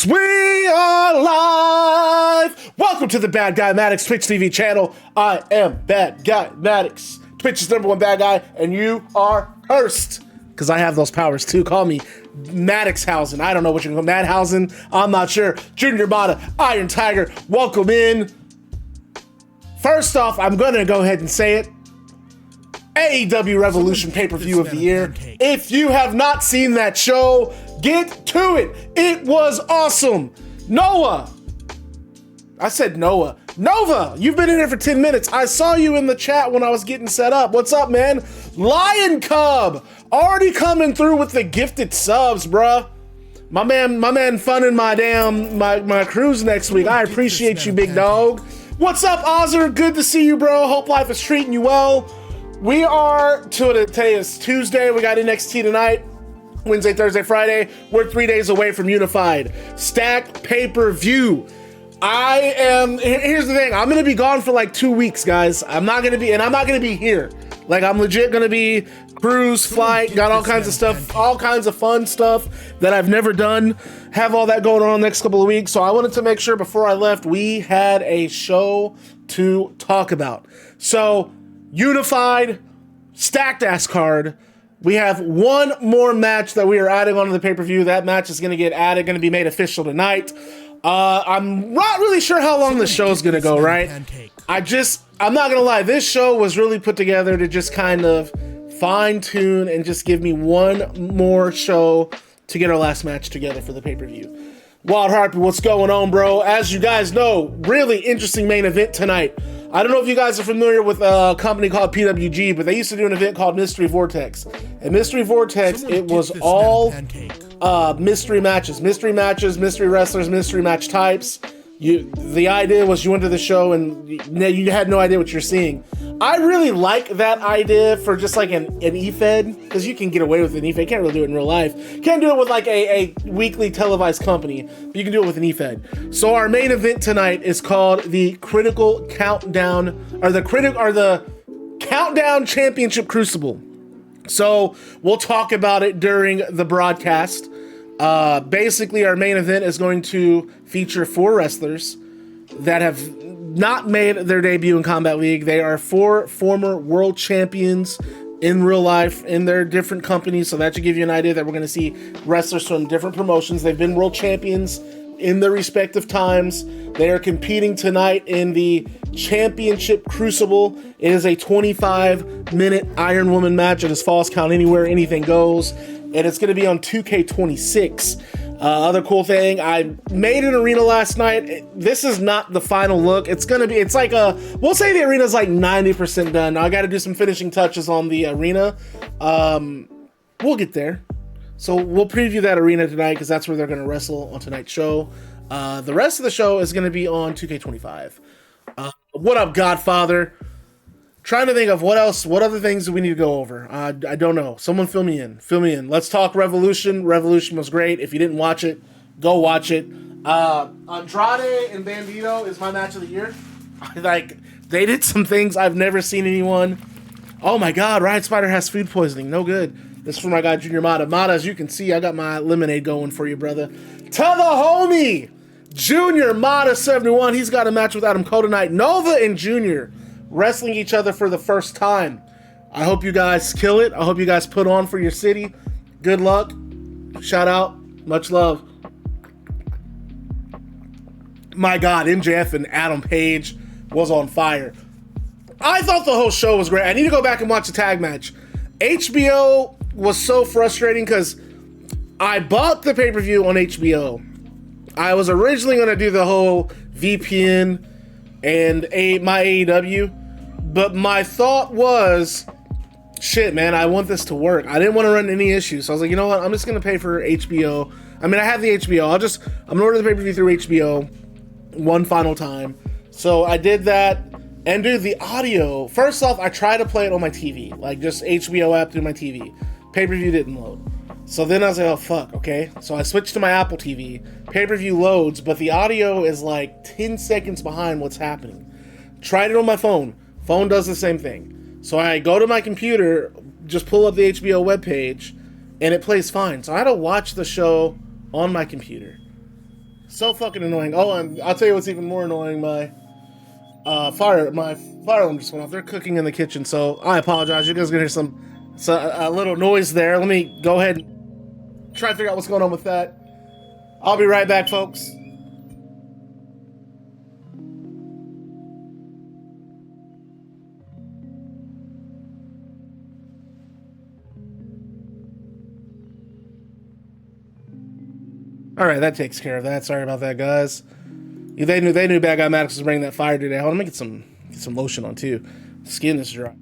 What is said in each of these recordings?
Maddox, we are live! Welcome to the Bad Guy Maddox Twitch TV channel. I am Bad Guy Maddox, Twitch's #1 bad guy, and you are cursed. Because I have those powers too. Call me Maddoxhausen. I don't know what you're going to call Madhausen. I'm not sure. Junior Mata, Iron Tiger, welcome in. First off, I'm going to go ahead and say it. AEW Revolution pay-per-view of the year. If you have not seen that show, get to it. It was awesome. Noah. I said Noah. Nova, you've been in here for 10 minutes. I saw you in the chat when I was getting set up. What's up, man? Lion Cub, already coming through with the gifted subs, bruh. My man funding my damn, my cruise next week. I appreciate you, big dog. What's up, Ozzer? Good to see you, bro. Hope life is treating you well. We are, today is Tuesday. We got NXT tonight. Wednesday, Thursday, Friday. We're 3 days away from Unified. Stack pay-per-view. Here's the thing. I'm going to be gone for like 2 weeks, guys. I'm not going to be here. Like, I'm legit going to be cruise, flight, got all kinds of stuff, all kinds of fun stuff that I've never done. Have all that going on the next couple of weeks. So I wanted to make sure before I left, we had a show to talk about. So, Unified, stacked ass card. We have one more match that we are adding onto the pay-per-view. That match is going to get added, going to be made official tonight. I'm not really sure how long the show's going to go, right? I'm not going to lie. This show was really put together to just kind of fine-tune and just give me one more show to get our last match together for the pay-per-view. Wild Harpy, what's going on, bro? As you guys know, really interesting main event tonight. I don't know if you guys are familiar with a company called PWG, but they used to do an event called Mystery Vortex. And Mystery Vortex, it was all mystery matches, mystery wrestlers, mystery match types. The idea was you went to the show and you had no idea what you're seeing. I really like that idea for just like an e-fed, because you can get away with an e-fed. You can't really do it in real life. You can't do it with like a weekly televised company, but you can do it with an e-fed. So our main event tonight is called the Critical Countdown, or the Countdown Championship Crucible. So we'll talk about it during the broadcast. Basically, our main event is going to feature 4 wrestlers that have not made their debut in Combat League. They are 4 former world champions in real life in their different companies, so that should give you an idea that we're going to see wrestlers from different promotions. They've been world champions in their respective times. They are competing tonight in the Championship Crucible. It is a 25-minute Iron Woman match. It is Falls Count Anywhere, anything goes. And it's going to be on 2K26. Other cool thing, I made an arena last night. This is not the final look. We'll say the arena's like 90% done. Now I got to do some finishing touches on the arena. We'll get there. So we'll preview that arena tonight because that's where they're going to wrestle on tonight's show. The rest of the show is going to be on 2K25. What up, Godfather? Trying to think of what other things do we need to go over? I don't know. Someone fill me in. Let's talk Revolution. Revolution was great. If you didn't watch it, go watch it. Andrade and Bandito is my match of the year. They did some things I've never seen anyone. Oh my God, Riot Spider has food poisoning. No good. This is for my guy, Junior Mata. Mata, as you can see, I got my lemonade going for you, brother. To the homie, Junior Mata 71. He's got a match with Adam Cole tonight. Nova and Junior wrestling each other for the first time. I hope you guys kill it. I hope you guys put on for your city. Good luck. Shout out. Much love. My God, MJF and Adam Page was on fire. I thought the whole show was great. I need to go back and watch the tag match. HBO was so frustrating because I bought the pay-per-view on HBO. I was originally going to do the whole VPN and my AEW, but my thought was, shit, man, I want this to work. I didn't want to run any issues, so I was like, you know what, I'm just going to pay for HBO. I mean, I have the HBO. I'm going to order the pay-per-view through HBO one final time. So I did that, and dude, the audio, first off, I tried to play it on my TV, like just HBO app through my TV. Pay-per-view didn't load. So then I was like, oh, fuck, okay. So I switched to my Apple TV. Pay-per-view loads, but the audio is like 10 seconds behind what's happening. Tried it on my phone. Phone does the same thing. So I go to my computer, just pull up the HBO webpage, and it plays fine. So I had to watch the show on my computer. So fucking annoying. Oh, and I'll tell you what's even more annoying. My fire alarm just went off. They're cooking in the kitchen, so I apologize. You guys are gonna hear a little noise there. Let me go ahead and try to figure out what's going on with that. I'll be right back, folks. All right, that takes care of that. Sorry about that, guys. They knew Bad Guy Maddox was bringing that fire today. Hold on, let me get some lotion on too. Skin is dry.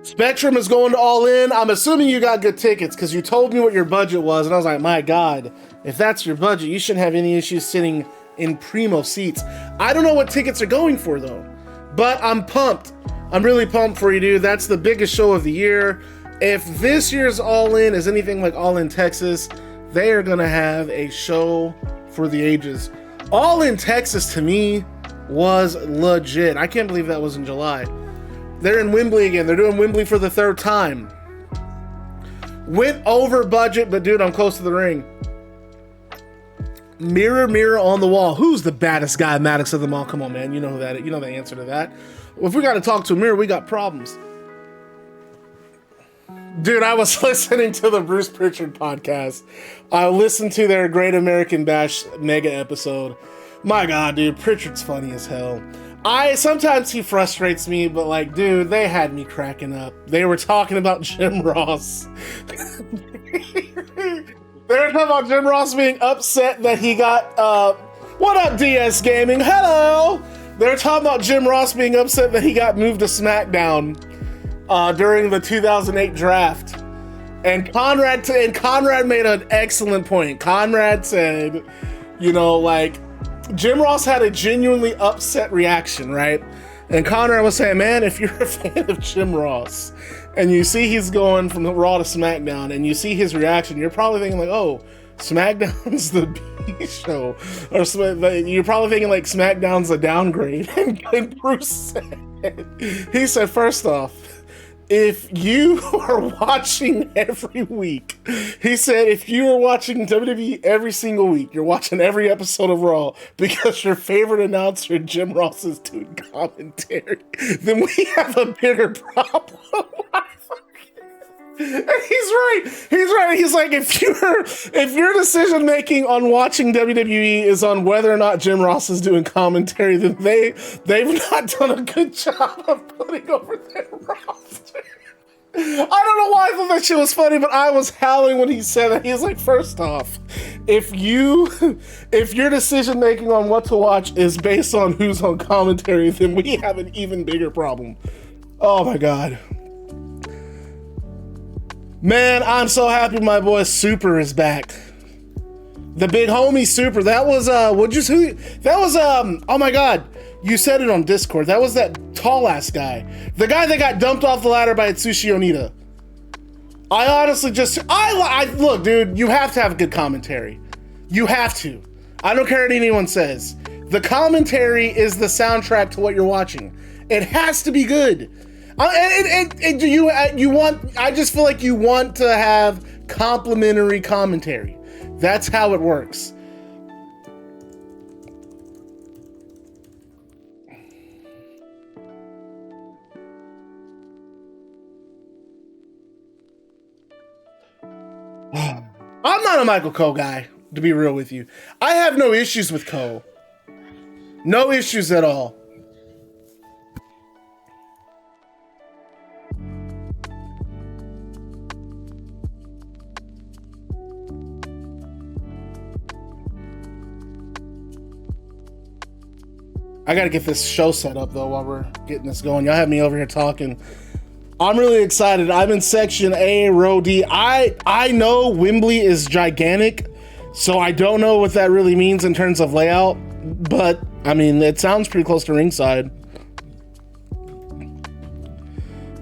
Spectrum is going to All In. I'm assuming you got good tickets because you told me what your budget was, and I was like, my God, if that's your budget, you shouldn't have any issues sitting in primo seats. I don't know what tickets are going for though, but I'm pumped. I'm really pumped for you, dude. That's the biggest show of the year. If this year's All In is anything like All In Texas, they are gonna have a show for the ages. All In Texas to me was legit. I can't believe that was in July. They're in Wembley again. They're doing Wembley for the third time. Went over budget, but dude, I'm close to the ring. Mirror, mirror on the wall. Who's the baddest guy Maddox of them all? Come on, man. You know that. You know the answer to that. Well, if we got to talk to a mirror, we got problems. Dude, I was listening to the Bruce Pritchard podcast. I listened to their Great American Bash mega episode. My God, dude, Pritchard's funny as hell. Sometimes he frustrates me, but like, dude, they had me cracking up. They were talking about Jim Ross. They were talking about Jim Ross being upset that he got, what up, DS Gaming? Hello! They're talking about Jim Ross being upset that he got moved to SmackDown during the 2008 draft. And Conrad made an excellent point. Conrad said, you know, like, Jim Ross had a genuinely upset reaction, right? And Conrad was saying, man, if you're a fan of Jim Ross and you see he's going from the Raw to SmackDown and you see his reaction, you're probably thinking like, oh, SmackDown's the B show. Or you're probably thinking like SmackDown's a downgrade. And Bruce said, he said, first off, if you are watching every week, he said, if you are watching WWE every single week, you're watching every episode of Raw because your favorite announcer, Jim Ross, is doing commentary, then we have a bigger problem. And he's right. He's like, if your decision making on watching WWE is on whether or not Jim Ross is doing commentary, then they've not done a good job of putting over their roster. I don't know why I thought that shit was funny, but I was howling when he said that. He was like, first off, if your decision making on what to watch is based on who's on commentary, then we have an even bigger problem. Oh my God. Man, I'm so happy my boy Super is back. The big homie Super. That was oh my God. You said it on Discord. That was that tall ass guy. The guy that got dumped off the ladder by Atsushi Onita. I honestly look, dude, you have to have good commentary. You have to. I don't care what anyone says. The commentary is the soundtrack to what you're watching. It has to be good. I just feel like you want to have complimentary commentary. That's how it works. I'm not a Michael Cole guy, to be real with you. I have no issues with Cole. No issues at all. I gotta get this show set up though while we're getting this going. Y'all have me over here talking. I'm really excited. I'm in section A, row D. I know Wembley is gigantic, so I don't know what that really means in terms of layout, but I mean, it sounds pretty close to ringside.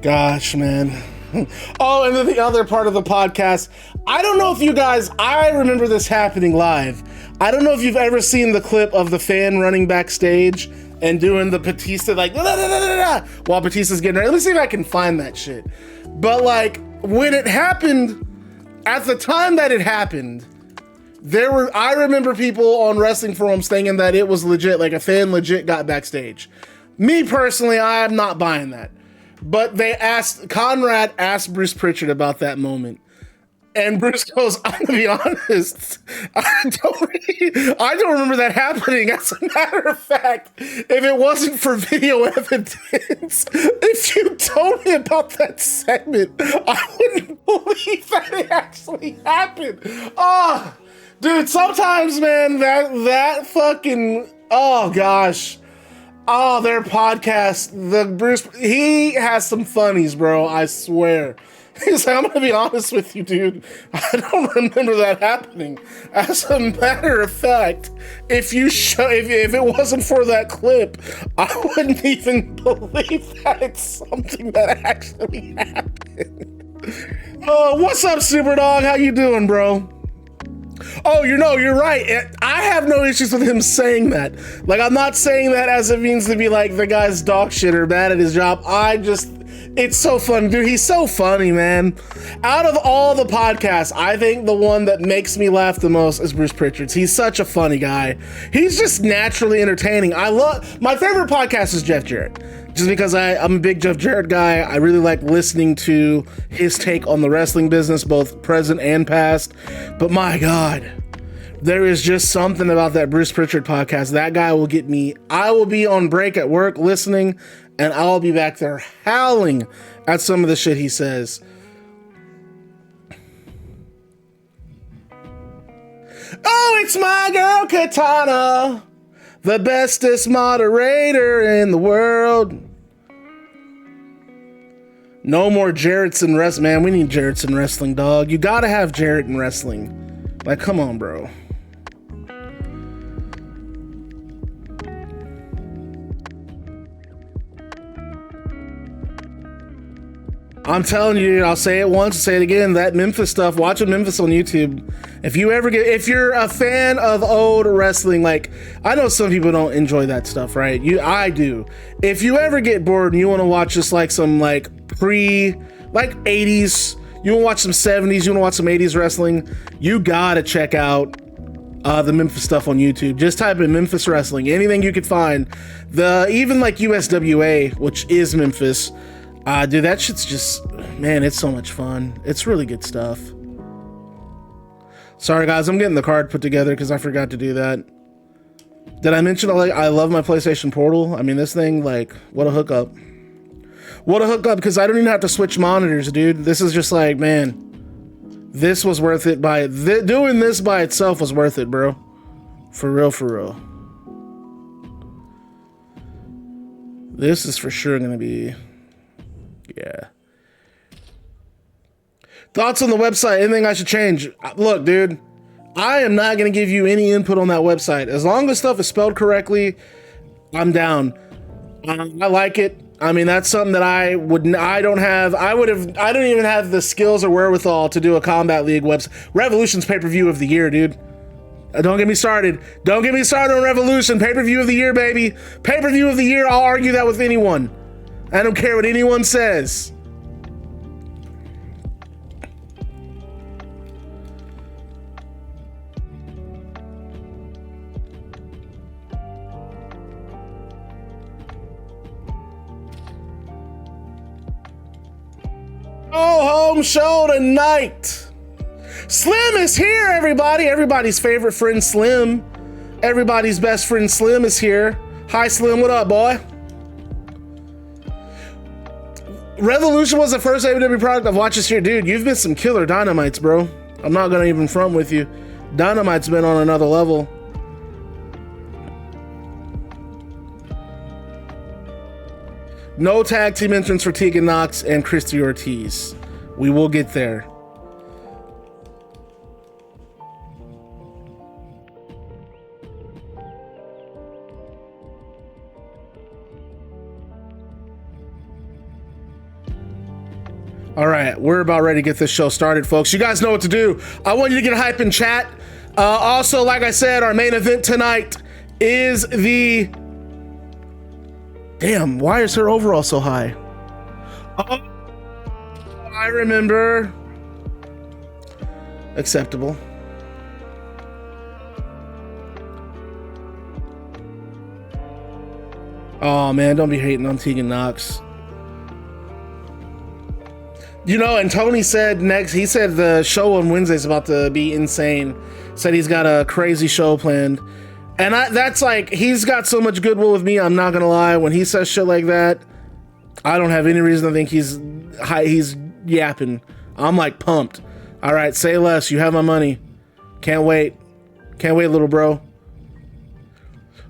Gosh, man. Oh, and then the other part of the podcast. I don't know if you guys, I remember this happening live. I don't know if you've ever seen the clip of the fan running backstage and doing the Batista like da, da, da, da, da, while Batista's getting ready. Let me see if I can find that shit. But like when it happened, at the time that it happened, I remember people on wrestling forums thinking that it was legit, like a fan legit got backstage. Me personally, I am not buying that. But Conrad asked Bruce Pritchard about that moment. And Bruce goes, I'm gonna be honest, I don't remember that happening. As a matter of fact, if it wasn't for video evidence, if you told me about that segment, I wouldn't believe that it actually happened. Oh, dude, sometimes, man, that fucking, oh gosh. Oh, their podcast, he has some funnies, bro, I swear. He's like, I'm gonna be honest with you, dude. I don't remember that happening. As a matter of fact, if it wasn't for that clip, I wouldn't even believe that it's something that actually happened. What's up, Superdog? How you doing, bro? Oh, you're right. I have no issues with him saying that. Like, I'm not saying that as it means to be like the guy's dog shit or bad at his job. It's so funny, dude. He's so funny, man. Out of all the podcasts, I think the one that makes me laugh the most is Bruce Pritchard's. He's such a funny guy. He's just naturally entertaining. My favorite podcast is Jeff Jarrett. Just because I'm a big Jeff Jarrett guy. I really like listening to his take on the wrestling business, both present and past. But my God, there is just something about that Bruce Pritchard podcast. That guy will get me. I will be on break at work listening, and I'll be back there howling at some of the shit he says. Oh, it's my girl Katana, the bestest moderator in the world. No more Jarrett's in wrestling. Man, we need Jarrett's in wrestling, dog. You gotta have Jarrett in wrestling. Like, come on, bro. I'm telling you, I'll say it once, say it again. That Memphis stuff, watching Memphis on YouTube. If you're a fan of old wrestling, like, I know some people don't enjoy that stuff, right? I do. If you ever get bored and you want to watch just like some like 80s, you want to watch some 70s, you want to watch some 80s wrestling, you gotta check out the Memphis stuff on YouTube. Just type in Memphis wrestling, anything you could find. Even like USWA, which is Memphis. Dude, that shit's just, man, it's so much fun. It's really good stuff. Sorry, guys, I'm getting the card put together because I forgot to do that. Did I mention I love my PlayStation Portal? I mean, this thing, like, what a hookup. What a hookup, because I don't even have to switch monitors, dude. This is just like, man, this was worth it. Doing this by itself was worth it, bro. For real, for real. This is for sure going to be... Yeah. Thoughts on the website? Anything I should change? Look, dude, I am not going to give you any input on that website. As long as stuff is spelled correctly, I'm down. I like it. I mean, that's something that I don't even have the skills or wherewithal to do a Combat League website. Revolution's pay-per-view of the year, dude. Don't get me started. Don't get me started on Revolution. Pay-per-view of the year, baby. Pay-per-view of the year. I'll argue that with anyone. I don't care what anyone says. Oh, home show tonight. Slim is here, everybody. Everybody's favorite friend, Slim. Everybody's best friend, Slim, is here. Hi, Slim. What up, boy? Revolution was the first AEW product I've watched this year. Dude, you've been some killer dynamites, bro. I'm not gonna even front with you. Dynamite's been on another level. No tag team entrance for Tegan Knox and Christie Ortiz. We will get there. All right, we're about ready to get this show started, folks. You guys know what to do. I want you to get hype in chat. Also, like I said, our main event tonight is the Damn, why is her overall so high? Oh, I remember. Acceptable. Oh man, don't be hating on Tegan Knox. You know, and Tony said he said the show on Wednesday is about to be insane. Said he's got a crazy show planned. And that's like, he's got so much goodwill with me, I'm not gonna lie. When he says shit like that, I don't have any reason to think he's yapping. I'm like pumped. All right, say less. You have my money. Can't wait. Can't wait, little bro.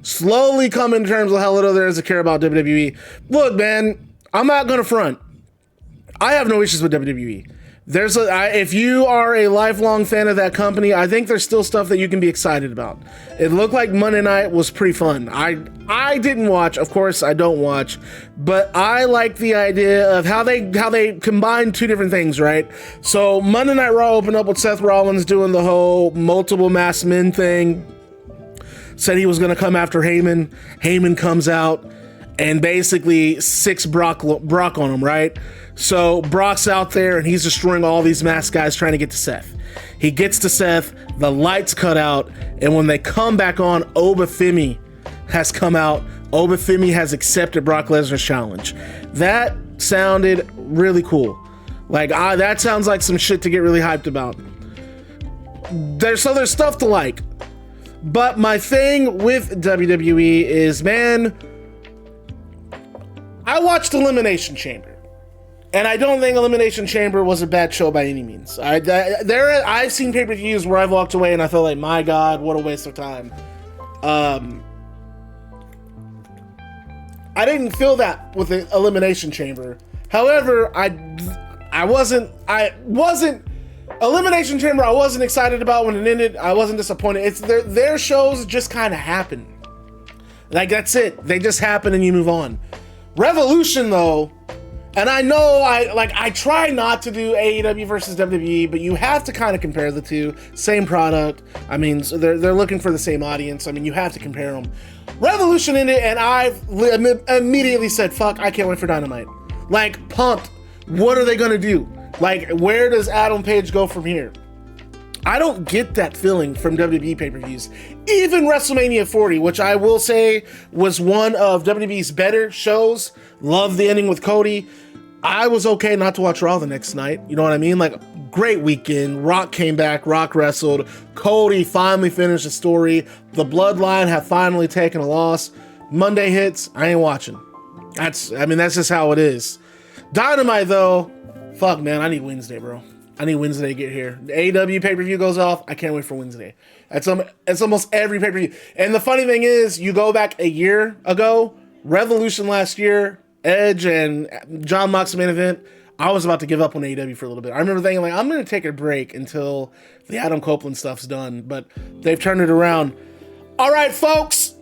Slowly coming to terms with how little there is to care about WWE. Look, man, I'm not gonna front. I have no issues with WWE. If you are a lifelong fan of that company, I think there's still stuff that you can be excited about. It looked like Monday night was pretty fun. I didn't watch, of course I don't watch, but I like the idea of how they combine two different things, right? So Monday Night Raw opened up with Seth Rollins doing the whole multiple masked men thing. Said he was gonna come after Heyman. Heyman comes out and basically sicks Brock on him, right? So Brock's out there and he's destroying all these masked guys trying to get to Seth. He gets to Seth, the lights cut out, and when they come back on, Femi has come out. Femi has accepted Brock Lesnar's challenge. That sounded really cool. Like, that sounds like some shit to get really hyped about. There's stuff to like. But my thing with WWE is, man, I watched Elimination Chamber. And I don't think Elimination Chamber was a bad show by any means. I've seen pay-per-views where I've walked away and I felt like, my God, what a waste of time. I didn't feel that with the Elimination Chamber. However, I wasn't Elimination Chamber. I wasn't excited about when it ended. I wasn't disappointed. It's their shows just kind of happen. Like, that's it. They just happen and you move on. Revolution, though. And I know I try not to do AEW versus WWE, but you have to kind of compare the two. Same product. I mean, so they're looking for the same audience. I mean, you have to compare them. Revolution ended, and I've immediately said, fuck, I can't wait for Dynamite. Like, pumped. What are they going to do? Like, where does Adam Page go from here? I don't get that feeling from WWE pay-per-views. Even WrestleMania 40, which I will say was one of WWE's better shows. Love the ending with Cody. I was okay not to watch Raw the next night. You know what I mean? Like, great weekend. Rock came back. Rock wrestled. Cody finally finished the story. The Bloodline have finally taken a loss. Monday hits. I ain't watching. That's just how it is. Dynamite, though. Fuck, man. I need Wednesday, bro. I need Wednesday to get here. The AEW pay-per-view goes off. I can't wait for Wednesday. It's almost every pay-per-view. And the funny thing is, you go back a year ago, Revolution last year, Edge and John Moxley main event, I was about to give up on AEW for a little bit. I remember thinking, like, I'm going to take a break until the Adam Copeland stuff's done. But they've turned it around. All right, folks.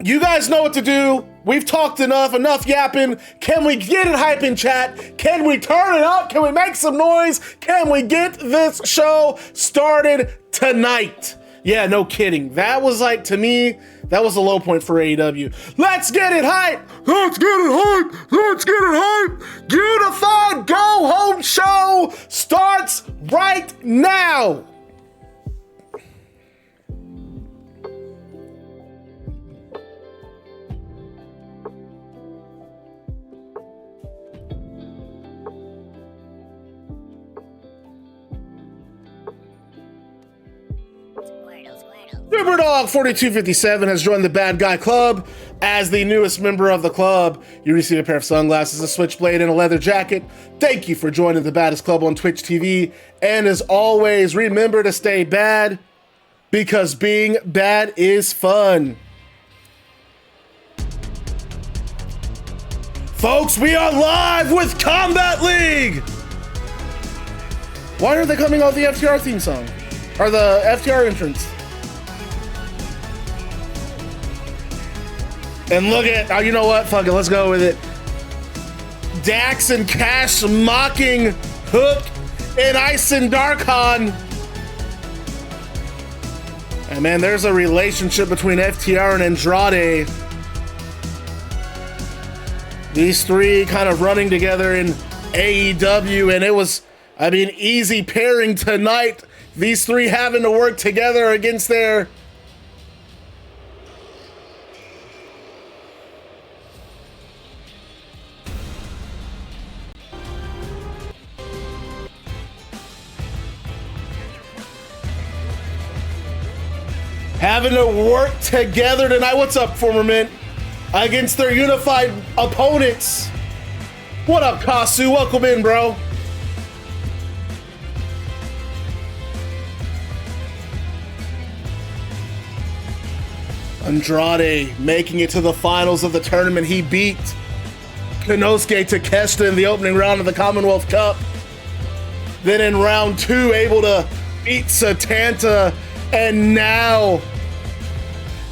You guys know what to do. We've talked enough yapping. Can we get it hype in chat? Can we turn it up? Can we make some noise? Can we get this show started tonight? Yeah, no kidding. That was like, to me, that was a low point for AEW. Let's get it hype. Let's get it hype. Let's get it hype. Unified Go Home Show starts right now. Superdog 4257 has joined the Bad Guy Club. As the newest member of the club, you receive a pair of sunglasses, a switchblade, and a leather jacket. Thank you for joining the Baddest Club on Twitch TV. And as always, remember to stay bad, because being bad is fun. Folks, we are live with Combat League! Why are they coming out with the FTR theme song? Or the FTR entrance? And look at, oh, you know what? Fuck it, let's go with it. Dax and Cash mocking Hook and Aysen Darkhan. And man, there's a relationship between FTR and Andrade. These three kind of running together in AEW, and it was, I mean, easy pairing tonight. These three having to work together against their tonight. What's up, former mint? Against their unified opponents. What up, Kasu? Welcome in, bro. Andrade making it to the finals of the tournament. He beat Konosuke Takeshita in the opening round of the Commonwealth Cup. Then in round 2, able to beat Satanta, and now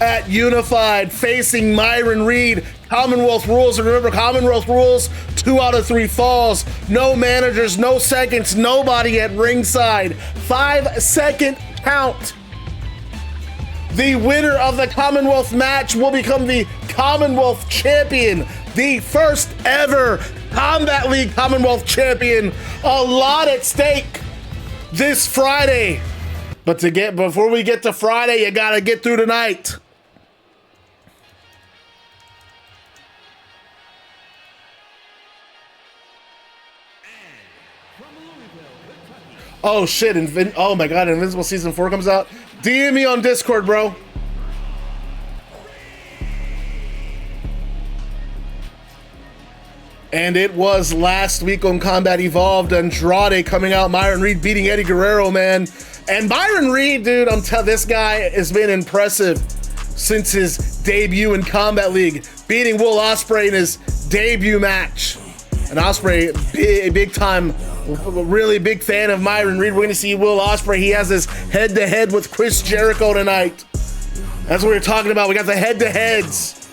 at Unified facing Myron Reed. Commonwealth rules, and remember, Commonwealth rules, 2 out of 3 falls. No managers, no seconds, nobody at ringside. 5-second count. The winner of the Commonwealth match will become the Commonwealth champion, the first ever Combat League Commonwealth champion. A lot at stake this Friday. But before we get to Friday, you gotta get through tonight. Oh shit, oh my god, Invincible Season 4 comes out. DM me on Discord, bro. And it was last week on Combat Evolved, Andrade coming out, Myron Reed beating Eddie Guerrero, man. And Myron Reed, dude, this guy has been impressive since his debut in Combat League, beating Will Ospreay in his debut match. And Ospreay, big time, really big fan of Myron Reed. We're going to see Will Ospreay. He has his head-to-head with Chris Jericho tonight. That's what we're talking about. We got the head-to-heads.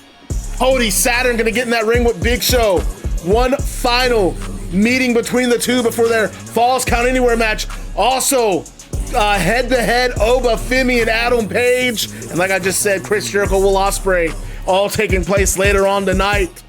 Cody, Saturn going to get in that ring with Big Show. One final meeting between the two before their Falls Count Anywhere match. Also, head-to-head, Oba, Femi, and Adam Page. And like I just said, Chris Jericho, Will Ospreay, all taking place later on tonight.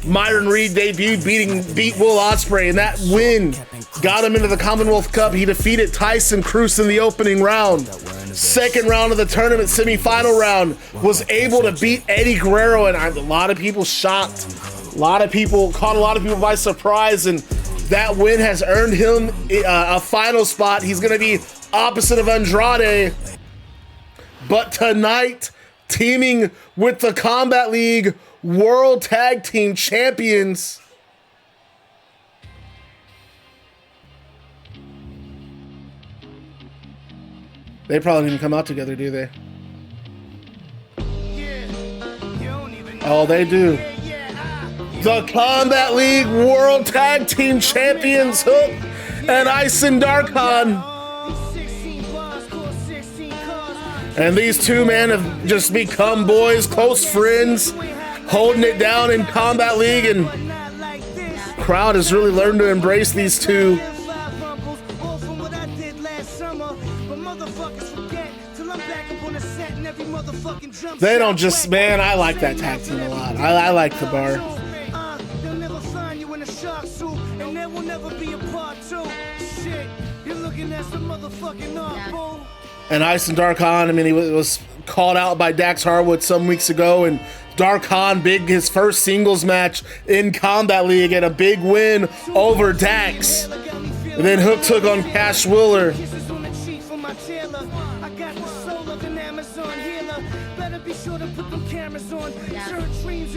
Myron Reed debuted, beat Will Ospreay, and that win got him into the Commonwealth Cup. He defeated Tyson Cruz in the opening round. Second round of the tournament, semi-final round, was able to beat Eddie Guerrero, and a lot of people shocked. A lot of people caught a lot of people by surprise, and that win has earned him a final spot. He's going to be opposite of Andrade. But tonight, teaming with the Combat League World Tag Team Champions, they probably didn't even come out together, do they? Oh, they do. The Combat League World Tag Team Champions, Hook and Aysen Darkhan. And these two men have just become boys, close friends, holding it down in Combat League, and crowd has really learned to embrace these two. They don't just, man, I like that tag team a lot. I like the bar. And Aysen Darkhan, I mean, he was called out by Dax Harwood some weeks ago, and Darkhan, his first singles match in Combat League, and a big win over Dax. And then Hook took on Cash Wheeler.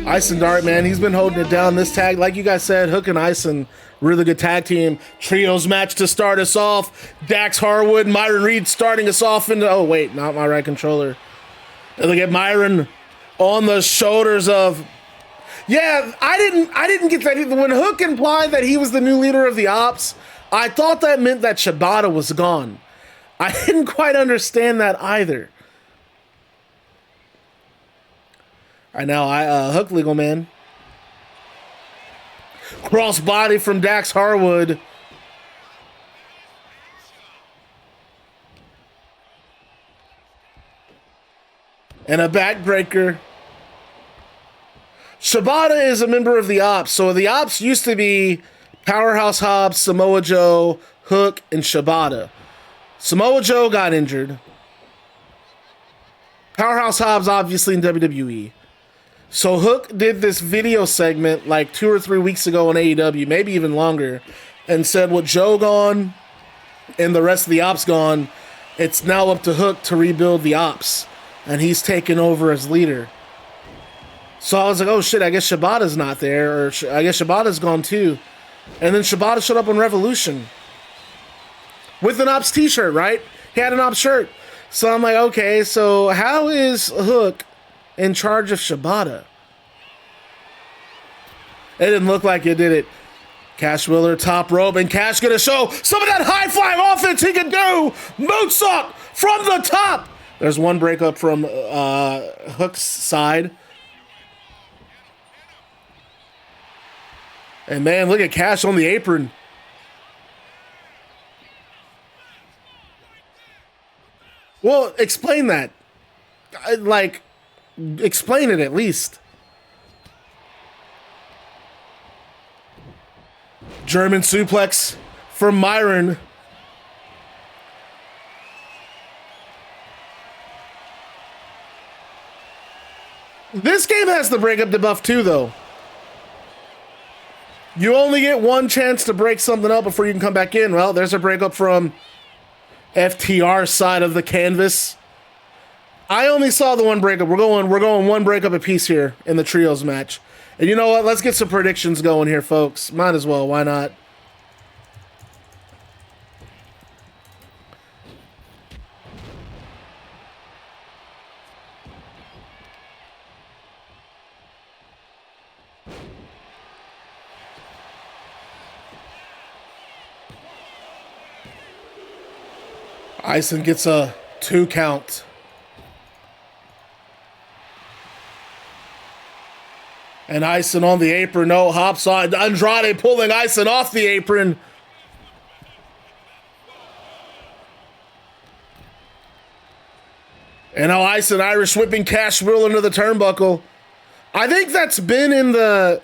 Aysen Dark, man, he's been holding it down. This tag, like you guys said, Hook and Aysen, really good tag team. Trios match to start us off. Dax Harwood, Myron Reed starting us off into, oh wait, not my right controller. And look at Myron on the shoulders of, yeah, I didn't get that either. When Hook implied that he was the new leader of the Ops, I thought that meant that Shibata was gone. I didn't quite understand that either. All right, now Hook Legal Man. Cross body from Dax Harwood. And a backbreaker. Shibata is a member of the Ops. So the Ops used to be Powerhouse Hobbs, Samoa Joe, Hook, and Shibata. Samoa Joe got injured. Powerhouse Hobbs obviously in WWE. So Hook did this video segment like 2 or 3 weeks ago on AEW, maybe even longer, and said with Joe gone and the rest of the Ops gone, it's now up to Hook to rebuild the Ops. And he's taken over as leader. So I was like, oh shit, I guess Shibata's not there, or I guess Shibata's gone too. And then Shibata showed up on Revolution with an Ops t-shirt, right? He had an Ops shirt. So I'm like, okay, so how is Hook in charge of Shibata? It didn't look like it, did it? Cash Wheeler, top rope, and Cash gonna show some of that high-flying offense he can do! Moonsault from the top! There's one breakup from Hook's side. And man, look at Cash on the apron. Well, explain that. Like, explain it at least. German suplex from Myron. This game has the breakup debuff too, though. You only get one chance to break something up before you can come back in. Well, there's a breakup from FTR's side of the canvas. I only saw the one breakup. We're going one breakup apiece here in the trios match. And you know what? Let's get some predictions going here, folks. Might as well. Why not? Aysen gets a 2 count. And Aysen on the apron. No, hops on. Andrade pulling Aysen off the apron. And now Aysen Irish whipping Cash Wheel into the turnbuckle. I think that's been in the...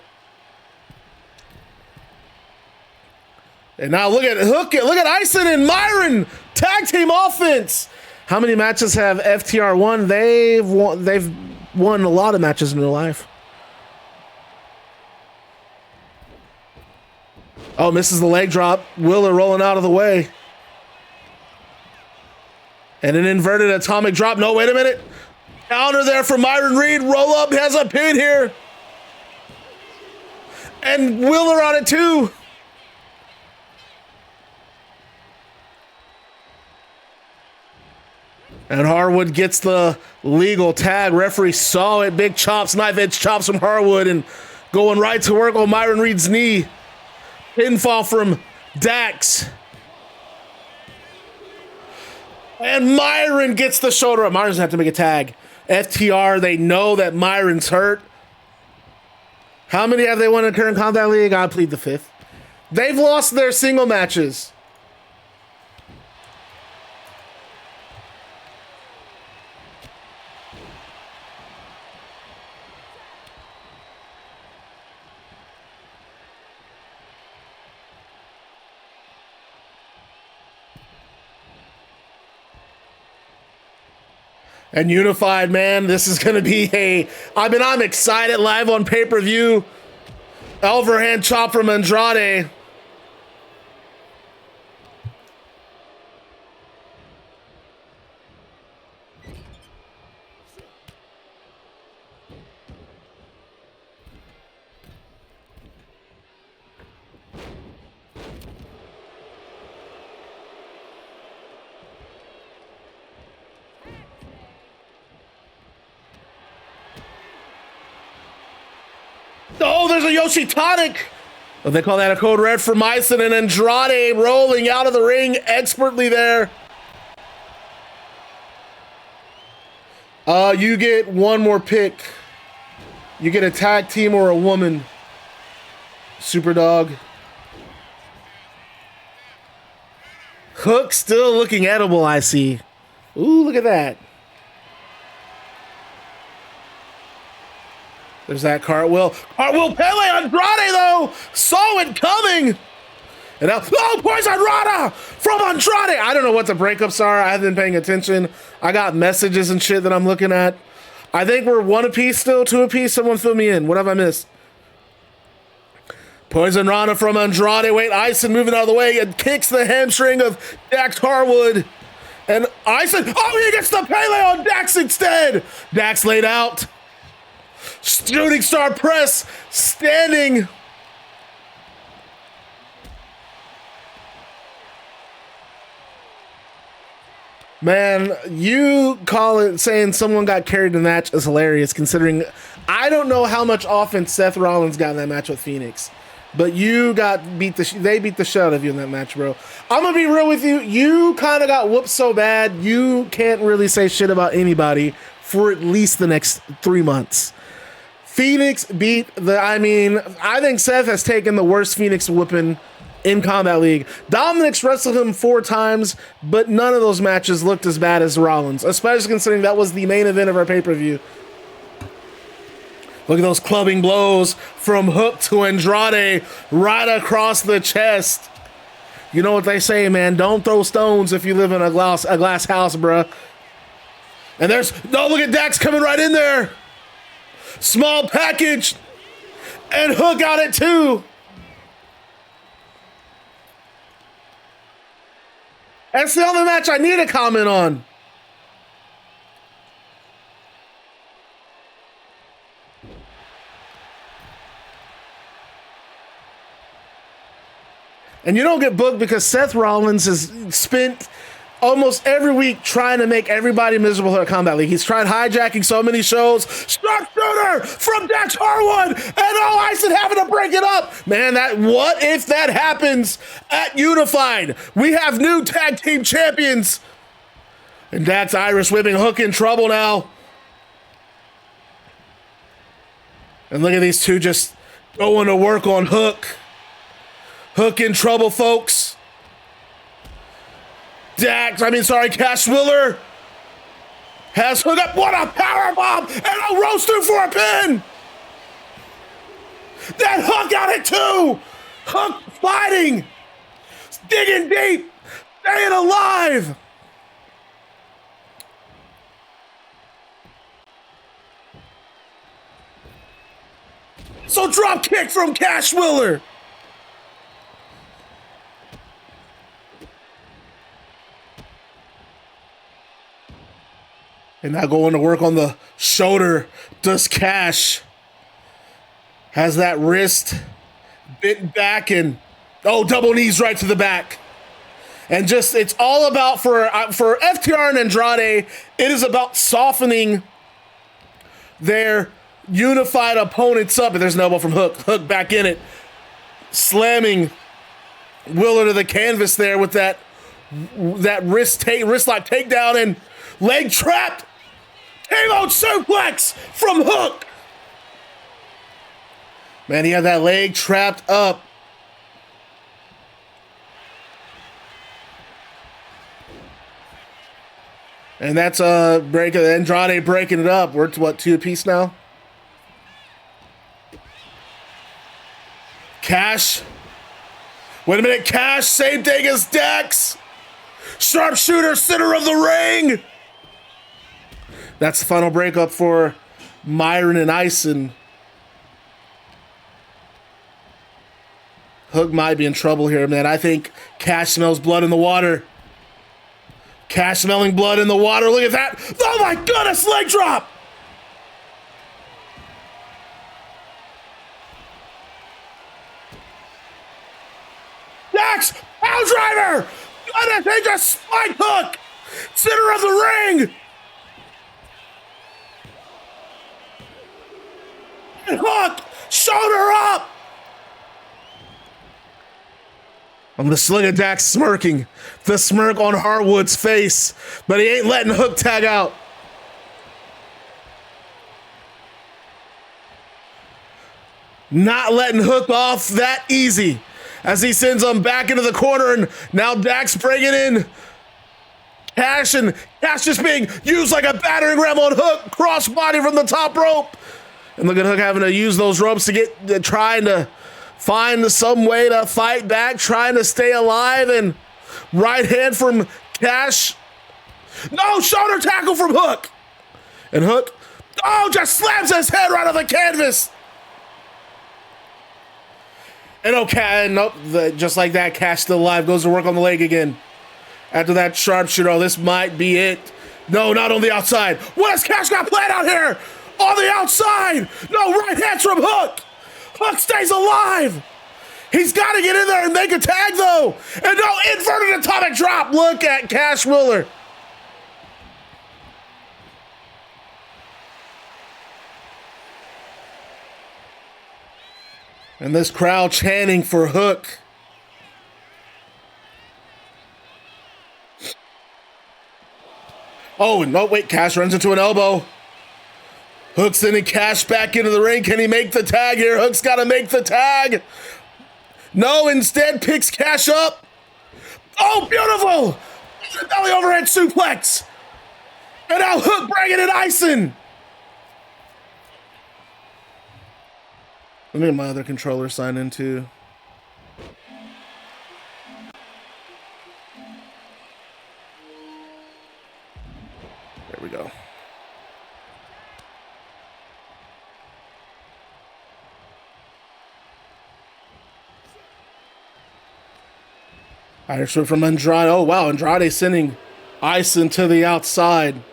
And now look at Hook. Look at Aysen and Myron. Tag team offense. How many matches have FTR won? They've won a lot of matches in their life. Oh, misses the leg drop. Wheeler rolling out of the way. And an inverted atomic drop. No, wait a minute. Counter there for Myron Reed. Roll up, has a pin here. And Wheeler on it too. And Harwood gets the legal tag. Referee saw it. Big chops, knife edge chops from Harwood and going right to work on Myron Reed's knee. Pinfall from Dax. And Myron gets the shoulder up. Myron's gonna have to make a tag. FTR, they know that Myron's hurt. How many have they won in the current Combat League? I plead the 5th. They've lost their single matches. And Unified, man, this is going to be I'm excited. Live on pay-per-view. Overhand chop from Andrade. Oh, there's a Yoshi Tonic. Oh, they call that a code red for Aysen, and Andrade rolling out of the ring expertly there. You get one more pick. You get a tag team or a woman. Superdog. Hook still looking edible, I see. Ooh, look at that. There's that cartwheel. Cartwheel Pele Andrade, though, saw it coming. And now, oh, Poison Rana from Andrade. I don't know what the breakups are. I haven't been paying attention. I got messages and shit that I'm looking at. I think we're 1 apiece still, 2 apiece. Someone fill me in. What have I missed? Poison Rana from Andrade. Wait, Aysen moving out of the way and kicks the hamstring of Dax Harwood. And Aysen, oh, he gets the Pele on Dax instead. Dax laid out. Shooting star press, standing. Man, you call it saying someone got carried in the match is hilarious, considering I don't know how much offense Seth Rollins got in that match with Phoenix, but you got they beat the shit out of you in that match, bro. I'm gonna be real with you. You kind of got whooped so bad, you can't really say shit about anybody for at least the next 3 months. Phoenix beat I think Seth has taken the worst Phoenix whooping in Combat League. Dominic's wrestled him 4 times, but none of those matches looked as bad as Rollins, especially considering that was the main event of our pay-per-view. Look at those clubbing blows from Hook to Andrade right across the chest. You know what they say, man, don't throw stones if you live in a glass house, bruh. And look at Dax coming right in there. Small package, and Hook got it too. That's the only match I need to comment on. And you don't get booked because Seth Rollins has spent almost every week trying to make everybody miserable at Combat League. He's tried hijacking so many shows. Sharpshooter from Dax Harwood, and Aysen having to break it up. Man, what if that happens at Unified? We have new tag team champions. And Dax Irish whipping Hook in trouble now. And look at these two just going to work on Hook. Hook in trouble, folks. Cash Wheeler has Hook up. What a powerbomb and a roaster for a pin. That Hook got it too. Hook fighting, digging deep, staying alive. So drop kick from Cash Wheeler. And now going to work on the shoulder. Does Cash. Has that wrist bit back and double knees right to the back. And just, it's all about for FTR and Andrade, it is about softening their unified opponents up. And there's an elbow from Hook. Hook back in it. Slamming Wheeler to the canvas there with that wrist lock takedown and leg trapped. K-mode suplex from Hook. Man, he had that leg trapped up. And that's Andrade breaking it up. We're to 2 apiece now? Cash. Wait a minute, Cash, same thing as Dax. Sharpshooter, center of the ring. That's the final breakup for Myron and Aysen. Hook might be in trouble here, man. I think Cash smells blood in the water. Cash smelling blood in the water. Look at that. Oh my goodness, leg drop. Dax, power driver. Goodness, they just spike Hook. Center of the ring. Hook, shoulder up. I'm just looking at Dax smirking. The smirk on Harwood's face, but he ain't letting Hook tag out. Not letting Hook off that easy as he sends him back into the corner, and now Dax bringing in Cash, and Cash just being used like a battering ram on Hook, crossbody from the top rope. And look at Hook having to use those ropes to get, trying to find some way to fight back, trying to stay alive. And right hand from Cash. No, shoulder tackle from Hook. And Hook, oh, just slams his head right on the canvas. And okay, nope, just like that, Cash still alive, goes to work on the leg again. After that sharpshooter, oh, this might be it. No, not on the outside. What has Cash got planned out here? On the outside. No, right hands from Hook. Hook stays alive. He's got to get in there and make a tag, though. And no, inverted atomic drop. Look at Cash Wheeler. And this crowd chanting for Hook. Oh, no, wait, Cash runs into an elbow. Hook's sending Cash back into the ring. Can he make the tag here? Hook's got to make the tag. No, instead picks Cash up. Oh, beautiful. Belly overhead suplex. And now Hook bringing in Aysen. Let me get my other controller sign in too. There we go. Irish whip from Andrade. Oh, wow. Andrade sending Aysen to the outside.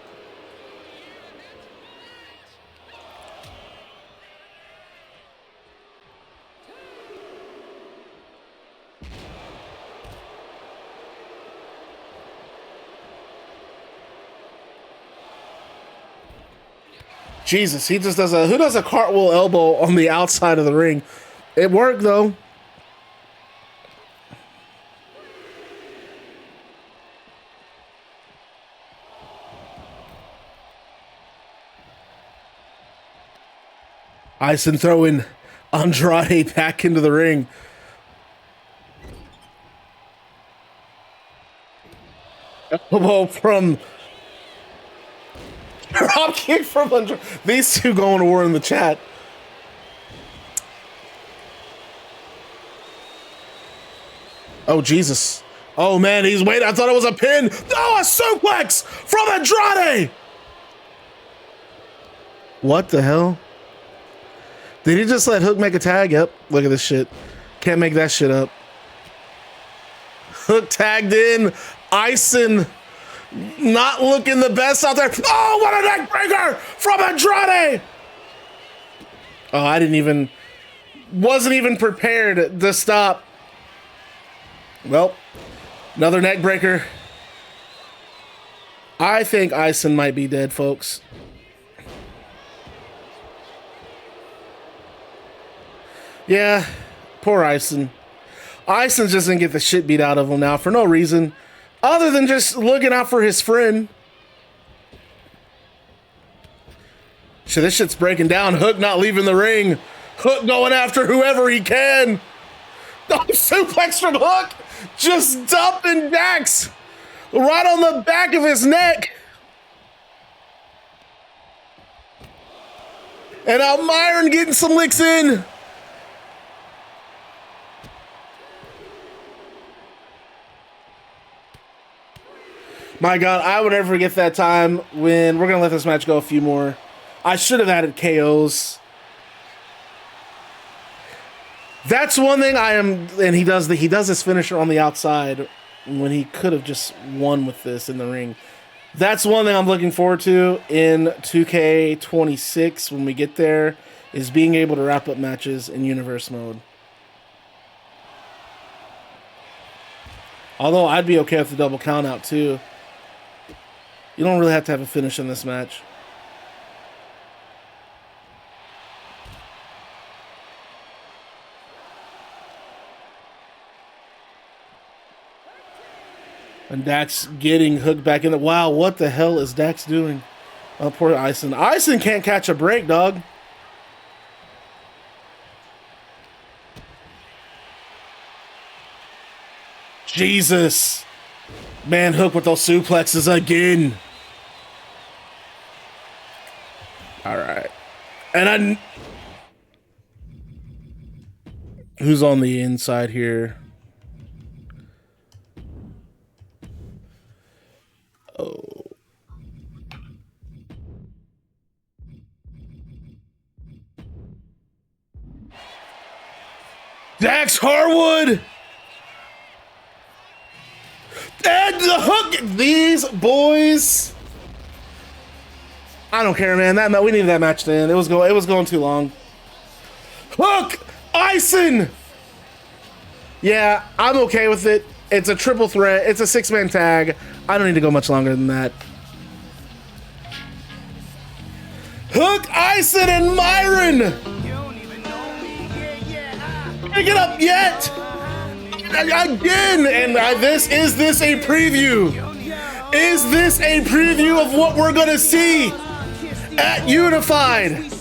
Jesus, he just does who does a cartwheel elbow on the outside of the ring? It worked, though. Aysen throwing Andrade back into the ring. Elbow from drop kick from Andrade. These two going to war in the chat. Oh, Jesus. Oh, man, he's waiting. I thought it was a pin. No, a suplex from Andrade. What the hell? Did he just let Hook make a tag? Yep. Look at this shit. Can't make that shit up. Hook tagged in. Aysen not looking the best out there. Oh, what a neck breaker from Andrade. Oh, wasn't even prepared to stop. Well, another neck breaker. I think Aysen might be dead, folks. Yeah, poor Aysen. Aysen's just gonna get the shit beat out of him now for no reason other than just looking out for his friend. Shit, this shit's breaking down. Hook not leaving the ring. Hook going after whoever he can. No, suplex from Hook. Just dumping Dax right on the back of his neck. And now Myron getting some licks in. My God, I would never forget that time when we're going to let this match go a few more. I should have added KOs. That's one thing and he does his finisher on the outside when he could have just won with this in the ring. That's one thing I'm looking forward to in 2K26 when we get there, is being able to wrap up matches in universe mode. Although I'd be okay with the double count out too. You don't really have to have a finish in this match. And Dax getting hooked back in. Wow, what the hell is Dax doing? Oh, poor Aysen. Aysen can't catch a break, dog. Jesus. Man, Hook with those suplexes again. All right. And who's on the inside here? Oh. Dax Harwood! And the hook! These boys... I don't care, man. We needed that match to end. It was going too long. Hook! Aysen! Yeah, I'm okay with it. It's a triple threat. It's a 6-man tag. I don't need to go much longer than that. Hook, Aysen, and Myron! Pick it up yet! Again! And is this a preview? Is this a preview of what we're gonna see at Unified?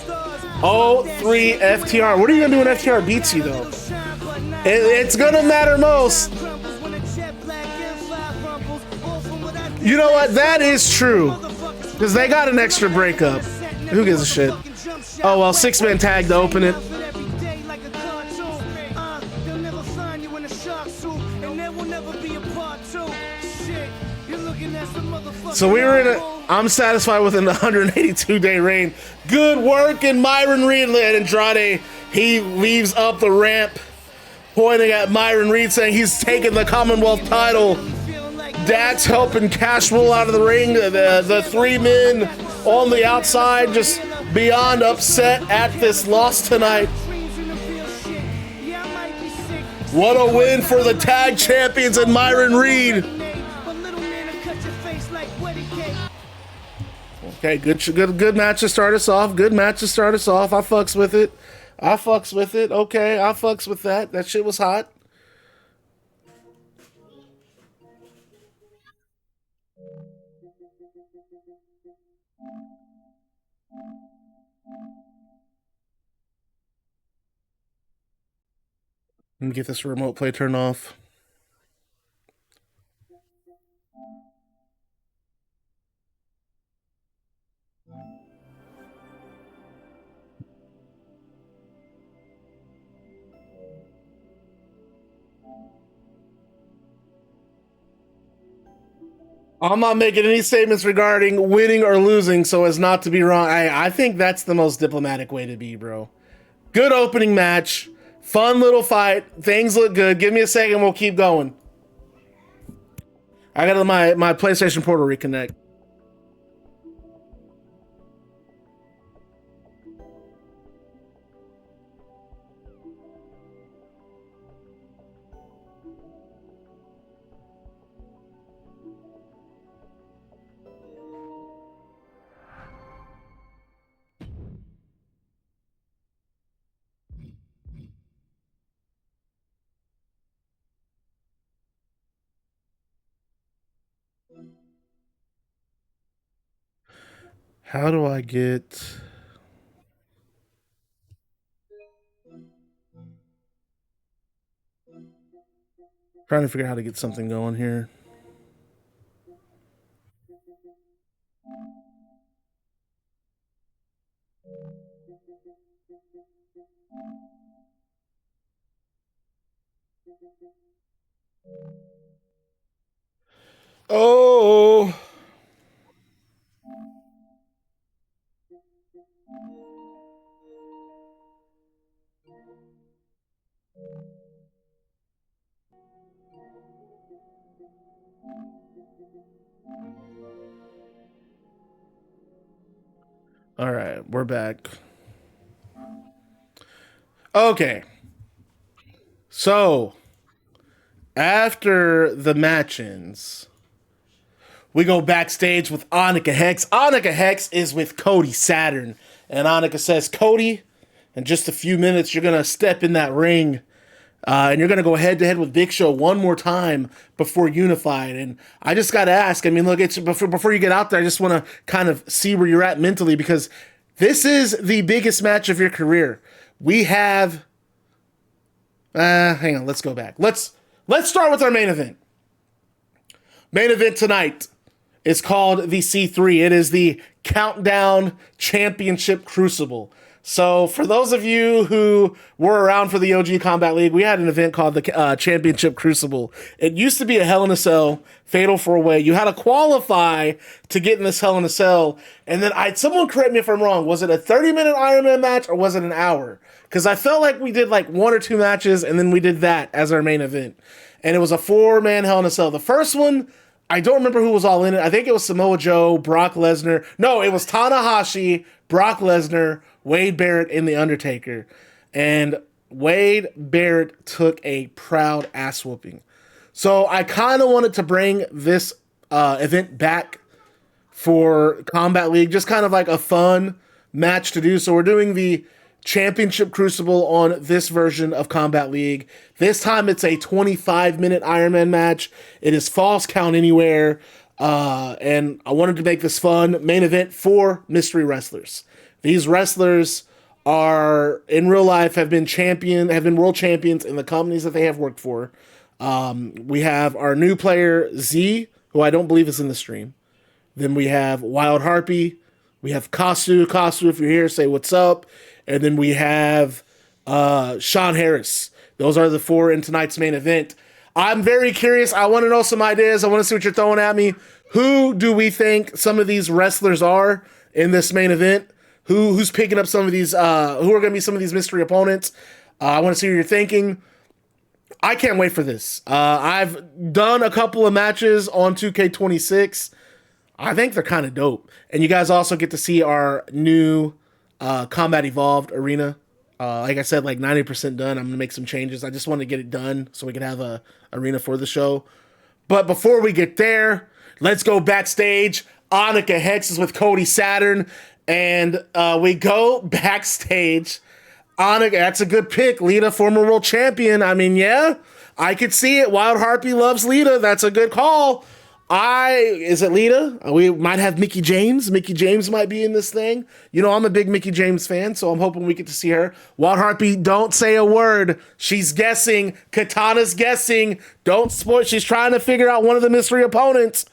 Oh, 3 FTR. What are you gonna do when FTR beats you, though? It's gonna matter most. You know what? That is true. Because they got an extra breakup. Who gives a shit? Oh, well, 6-man tag to open it. So we were in I'm satisfied with an 182-day reign. Good work in Myron Reed and Andrade. He leaves up the ramp, pointing at Myron Reed, saying he's taking the Commonwealth title. Dax helping Cash roll out of the ring. The 3 men on the outside just beyond upset at this loss tonight. What a win for the tag champions and Myron Reed. Okay, good match to start us off. Good match to start us off. I fucks with it. Okay, I fucks with that. That shit was hot. Let me get this remote play turned off. I'm not making any statements regarding winning or losing so as not to be wrong. I think that's the most diplomatic way to be, bro. Good opening match. Fun little fight. Things look good. Give me a second. We'll keep going. I got my PlayStation Portal reconnect. How do I get... Trying to figure out how to get something going here. Oh! All right, we're back. Okay. So, after the match ends, we go backstage with Annika Hex. Annika Hex is with Cody Saturn. And Annika says, Cody, in just a few minutes, you're going to step in that ring. And you're going to go head-to-head with Big Show one more time before Unified. And I just got to ask, I mean, look, it's before you get out there, I just want to kind of see where you're at mentally, because this is the biggest match of your career. We have... hang on, let's go back. Let's start with our main event. Main event tonight is called the C3. It is the Countdown Championship Crucible. So, for those of you who were around for the OG Combat League, we had an event called the Championship Crucible. It used to be a Hell in a Cell, Fatal 4-Way. You had to qualify to get in this Hell in a Cell. And then, someone correct me if I'm wrong, was it a 30-minute Iron Man match or was it an hour? Because I felt like we did like 1 or 2 matches and then we did that as our main event. And it was a 4-man Hell in a Cell. The first one, I don't remember who was all in it. I think it was Samoa Joe, Brock Lesnar. No, it was Tanahashi, Brock Lesnar, Wade Barrett, and The Undertaker. And Wade Barrett took a proud ass whooping. So I kind of wanted to bring this event back for Combat League. Just kind of like a fun match to do. So we're doing the Championship Crucible on this version of Combat League. This time it's a 25-minute Iron Man match. It is Falls Count Anywhere. And I wanted to make this fun. Main event for mystery wrestlers. These wrestlers are in real life have been world champions in the companies that they have worked for. We have our new player Z, who I don't believe is in the stream. Then we have Wild Harpy. We have Kasu. Kasu, if you're here, say what's up. And then we have Sean Harris. Those are the 4 in tonight's main event. I'm very curious. I want to know some ideas. I want to see what you're throwing at me. Who do we think some of these wrestlers are in this main event? Who's picking up some of these, who are going to be some of these mystery opponents? I want to see what you're thinking. I can't wait for this. I've done a couple of matches on 2K26. I think they're kind of dope. And you guys also get to see our new Combat Evolved arena. Like I said, like 90% done. I'm going to make some changes. I just want to get it done so we can have a arena for the show. But before we get there, let's go backstage. Annika Hex is with Cody Saturn. And we go backstage. Annika, that's a good pick. Lita, former world champion. I mean, yeah, I could see it. Wild Harpy loves Lita. That's a good call. Is it Lita? We might have Mickie James. Mickie James might be in this thing. You know, I'm a big Mickie James fan, so I'm hoping we get to see her. Wild Harpy, don't say a word. She's guessing. Katana's guessing. Don't spoil. She's trying to figure out one of the mystery opponents.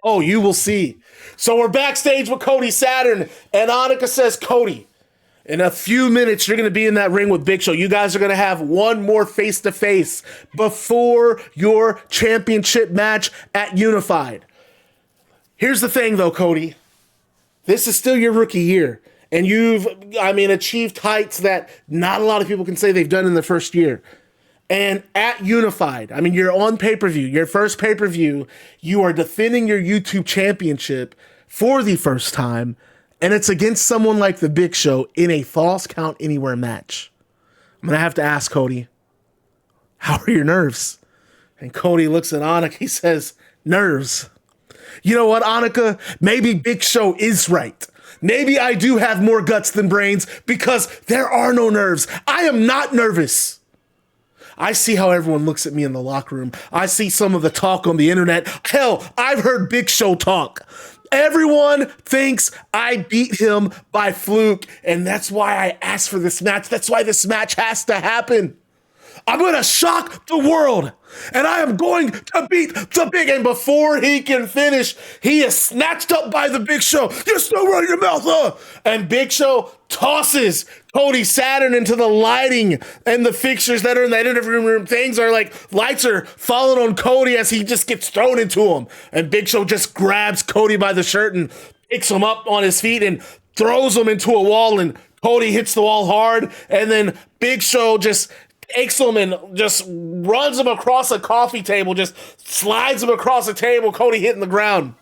Oh, you will see. So we're backstage with Cody Saturn, and Annika says, Cody, in a few minutes, you're going to be in that ring with Big Show. You guys are going to have one more face-to-face before your championship match at Unified. Here's the thing, though, Cody. This is still your rookie year, and you've, achieved heights that not a lot of people can say they've done in the first year. And at Unified, you're on pay-per-view, your first pay-per-view, you are defending your YouTube championship for the first time, and it's against someone like the Big Show in a Falls Count Anywhere match. I'm going to have to ask Cody, how are your nerves? And Cody looks at Annika, he says, nerves. You know what, Annika? Maybe Big Show is right. Maybe I do have more guts than brains because there are no nerves. I am not nervous. I see how everyone looks at me in the locker room. I see some of the talk on the internet. Hell, I've heard Big Show talk. Everyone thinks I beat him by fluke, and that's why I asked for this match. That's why this match has to happen. I'm going to shock the world, and I am going to beat the Big. And before he can finish, he is snatched up by the Big Show. You're still running your mouth, huh? And Big Show tosses Cody Saturn into the lighting and the fixtures that are in that interview room. Things are like lights are falling on Cody as he just gets thrown into him. And Big Show just grabs Cody by the shirt and picks him up on his feet and throws him into a wall. And Cody hits the wall hard. And then Big Show just takes him and just runs him across a coffee table, just slides him across the table, Cody hitting the ground.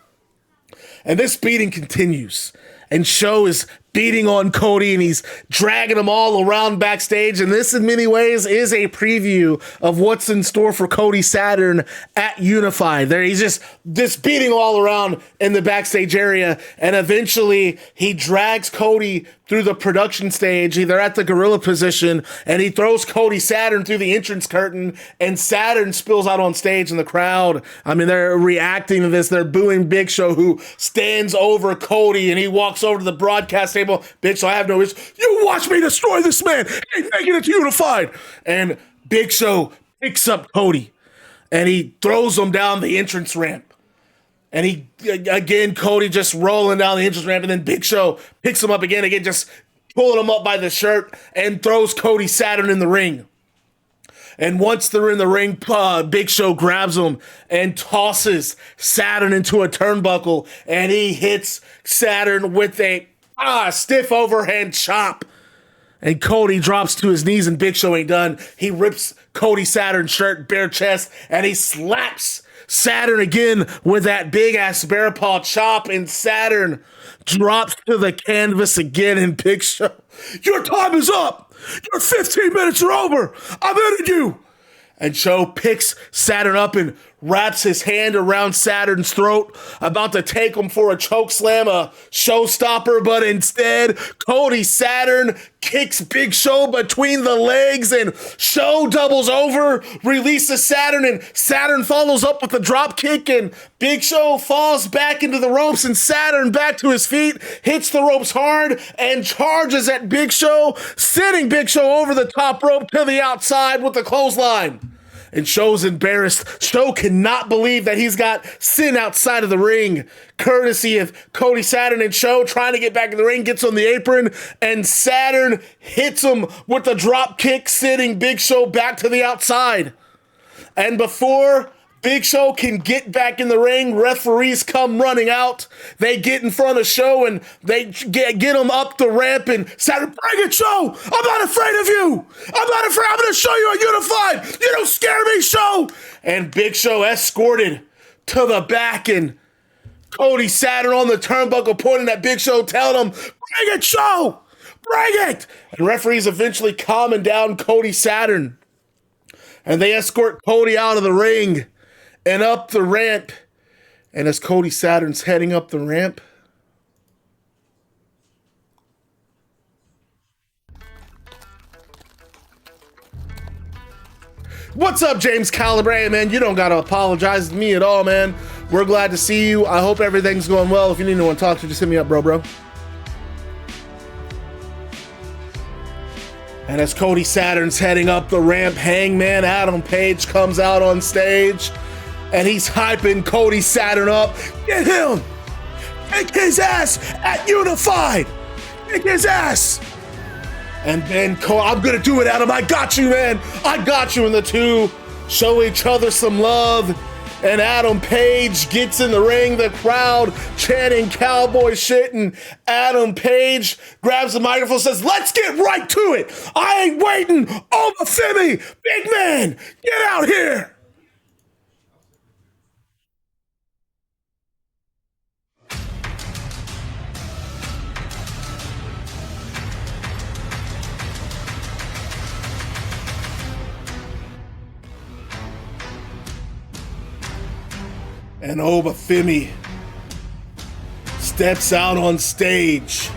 And this beating continues. And Show is beating on Cody, and he's dragging him all around backstage. And this, in many ways, is a preview of what's in store for Cody Saturn at Unified. There, he's just beating all around in the backstage area. And eventually, he drags Cody through the production stage. They're at the gorilla position, and he throws Cody Saturn through the entrance curtain, and Saturn spills out on stage, and the crowd, they're reacting to this. They're booing Big Show, who stands over Cody, and he walks over to the broadcast table. Big Show, I have no issue. You watch me destroy this man. He's making it Unified. And Big Show picks up Cody, and he throws him down the entrance ramp. And again, Cody just rolling down the entrance ramp, and then Big Show picks him up again, just pulling him up by the shirt and throws Cody Saturn in the ring. And once they're in the ring, Big Show grabs him and tosses Saturn into a turnbuckle, and he hits Saturn with a stiff overhand chop. And Cody drops to his knees, and Big Show ain't done. He rips Cody Saturn's shirt, bare chest, and he slaps Saturn again with that big-ass bear paw chop, and Saturn drops to the canvas again, and Big Show, your time is up! Your 15 minutes are over! I'm ending you! And Show picks Saturn up and wraps his hand around Saturn's throat, about to take him for a choke slam, a showstopper, but instead, Cody Saturn kicks Big Show between the legs, and Show doubles over, releases Saturn, and Saturn follows up with a drop kick, and Big Show falls back into the ropes, and Saturn back to his feet, hits the ropes hard, and charges at Big Show, sending Big Show over the top rope to the outside with the clothesline. And Show's embarrassed. Show cannot believe that he's got Sin outside of the ring. Courtesy of Cody Saturn, and Show trying to get back in the ring, gets on the apron, and Saturn hits him with a drop kick, sending Big Show back to the outside. And before Big Show can get back in the ring, referees come running out. They get in front of Show, and they get him up the ramp, and Saturn, bring it, Show! I'm not afraid of you! I'm not afraid! I'm gonna show you a unified! You don't scare me, Show! And Big Show escorted to the back, and Cody Saturn on the turnbuckle pointing at Big Show, telling him, bring it, Show! Bring it! And referees eventually calming down Cody Saturn. And they escort Cody out of the ring and up the ramp. And as Cody Saturn's heading up the ramp, what's up, James Calabre, man? You don't gotta apologize to me at all, man. We're glad to see you. I hope everything's going well. If you need anyone to talk to, just hit me up, bro. And as Cody Saturn's heading up the ramp, Hangman Adam Page comes out on stage, and he's hyping Cody Saturn up. Get him! Kick his ass at Unified! Kick his ass! And then I'm gonna do it, Adam. I got you, man. I got you. And the two show each other some love. And Adam Page gets in the ring, the crowd chanting cowboy shit, and Adam Page grabs the microphone and says, let's get right to it. I ain't waiting. Over Femi, big man, get out here. And Femi steps out on stage.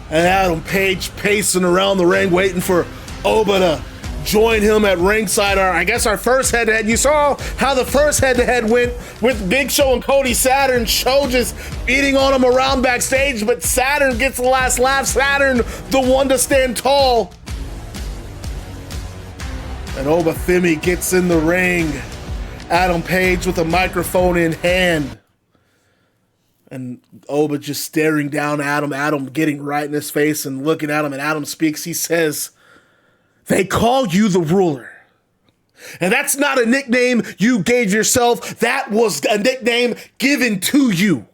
And Adam Page pacing around the ring, waiting for Oba to join him at ringside. I guess our first head-to-head. You saw how the first head-to-head went with Big Show and Cody Saturn. Show just beating on him around backstage, but Saturn gets the last laugh. Saturn, the one to stand tall. And Femi gets in the ring. Adam Page with a microphone in hand. And Oba just staring down at him. Adam getting right in his face and looking at him. And Adam speaks. He says, they call you the ruler. And that's not a nickname you gave yourself. That was a nickname given to you.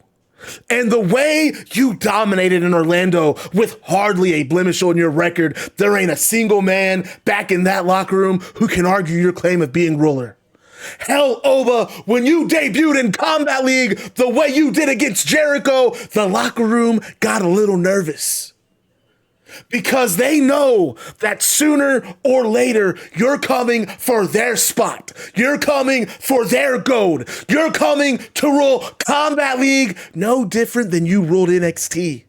And the way you dominated in Orlando with hardly a blemish on your record, there ain't a single man back in that locker room who can argue your claim of being ruler. Hell, Oba, when you debuted in Combat League the way you did against Jericho, the locker room got a little nervous. Because they know that sooner or later, you're coming for their spot. You're coming for their gold. You're coming to rule Combat League no different than you ruled NXT.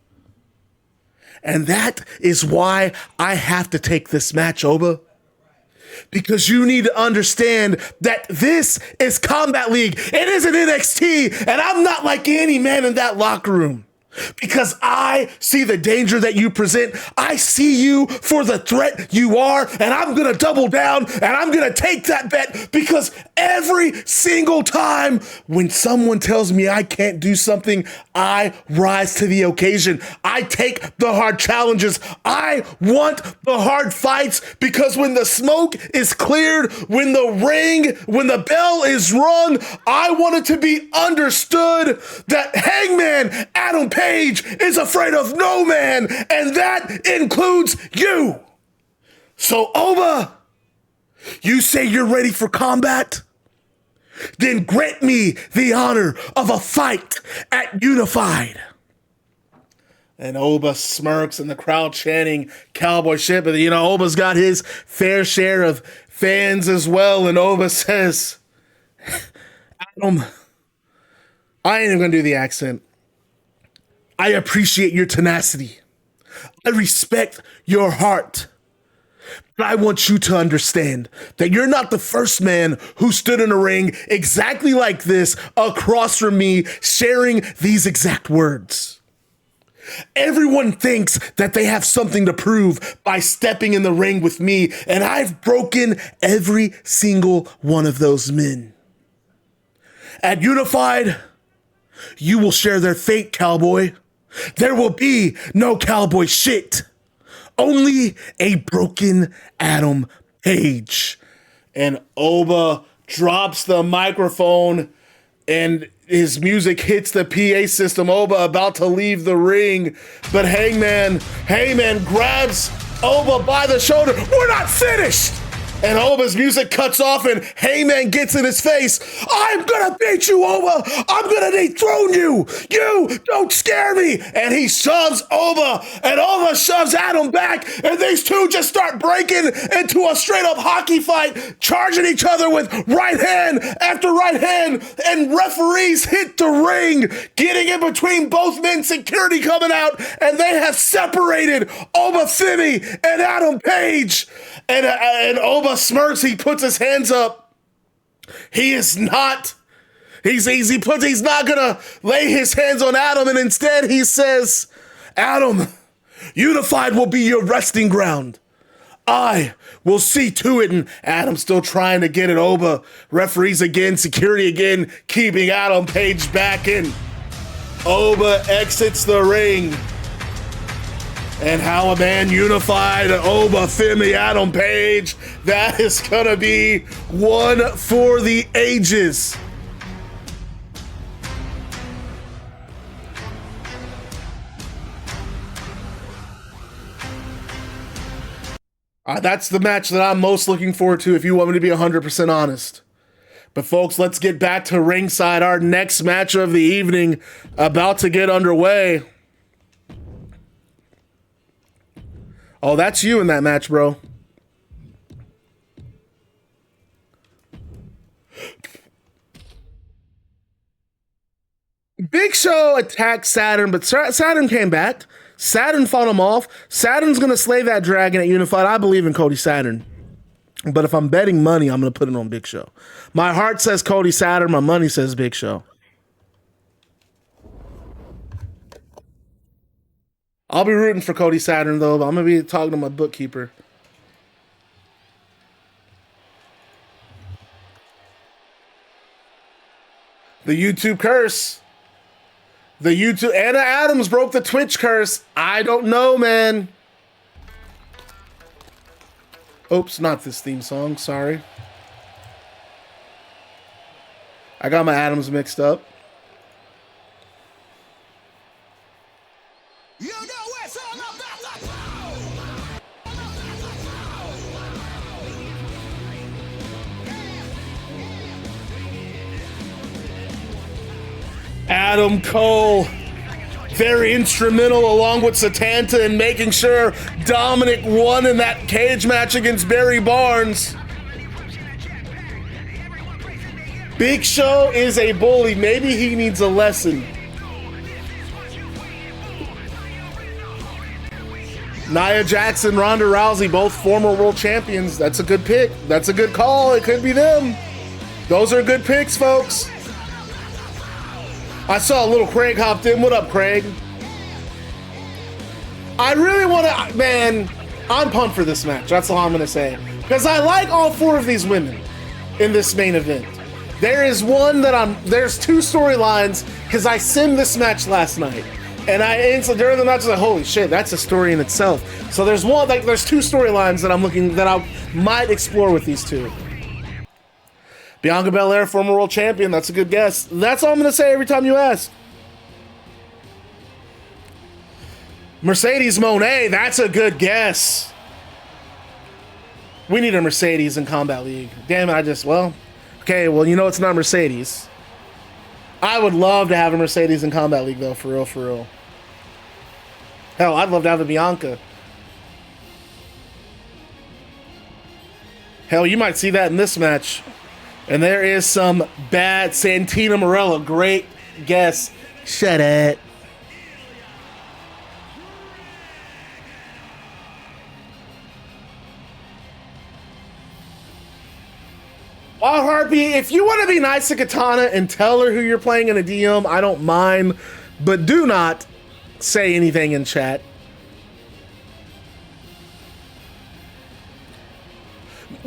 And that is why I have to take this match, Oba. Because you need to understand that this is Combat League. It isn't NXT, and I'm not like any man in that locker room. Because I see the danger that you present. I see you for the threat you are, and I'm gonna double down and I'm gonna take that bet, because every single time when someone tells me I can't do something, I rise to the occasion. I take the hard challenges. I want the hard fights, because when the smoke is cleared, when the bell is rung, I want it to be understood that Hangman Adam Page is afraid of no man, and that includes you. So, Oba, you say you're ready for combat? Then grant me the honor of a fight at Unified. And Oba smirks, and the crowd chanting cowboy shit, but Oba's got his fair share of fans as well, and Oba says, Adam, I ain't even gonna do the accent. I appreciate your tenacity. I respect your heart. But I want you to understand that you're not the first man who stood in a ring exactly like this across from me, sharing these exact words. Everyone thinks that they have something to prove by stepping in the ring with me, and I've broken every single one of those men. At Unified, you will share their fate, cowboy. There will be no cowboy shit. Only a broken Adam Page. And Oba drops the microphone, and his music hits the PA system. Oba about to leave the ring, but Hangman grabs Oba by the shoulder. We're not finished! And Oba's music cuts off, and Hangman gets in his face. I'm gonna beat you, Oba! I'm gonna dethrone you! You don't scare me! And he shoves Oba, and Oba shoves Adam back, and these two just start breaking into a straight-up hockey fight, charging each other with right hand after right hand, and referees hit the ring, getting in between both men, security coming out, and they have separated Oba Femi and Adam Page. And Oba smirks, he puts his hands up. He's not gonna lay his hands on Adam, and instead he says, Adam, Unified will be your resting ground. I will see to it. And Adam's still trying to get it. Oba, referees again, security again, keeping Adam Page back in. Oba exits the ring. And how a man unified, Oba, Femi, Adam Page, that is gonna be one for the ages. That's the match that I'm most looking forward to, if you want me to be 100% honest. But folks, let's get back to ringside. Our next match of the evening about to get underway. Oh, that's you in that match, bro. Big Show attacked Saturn, but Saturn came back. Saturn fought him off. Saturn's going to slay that dragon at Unified. I believe in Cody Saturn. But if I'm betting money, I'm going to put it on Big Show. My heart says Cody Saturn. My money says Big Show. I'll be rooting for Cody Saturn, though. But I'm going to be talking to my bookkeeper. The YouTube curse. The YouTube... Anna Adams broke the Twitch curse. I don't know, man. Oops, not this theme song. Sorry. I got my Adams mixed up. You know it's all about the Adam Cole, very instrumental along with Satanta in making sure Dominic won in that cage match against Barry Barnes. Big Show is a bully. Maybe he needs a lesson. Nia Jackson, Ronda Rousey, both former world champions. That's a good pick. That's a good call. It could be them. Those are good picks, folks. I saw little Craig hopped in. What up, Craig? I really want to, man, I'm pumped for this match. That's all I'm going to say. Because I like all 4 of these women in this main event. There is one that there's 2 storylines because I simmed this match last night. And during the match, I was like, holy shit, that's a story in itself. So there's 2 storylines that I might explore with these 2. Bianca Belair, former world champion, that's a good guess. That's all I'm going to say every time you ask. Mercedes Moné, that's a good guess. We need a Mercedes in Combat League. Damn it, okay, well, you know it's not Mercedes. I would love to have a Mercedes in Combat League, though, for real, for real. Hell, I'd love to have a Bianca. Hell, you might see that in this match. And there is some bad Santina Morella. Great guess. Shut it. Wild Harpy, if you want to be nice to Katana and tell her who you're playing in a DM, I don't mind, but do not say anything in chat.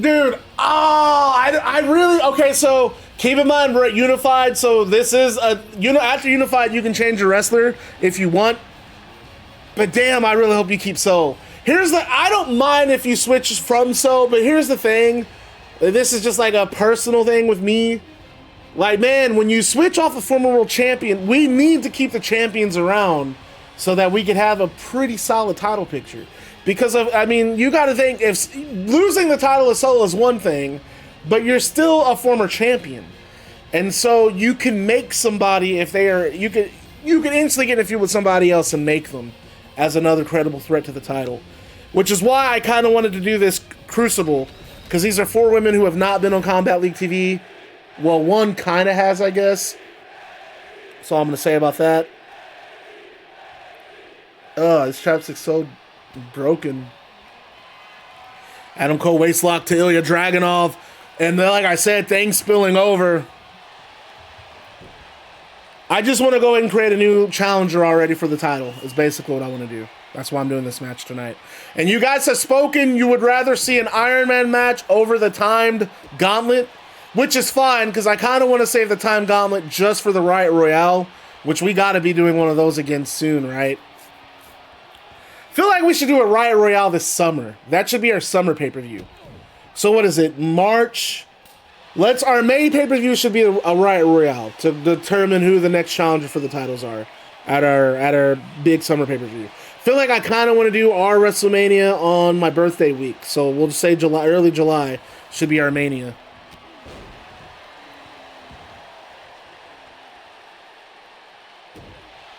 Dude, I really, okay, so keep in mind we're at Unified, so this is after Unified you can change your wrestler if you want, but damn, I really hope you keep Soul. I don't mind if you switch from Soul, but here's the thing. This is just like a personal thing with me. Like, man, when you switch off a former world champion, we need to keep the champions around so that we can have a pretty solid title picture. Because you got to think, if losing the title of Solo is one thing, but you're still a former champion. And so you can make somebody, you can instantly get in a feud with somebody else and make them as another credible threat to the title. Which is why I kind of wanted to do this Crucible. Because these are 4 women who have not been on Combat League TV. Well, one kind of has, I guess. That's all I'm going to say about that. This chapstick's so broken. Adam Cole waistlock to Ilja Dragunov. And then, like I said, things spilling over. I just want to go ahead and create a new challenger already for the title. Is basically what I want to do. That's why I'm doing this match tonight. And you guys have spoken, you would rather see an Iron Man match over the timed gauntlet, which is fine, because I kind of want to save the timed gauntlet just for the Riot Royale, which we got to be doing one of those again soon, right? Feel like we should do a Riot Royale this summer. That should be our summer pay-per-view. So what is it, March? Our main pay-per-view should be a Riot Royale to determine who the next challenger for the titles are at our big summer pay-per-view. Feel like I kind of want to do our WrestleMania on my birthday week. So we'll just say early July should be our Mania.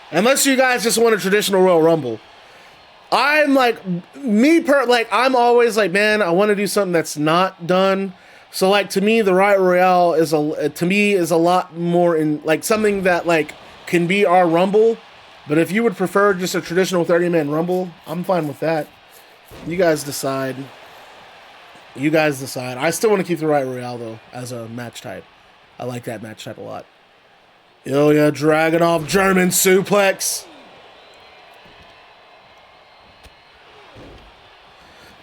Unless you guys just want a traditional Royal Rumble. I'm like, I'm always like, man, I want to do something that's not done. So like, to me, the Riot Royale is a lot more in like something that like can be our Rumble. But if you would prefer just a traditional 30-man Rumble, I'm fine with that. You guys decide. I still want to keep the Riot Royale, though, as a match type. I like that match type a lot. Ilja Dragunov, German suplex.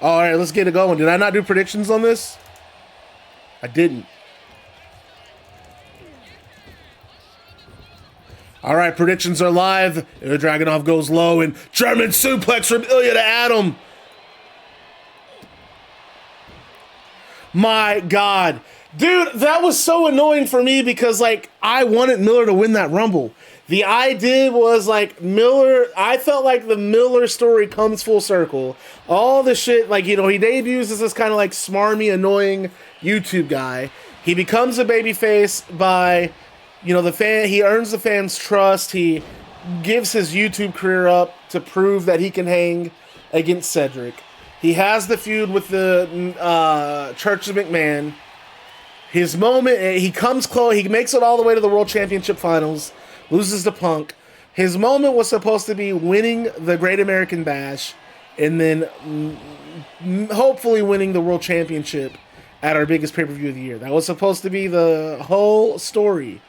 All right, let's get it going. Did I not do predictions on this? I didn't. All right, predictions are live. Ilja Dragunov goes low and German suplex from Ilja to Adam. My God. Dude, that was so annoying for me because, like, I wanted Miller to win that Rumble. The idea was, like, I felt like the Miller story comes full circle. All the shit, like, he debuts as this kind of, like, smarmy, annoying YouTube guy. He becomes a babyface by... he earns the fans' trust. He gives his YouTube career up to prove that he can hang against Cedric. He has the feud with the Church of McMahon. His moment, he comes close. He makes it all the way to the World Championship Finals, loses to Punk. His moment was supposed to be winning the Great American Bash and then hopefully winning the World Championship at our biggest pay-per-view of the year. That was supposed to be the whole story.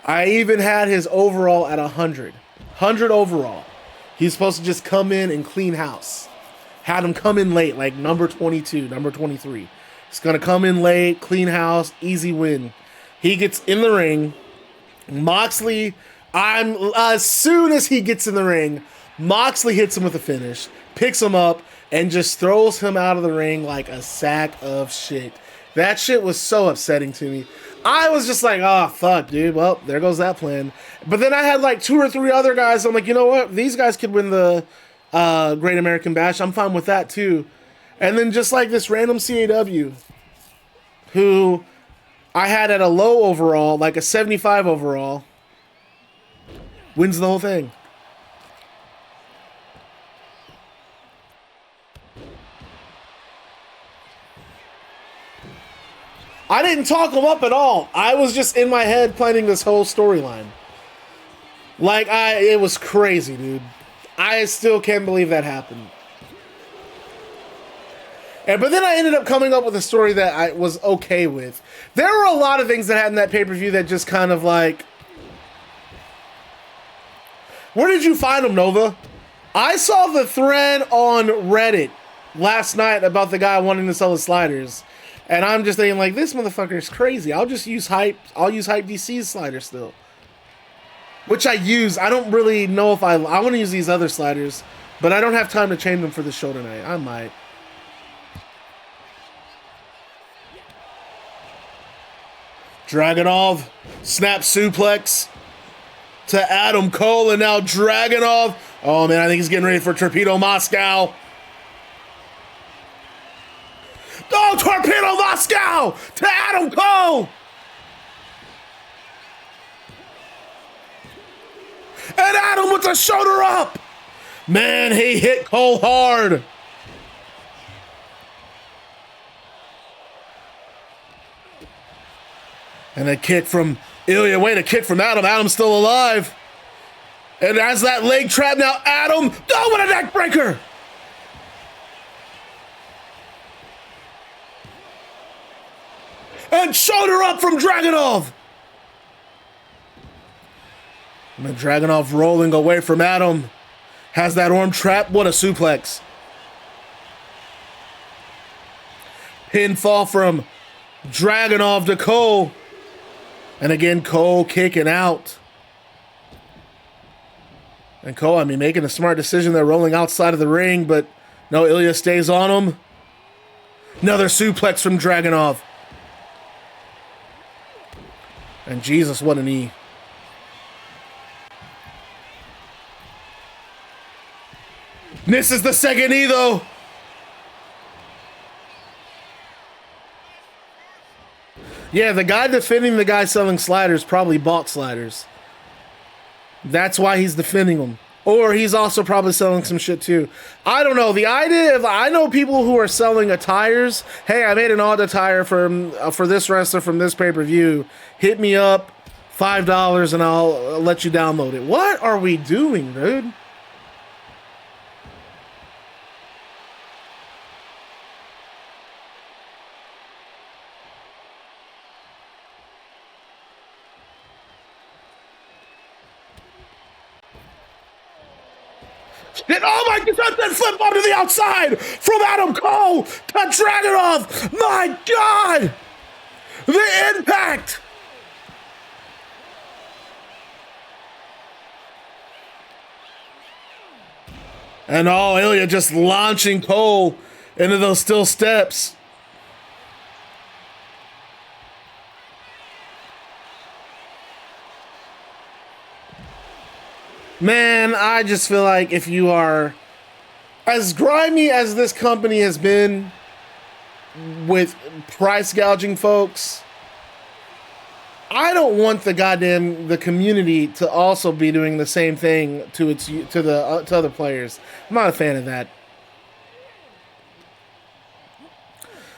I even had his overall at 100. 100 overall. He's supposed to just come in and clean house. Had him come in late, like number 22, number 23. He's going to come in late, clean house, easy win. He gets in the ring. Moxley, as soon as he gets in the ring, Moxley hits him with a finish, picks him up, and just throws him out of the ring like a sack of shit. That shit was so upsetting to me. I was just like, oh, fuck, dude. Well, there goes that plan. But then I had like 2 or 3 other guys. I'm like, you know what? These guys could win the Great American Bash. I'm fine with that, too. And then just like this random CAW, who I had at a low overall, like a 75 overall, wins the whole thing. I didn't talk him up at all. I was just in my head planning this whole storyline. Like, it was crazy, dude. I still can't believe that happened. But then I ended up coming up with a story that I was okay with. There were a lot of things that happened in that pay-per-view that just kind of like... Where did you find them, Nova? I saw the thread on Reddit last night about the guy wanting to sell his sliders. And I'm just thinking, like, this motherfucker is crazy. I'll just use Hype. I'll use Hype DC's slider still. Which I use. I don't really know if I want to use these other sliders. But I don't have time to change them for the show tonight. I might. Dragunov. Snap suplex to Adam Cole. And now Dragunov. Oh, man, I think he's getting ready for Torpedo Moscow. Oh, Torpedo Moscow to Adam Cole. And Adam with the shoulder up. Man, he hit Cole hard. And a kick from Ilja. Wait, a kick from Adam. Adam's still alive. And as that leg trap now, Adam. Oh, what a neck breaker. And shoulder up from Dragunov. And then Dragunov rolling away from Adam. Has that arm trap. What a suplex. Pinfall from Dragunov to Cole. And again, Cole kicking out. And Cole, I mean, making a smart decision there, rolling outside of the ring, but no, Ilja stays on him. Another suplex from Dragunov. And Jesus, what a knee. Misses the second knee, though. Yeah, the guy defending the guy selling sliders probably bought sliders. That's why he's defending them. Or he's also probably selling some shit too. I don't know. The idea of, I know people who are selling attires. Hey, I made an odd attire for this wrestler from this pay-per-view. Hit me up, $5 and I'll let you download it. What are we doing, dude? Oh my God, that flip onto the outside from Adam Cole to Dragunov. My God, the impact. And oh, Ilja just launching Cole into those steel steps. Man, I just feel like if you are as grimy as this company has been with price gouging folks, I don't want the community to also be doing the same thing to other players. I'm not a fan of that.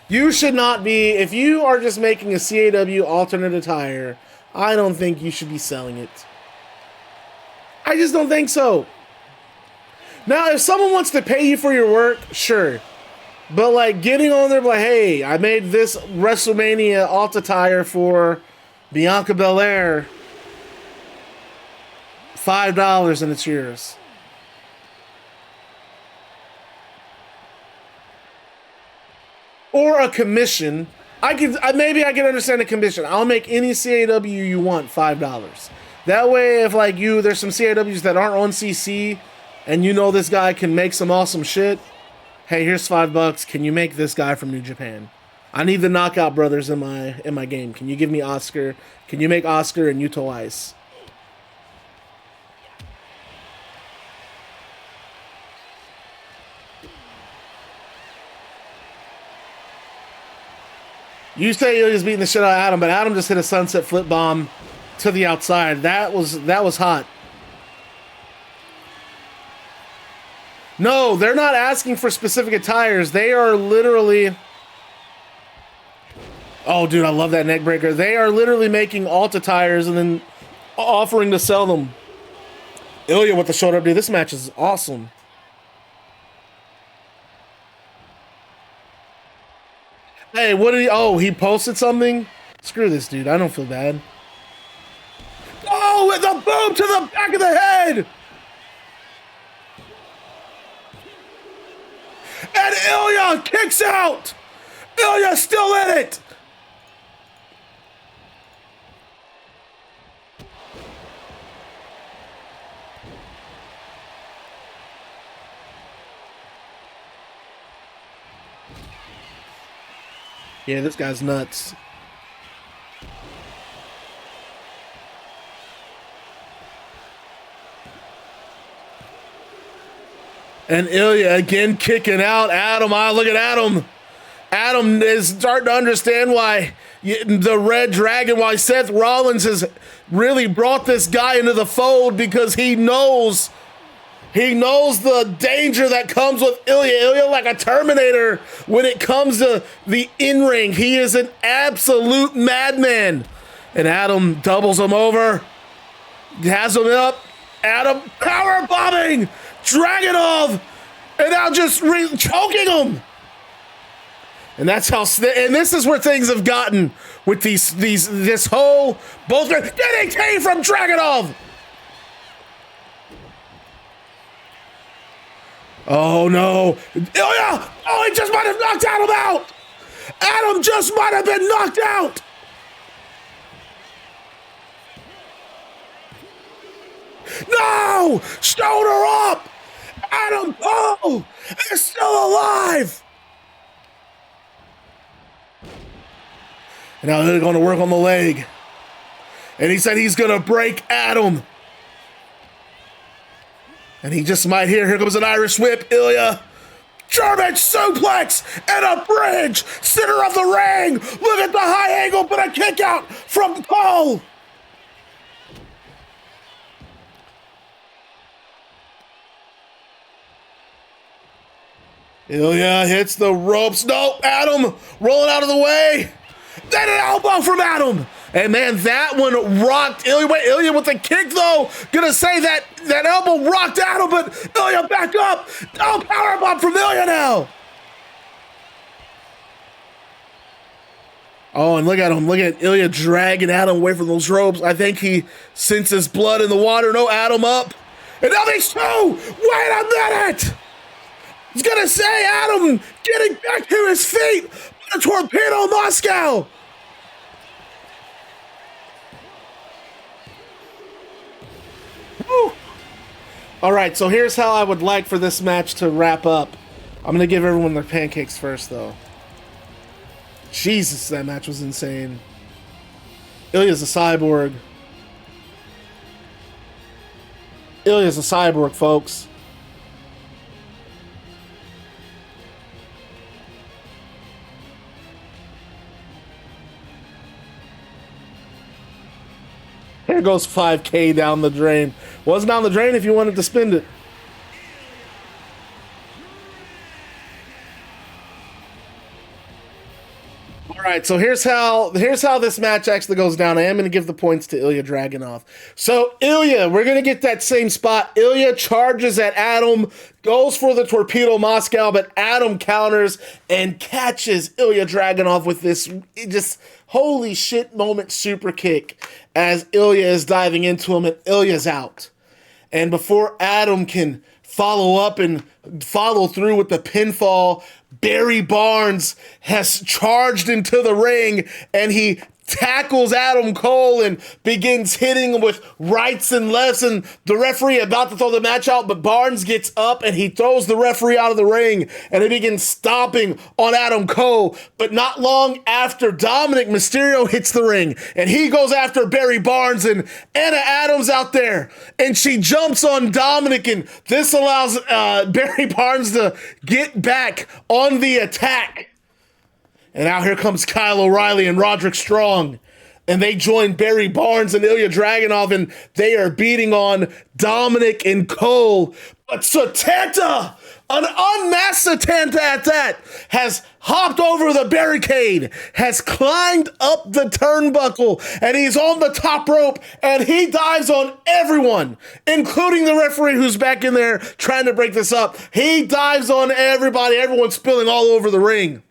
You should not be, if you are just making a CAW alternate attire, I don't think you should be selling it. I just don't think so. Now, if someone wants to pay you for your work, sure. But, like, getting on there, like, hey, I made this WrestleMania alt attire for Bianca Belair. $5 and it's yours. or a commission. Maybe I can understand a commission. I'll make any CAW you want $5. That way, if like there's some CAWs that aren't on CC, and you know this guy can make some awesome shit. Hey, here's $5. Can you make this guy from New Japan? I need the Knockout Brothers in my game. Can you give me Oscar? Can you make Oscar and Yuto Ice? You say Ilja's beating the shit out of Adam, but Adam just hit a sunset flip bomb to the outside. That was hot. No, they're not asking for specific attires. They are literally... Oh, dude, I love that neck breaker. They are literally making alt attires and then offering to sell them. Ilja with the shoulder up, dude. This match is awesome. Hey, what did he... Oh, he posted something? Screw this, dude. I don't feel bad. Oh, with a boom to the back of the head! And Ilja kicks out! Ilja's still in it! Yeah, this guy's nuts. And Ilja again kicking out Adam. Look at Adam. Adam is starting to understand why the Red Dragon, why Seth Rollins has really brought this guy into the fold, because he knows the danger that comes with Ilja. Ilja, like a Terminator when it comes to the in-ring. He is an absolute madman. And Adam doubles him over. Has him up. Adam power bombing Dragunov. And now just choking him. And that's how, and this is where things have gotten with this whole, both DDT from Dragunov. Oh no, Ilja! Oh, he just might have knocked Adam out! Adam just might have been knocked out! No! Shoulder up! Adam Cole is still alive! And now they're going to work on the leg. And he said he's going to break Adam. And he just might here comes an Irish whip, Ilja. German suplex and a bridge, center of the ring. Look at the high angle, but a kick out from Cole. Ilja hits the ropes. No, Adam rolling out of the way. Then an elbow from Adam. And man, that one rocked Ilja. Wait, Ilja with the kick though. Gonna say that elbow rocked Adam, but Ilja back up. Oh, powerbomb from Ilja now. Oh, and look at him. Look at Ilja dragging Adam away from those ropes. I think he senses blood in the water. No, Adam up. And now these two. Wait a minute. He's gonna say Adam getting back to his feet. A torpedo Moscow. Woo. All right, so here's how I would like for this match to wrap up. I'm going to give everyone their pancakes first, though. Jesus, that match was insane. Ilja's a cyborg. Ilja's a cyborg, folks. Here goes 5K down the drain. Wasn't down the drain if you wanted to spend it. All right, so here's how this match actually goes down. I am going to give the points to Ilja Dragunov. So Ilja, we're going to get that same spot. Ilja charges at Adam, goes for the torpedo Moscow, but Adam counters and catches Ilja Dragunov with this just holy shit moment super kick as Ilja is diving into him and Ilja's out. And before Adam can follow up and follow through with the pinfall, Barry Barnes has charged into the ring and he tackles Adam Cole and begins hitting with rights and lefts, and the referee about to throw the match out, but Barnes gets up and he throws the referee out of the ring and he begins stomping on Adam Cole. But not long after, Dominic Mysterio hits the ring and he goes after Barry Barnes, and Anna Adams out there and she jumps on Dominic, and this allows Barry Barnes to get back on the attack. And now here comes Kyle O'Reilly and Roderick Strong. And they join Barry Barnes and Ilja Dragunov, and they are beating on Dominic and Cole. But Satanta, an unmasked Satanta at that, has hopped over the barricade, has climbed up the turnbuckle, and he's on the top rope, and he dives on everyone, including the referee who's back in there trying to break this up. He dives on everybody, everyone's spilling all over the ring.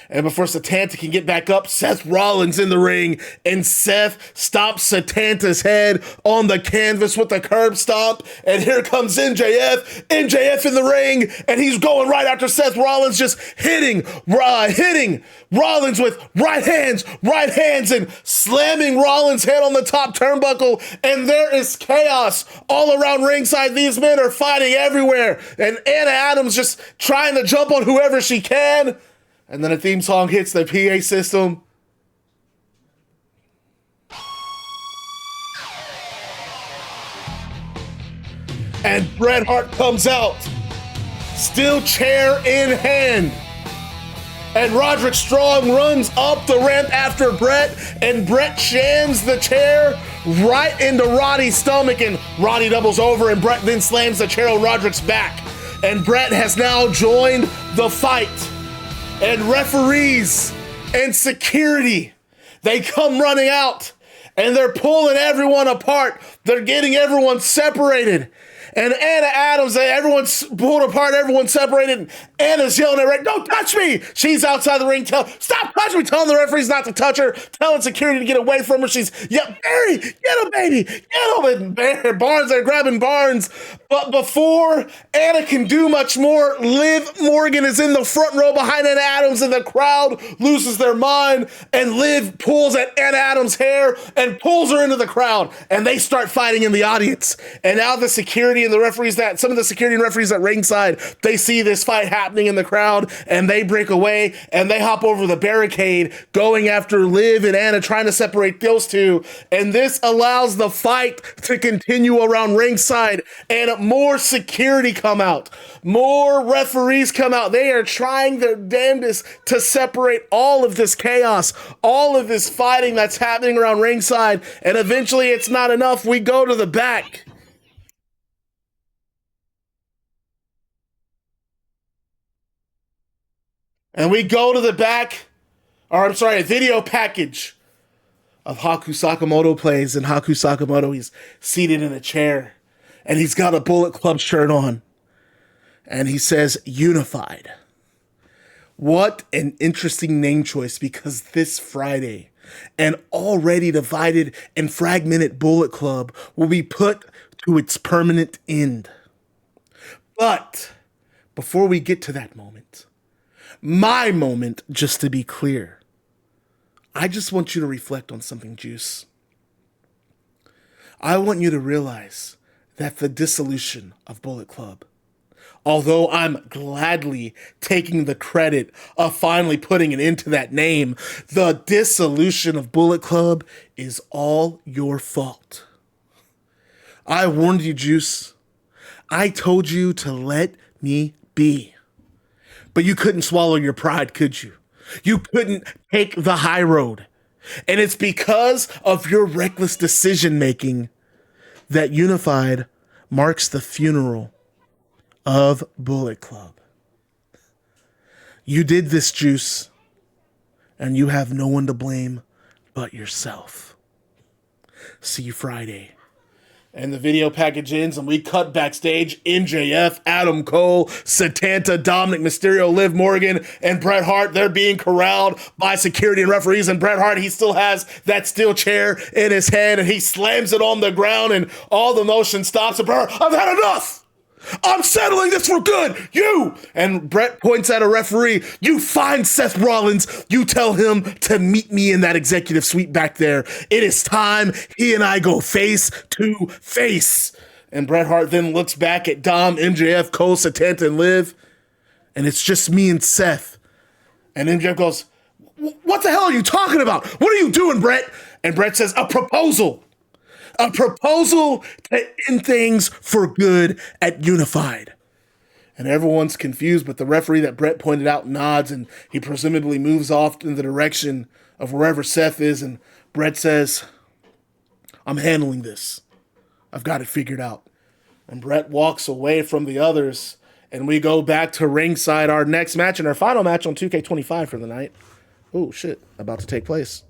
And before Satanta can get back up, Seth Rollins in the ring, and Seth stomps Satanta's head on the canvas with a curb stomp. And here comes MJF in the ring, and he's going right after Seth Rollins, just hitting Rollins with right hands, and slamming Rollins' head on the top turnbuckle. And there is chaos all around ringside. These men are fighting everywhere, and Anna Adams just trying to jump on whoever she can. And then a theme song hits the PA system. And Bret Hart comes out, steel chair in hand. And Roderick Strong runs up the ramp after Bret, and Bret jams the chair right into Roddy's stomach, and Roddy doubles over, and Bret then slams the chair on Roderick's back. And Bret has now joined the fight. And referees and security, they come running out and they're pulling everyone apart. They're getting everyone separated. And Anna Adams, everyone's pulled apart, everyone's separated. Anna's yelling at Rick, "Don't touch me!" She's outside the ring, "Stop touching me!" Telling the referees not to touch her, telling security to get away from her. She's, Barry, get him, baby, get him. And Barnes, they're grabbing Barnes. But before Anna can do much more, Liv Morgan is in the front row behind Anna Adams, and the crowd loses their mind. And Liv pulls at Anna Adams' hair and pulls her into the crowd, and they start fighting in the audience. And now the security and the referees, some of the security and referees at ringside, they see this fight happening in the crowd, and they break away and they hop over the barricade, going after Liv and Anna, trying to separate those two. And this allows the fight to continue around ringside, and more security come out, more referees come out. They are trying their damnedest to separate all of this chaos, all of this fighting that's happening around ringside. And eventually it's not enough. We go to the back. And we go to the back, a video package of Haku Sakamoto plays, and Haku Sakamoto, he's seated in a chair, and he's got a Bullet Club shirt on, and he says, "Unified." What an interesting name choice, because this Friday, an already divided and fragmented Bullet Club will be put to its permanent end. But before we get to that moment, my moment, just to be clear, I just want you to reflect on something, Juice. I want you to realize that the dissolution of Bullet Club, although I'm gladly taking the credit of finally putting an end to that name, the dissolution of Bullet Club is all your fault. I warned you, Juice. I told you to let me be. But you couldn't swallow your pride, could you? You couldn't take the high road. And it's because of your reckless decision-making that Unified marks the funeral of Bullet Club. You did this, Juice, and you have no one to blame but yourself. See you Friday. And the video package ends, and we cut backstage. MJF, Adam Cole, Satanta, Dominic Mysterio, Liv Morgan, and Bret Hart. They're being corralled by security and referees. And Bret Hart, he still has that steel chair in his hand, and he slams it on the ground, and all the motion stops. And Bret Hart, I've had enough. I'm settling this for good. You! And Bret points at a referee. You find Seth Rollins. You tell him to meet me in that executive suite back there. It is time he and I go face to face. And Bret Hart then looks back at Dom, MJF, Cole, Satanta, and Liv. And it's just me and Seth. And MJF goes, what the hell are you talking about? What are you doing, Bret? And Bret says, a proposal. A proposal to end things for good at Unified. And everyone's confused, but the referee that Bret pointed out nods, and he presumably moves off in the direction of wherever Seth is, and Bret says, I'm handling this. I've got it figured out. And Bret walks away from the others, and we go back to ringside, our next match and our final match on 2K25 for the night. Oh, shit, about to take place.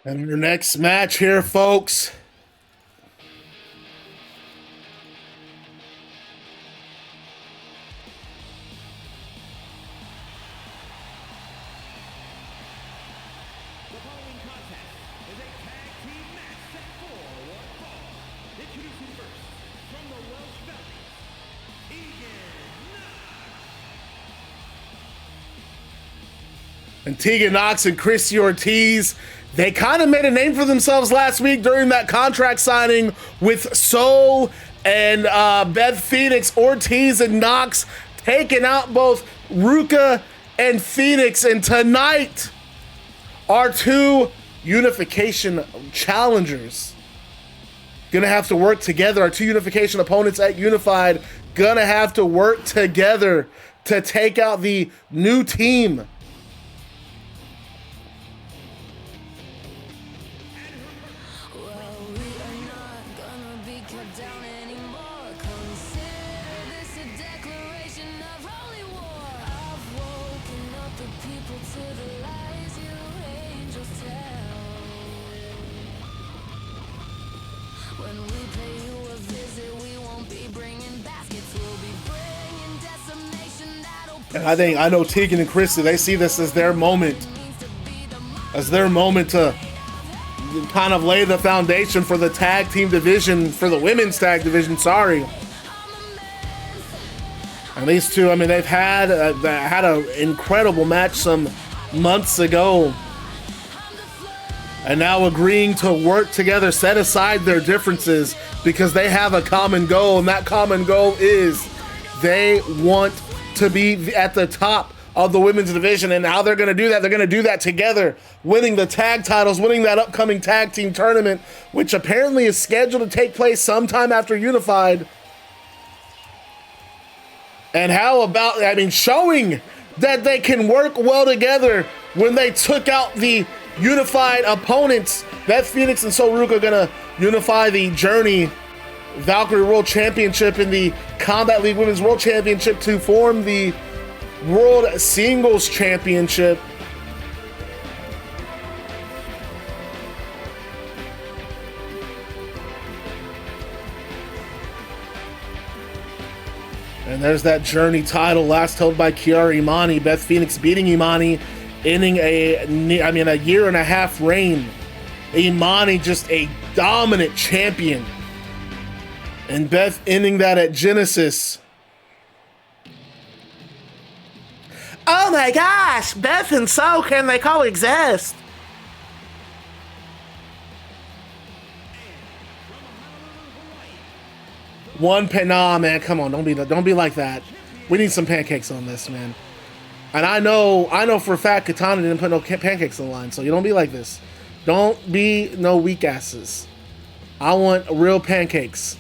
And your next match here, folks. The following contest is a tag team match set for one fall. Introducing first, from the Welsh Valley, Tegan. And Tegan Nox and Christie Ortiz, they kind of made a name for themselves last week during that contract signing with Soul and Beth Phoenix. Ortiz and Nox taking out both Ruca and Phoenix. And tonight, our two unification challengers gonna have to work together. Our two unification opponents at Unified gonna have to work together to take out the new team. And I know Tegan and Christie, they see this as their moment. As their moment to kind of lay the foundation for the tag team division, for the women's tag division, sorry. And these two, I mean, they've had an incredible match some months ago. And now agreeing to work together, set aside their differences, because they have a common goal, and that common goal is they want to be at the top of the women's division. And how they're going to do that, they're going to do that together, winning the tag titles, winning that upcoming tag team tournament, which apparently is scheduled to take place sometime after Unified. And how about, I mean, showing that they can work well together when they took out the Unified opponents. Beth Phoenix and Soul Ruca are gonna unify the Journey Valkyrie World Championship in the Combat League Women's World Championship to form the World Singles Championship. And there's that Journey title, last held by Kiara Imani. Beth Phoenix beating Imani, ending a year and a half reign. Imani just a dominant champion. And Beth ending that at Genesis. Oh my gosh, Beth and Soul, can they coexist? Nah, man, come on, don't be like that. We need some pancakes on this, man. And I know for a fact Katana didn't put no pancakes on the line, so you don't be like this. Don't be no weak asses. I want real pancakes.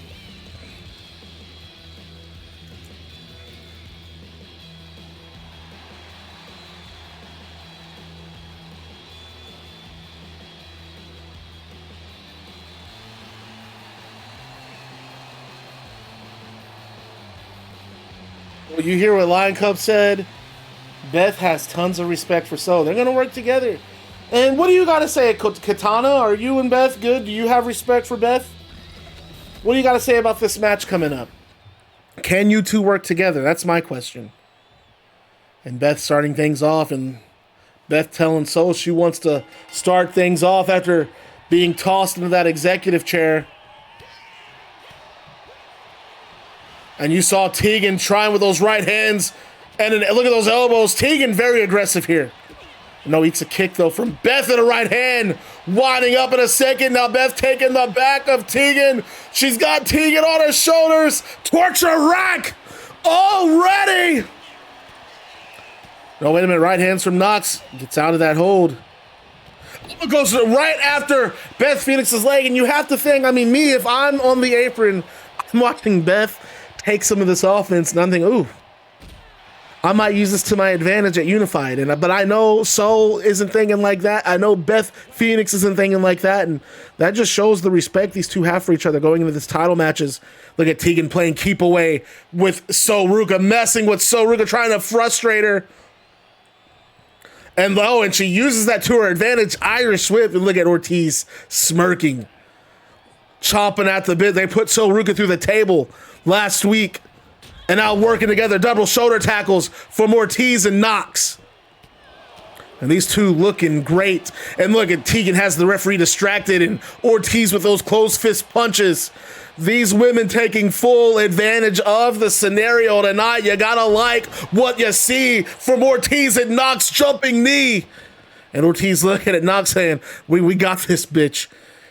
Well, you hear what Lion Cub said? Beth has tons of respect for So. They're going to work together. And what do you got to say, Katana? Are you and Beth good? Do you have respect for Beth? What do you got to say about this match coming up? Can you two work together? That's my question. And Beth starting things off, and Beth telling So she wants to start things off after being tossed into that executive chair. And you saw Tegan trying with those right hands. And then look at those elbows. Tegan very aggressive here. No, eats a kick, though, from Beth in a right hand. Winding up in a second. Now Beth taking the back of Tegan. She's got Tegan on her shoulders. Torture rack already. No, wait a minute. Right hands from Knox. Gets out of that hold. It goes right after Beth Phoenix's leg. And you have to think, I mean, me, if I'm on the apron, I'm watching Beth take some of this offense, and I'm thinking, ooh, I might use this to my advantage at Unified. But I know Soul isn't thinking like that. I know Beth Phoenix isn't thinking like that. And that just shows the respect these two have for each other going into this title matches. Look at Tegan playing keep away with So Ruca, messing with So Ruca, trying to frustrate her. And she uses that to her advantage. Irish whip, and look at Ortiz smirking, chomping at the bit. They put So Ruca through the table last week. And now working together, double shoulder tackles from Ortiz and Knox. And these two looking great. And look at Tegan has the referee distracted, and Ortiz with those closed fist punches. These women taking full advantage of the scenario tonight. You gotta like what you see from Ortiz and Knox jumping knee. And Ortiz looking at Knox saying, we got this bitch.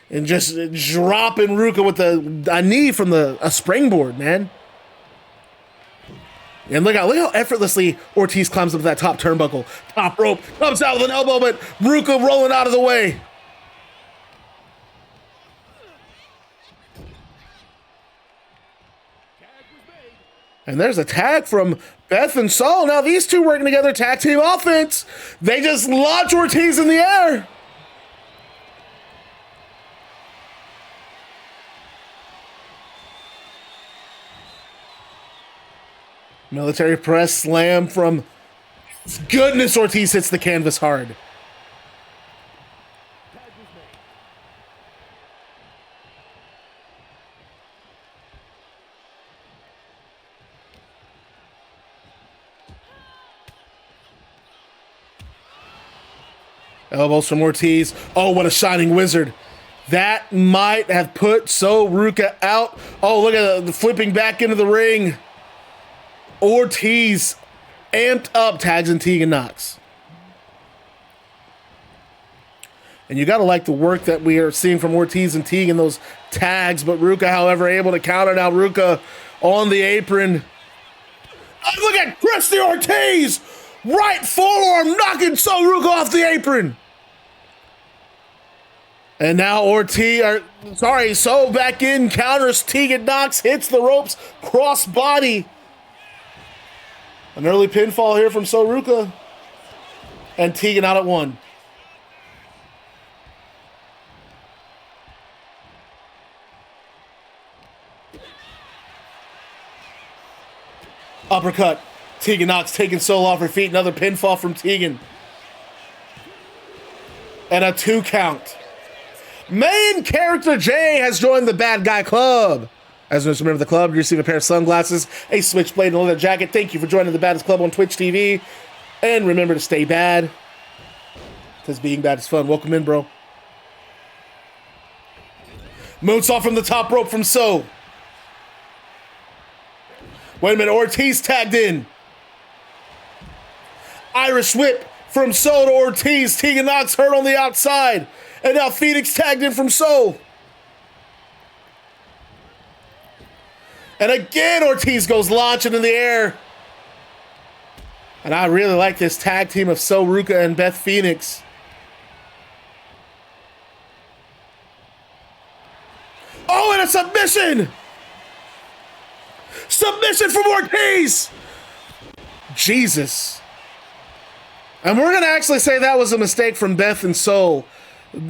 And just dropping Ruca with a knee from a springboard, man. And look how effortlessly Ortiz climbs up that top turnbuckle. Top rope, comes out with an elbow, but Ruca rolling out of the way. And there's a tag from Beth and Saul. Now these two working together, tag team offense. They just launch Ortiz in the air. Military press slam from goodness. Ortiz hits the canvas hard. Elbows from Ortiz. Oh, what a shining wizard. That might have put So Ruca out. Oh, look at the flipping back into the ring. Ortiz amped up, tags and Tegan Knox. And you got to like the work that we are seeing from Ortiz and Tegan, those tags. But Ruca, however, able to counter now. Ruca on the apron. Oh, look at Christie Ortiz. Right forearm knocking So Ruca off the apron. And now So back in, counters Tegan Knox, hits the ropes, cross body. An early pinfall here from So Ruca. And Tegan out at 1. Uppercut. Tegan Knox taking So off her feet. Another pinfall from Tegan. And a 2 count. Main character Jay has joined the Bad Guy Club. As a member of the club, you receive a pair of sunglasses, a switchblade, and a leather jacket. Thank you for joining the Baddest Club on Twitch TV. And remember to stay bad, because being bad is fun. Welcome in, bro. Moonsault from the top rope from So. Wait a minute, Ortiz tagged in. Irish whip from So to Ortiz. Tegan Knox hurt on the outside. And now Phoenix tagged in from So. And again, Ortiz goes launching in the air. And I really like this tag team of Ruca and Beth Phoenix. Oh, and a submission! Submission from Ortiz! Jesus. And we're going to actually say that was a mistake from Beth and Sol.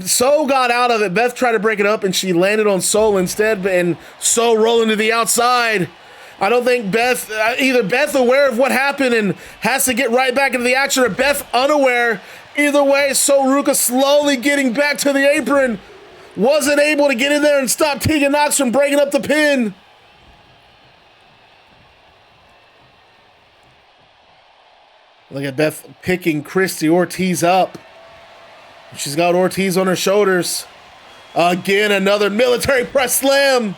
Sol got out of it. Beth tried to break it up, and she landed on Sol instead, and Sol rolling to the outside. I don't think Beth, either Beth aware of what happened and has to get right back into the action, or Beth unaware. Either way, Ruca slowly getting back to the apron. Wasn't able to get in there and stop Tegan Nox from breaking up the pin. Look at Beth picking Christie Ortiz up. She's got Ortiz on her shoulders. Again, another military press slam.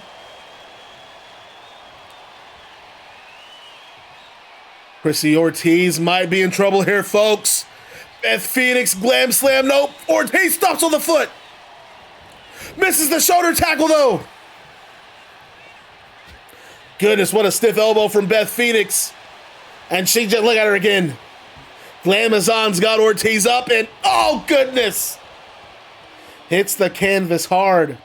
Christie Ortiz might be in trouble here, folks. Beth Phoenix, glam slam, nope. Ortiz stops on the foot. Misses the shoulder tackle, though. Goodness, what a stiff elbow from Beth Phoenix. And she just, look at her again. Glamazon's got Ortiz up, and oh, goodness. Hits the canvas hard.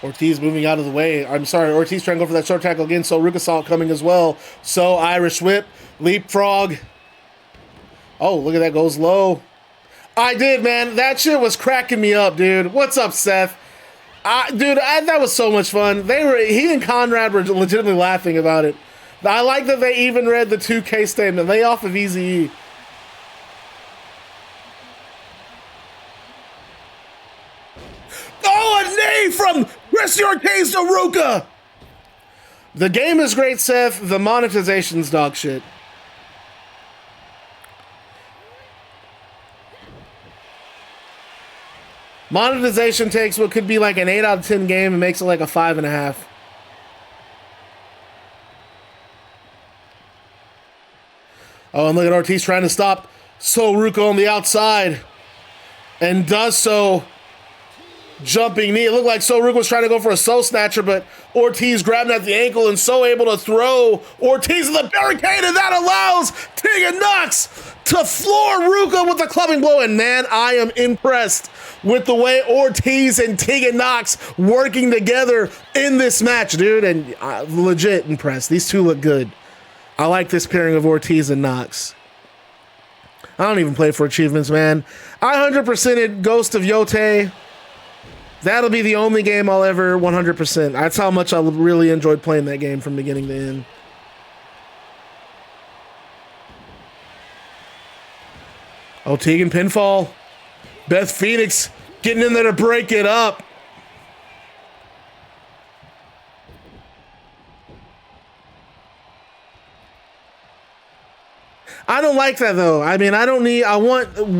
Ortiz moving out of the way. I'm sorry, Ortiz trying to go for that short tackle again, so Ruca saw it coming as well. So Irish whip, leapfrog. Oh, look at that, goes low. I did, man. That shit was cracking me up, dude. What's up, Seth? That was so much fun. He and Conrad were legitimately laughing about it. I like that they even read the 2K statement. Lay off of Eazy-E. Oh, a knee from Christie Ortiz to Ruca. The game is great, Seth. The monetization's dog shit. Monetization takes what could be like an 8 out of 10 game and makes it like a 5.5. Oh, and look at Ortiz trying to stop Ruca on the outside. And does so. Jumping knee. It looked like Ruca was trying to go for a soul snatcher, but Ortiz grabbing at the ankle and able to throw Ortiz in the barricade, and that allows Tegan Nox to floor Ruca with a clubbing blow. And man, I am impressed with the way Ortiz and Tegan Nox working together in this match, dude. And legit impressed. These two look good. I like this pairing of Ortiz and Nox. I don't even play for achievements, man. I 100%ed Ghost of Yote. That'll be the only game I'll ever 100%. That's how much I really enjoyed playing that game from beginning to end. Oh, Tegan pinfall. Beth Phoenix getting in there to break it up. I don't like that, though. I mean,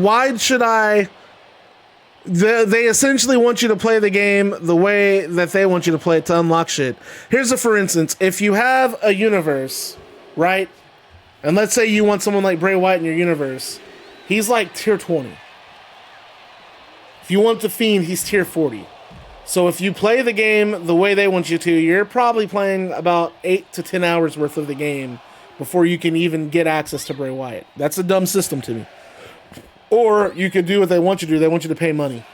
why should I... They essentially want you to play the game the way that they want you to play it to unlock shit. Here's a for instance. If you have a universe, right? And let's say you want someone like Bray Wyatt in your universe. He's like tier 20. If you want the Fiend, he's tier 40. So if you play the game the way they want you to, you're probably playing about 8 to 10 hours worth of the game before you can even get access to Bray Wyatt. That's a dumb system to me. Or you could do what they want you to do. They want you to pay money.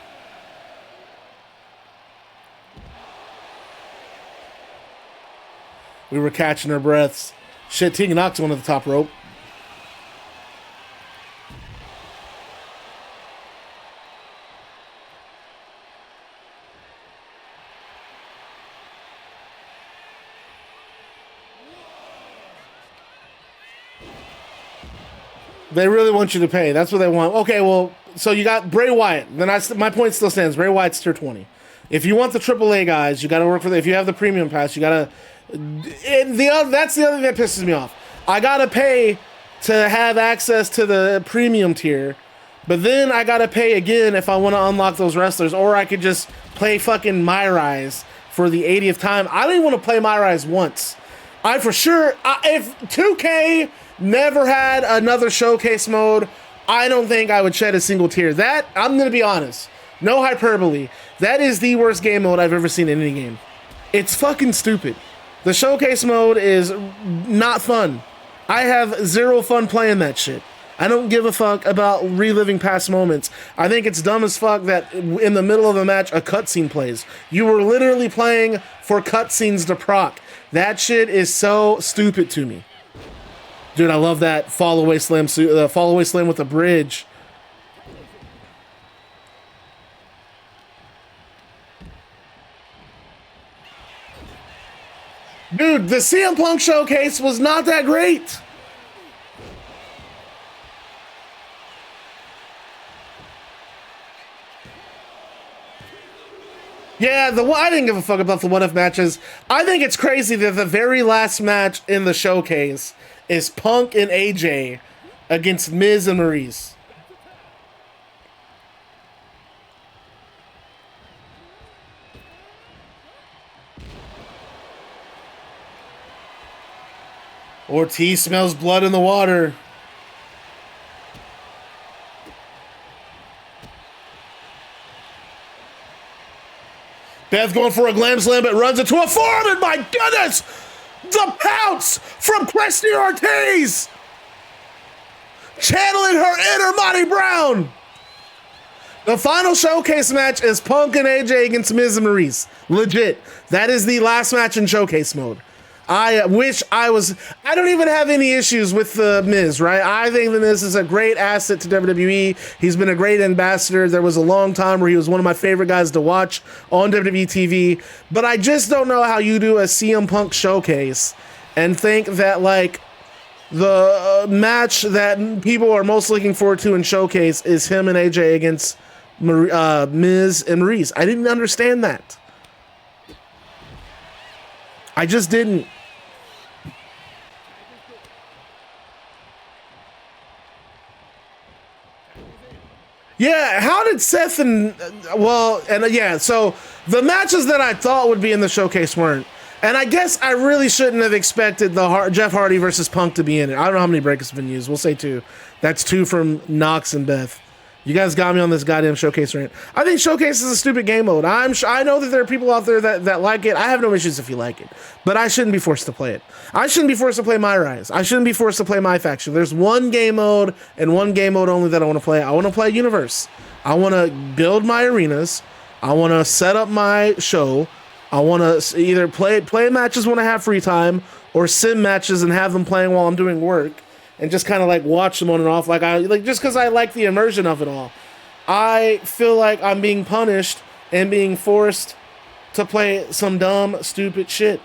We were catching our breaths. Shit, Tegan Nox went to the top rope. They really want you to pay. That's what they want. Okay, well, so you got Bray Wyatt. Then my point still stands. Bray Wyatt's tier 20. If you want the AAA guys, you got to work for them. If you have the premium pass, you got to... That's the other thing that pisses me off. I got to pay to have access to the premium tier, but then I got to pay again if I want to unlock those wrestlers, or I could just play fucking My Rise for the 80th time. I don't even want to play My Rise once. I for sure, if 2K never had another showcase mode, I don't think I would shed a single tear. That, I'm going to be honest, no hyperbole, that is the worst game mode I've ever seen in any game. It's fucking stupid. The showcase mode is not fun. I have zero fun playing that shit. I don't give a fuck about reliving past moments. I think it's dumb as fuck that in the middle of a match, a cutscene plays. You were literally playing for cutscenes to proc. That shit is so stupid to me. Dude, I love that fall away slam with a bridge. Dude, the CM Punk showcase was not that great. Yeah, I didn't give a fuck about the one-off matches. I think it's crazy that the very last match in the showcase is Punk and AJ against Miz and Maurice. Ortiz smells blood in the water. Beth going for a glam slam, but runs into a forearm, and my goodness! The pounce from Christie Ortiz! Channeling her inner Monty Brown! The final showcase match is Punk and AJ against Miz and Maurice. Legit. That is the last match in showcase mode. I don't even have any issues with the Miz, right? I think the Miz is a great asset to WWE. He's been a great ambassador. There was a long time where he was one of my favorite guys to watch on WWE TV, but I just don't know how you do a CM Punk showcase and think that, like, the match that people are most looking forward to in showcase is him and AJ against Miz and Maurice. I didn't understand that. I just didn't. Yeah, how did Seth and so the matches that I thought would be in the showcase weren't. And I guess I really shouldn't have expected the Jeff Hardy versus Punk to be in it. I don't know how many breakers have been used. We'll say 2. That's 2 from Knox and Beth. You guys got me on this goddamn showcase rant. I think showcase is a stupid game mode. I know that there are people out there that like it. I have no issues if you like it, but I shouldn't be forced to play it. I shouldn't be forced to play my Rise. I shouldn't be forced to play my faction. There's one game mode and one game mode only that I want to play. I want to play Universe. I want to build my arenas. I want to set up my show. I want to either play matches when I have free time or sim matches and have them playing while I'm doing work. And just kind of like watch them on and off, just because I like the immersion of it all. I feel like I'm being punished and being forced to play some dumb, stupid shit.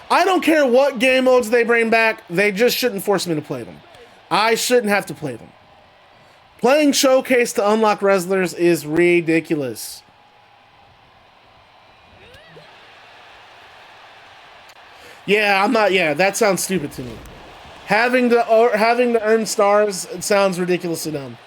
I don't care what game modes they bring back, they just shouldn't force me to play them. I shouldn't have to play them. Playing Showcase to unlock wrestlers is ridiculous. Yeah, that sounds stupid to me. Having to earn stars, it sounds ridiculously dumb.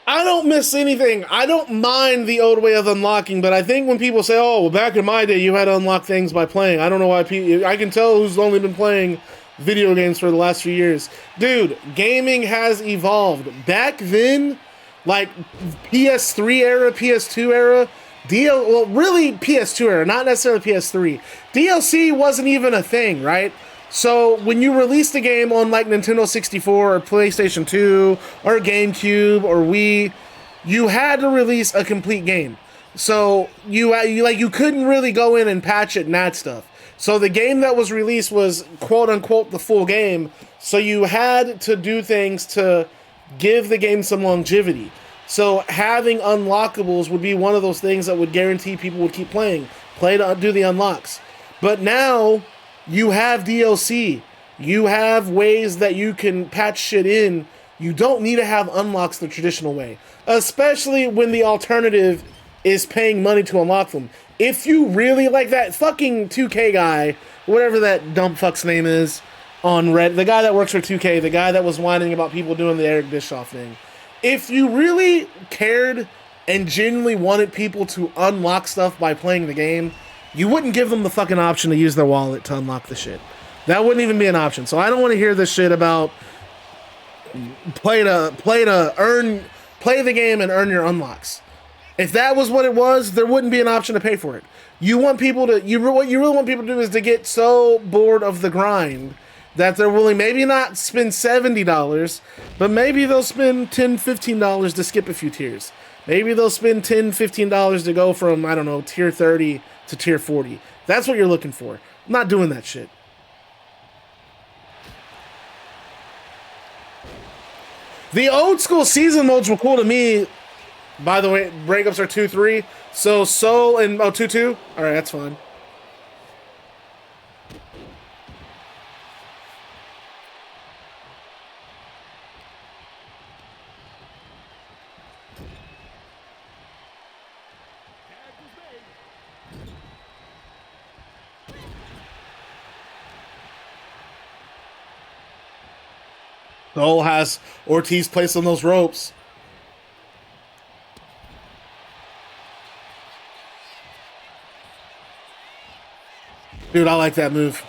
I don't miss anything. I don't mind the old way of unlocking, but I think when people say, oh, well, back in my day, you had to unlock things by playing. I don't know why people... I can tell who's only been playing video games for the last few years. Dude, gaming has evolved. Back then, like PS3 era, PS2 era, really PS2 era, not necessarily PS3. DLC wasn't even a thing, right? So when you released a game on like Nintendo 64 or PlayStation 2 or GameCube or Wii, you had to release a complete game. So you couldn't really go in and patch it and add stuff. So the game that was released was quote unquote the full game. So you had to do things to give the game some longevity. So having unlockables would be one of those things that would guarantee people would keep playing, play to do the unlocks. But now you have DLC. You have ways that you can patch shit in. You don't need to have unlocks the traditional way. Especially when the alternative is paying money to unlock them. If you really like that fucking 2K guy, whatever that dumb fuck's name is on Reddit, the guy that works for 2K, the guy that was whining about people doing the Eric Bischoff thing. If you really cared and genuinely wanted people to unlock stuff by playing the game, you wouldn't give them the fucking option to use their wallet to unlock the shit. That wouldn't even be an option. So I don't want to hear this shit about play the game and earn your unlocks. If that was what it was, there wouldn't be an option to pay for it. You want people to what you really want people to do is to get so bored of the grind that they're willing maybe not spend $70, but maybe they'll spend $10, $15 to skip a few tiers. Maybe they'll spend $10, $15 to go from, I don't know, tier 30 to tier 40. That's what you're looking for. I'm not doing that shit. The old school season modes were cool to me. By the way, breakups are 2-3. So Soul and 2-2. All right, that's fine. Soul has Ortiz placed on those ropes. Dude, I like that move.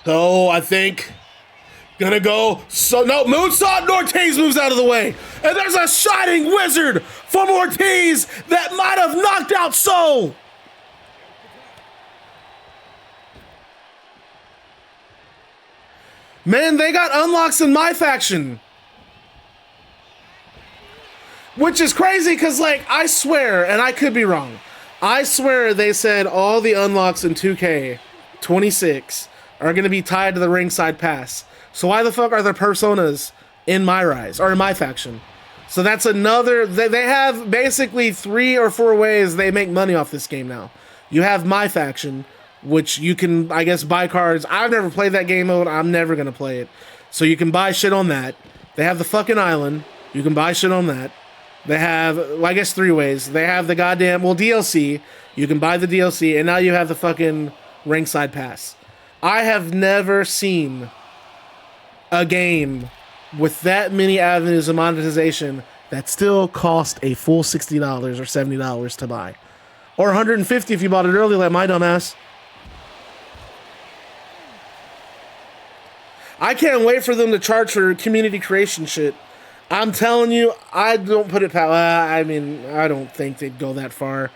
So I think gonna go. So no, moonsault. And Ortiz moves out of the way, and there's a shining wizard from Ortiz that might have knocked out Soul. Man, they got unlocks in my faction. Which is crazy because, like, I swear, and I could be wrong, I swear they said all the unlocks in 2K26 are going to be tied to the ringside pass. So why the fuck are there personas in my rise, or in my faction? So that's another, they have basically 3 or 4 ways they make money off this game now. You have my faction, which you can, I guess, buy cards. I've never played that game mode. I'm never going to play it. So you can buy shit on that. They have the fucking island. You can buy shit on that. They have, well, I guess 3 ways. They have the goddamn, well, DLC. You can buy the DLC, and now you have the fucking ringside pass. I have never seen a game with that many avenues of monetization that still cost a full $60 or $70 to buy. Or $150 if you bought it early, like my dumbass. I can't wait for them to charge for community creation shit. I'm telling you, I don't put it past. I mean, I don't think they'd go that far,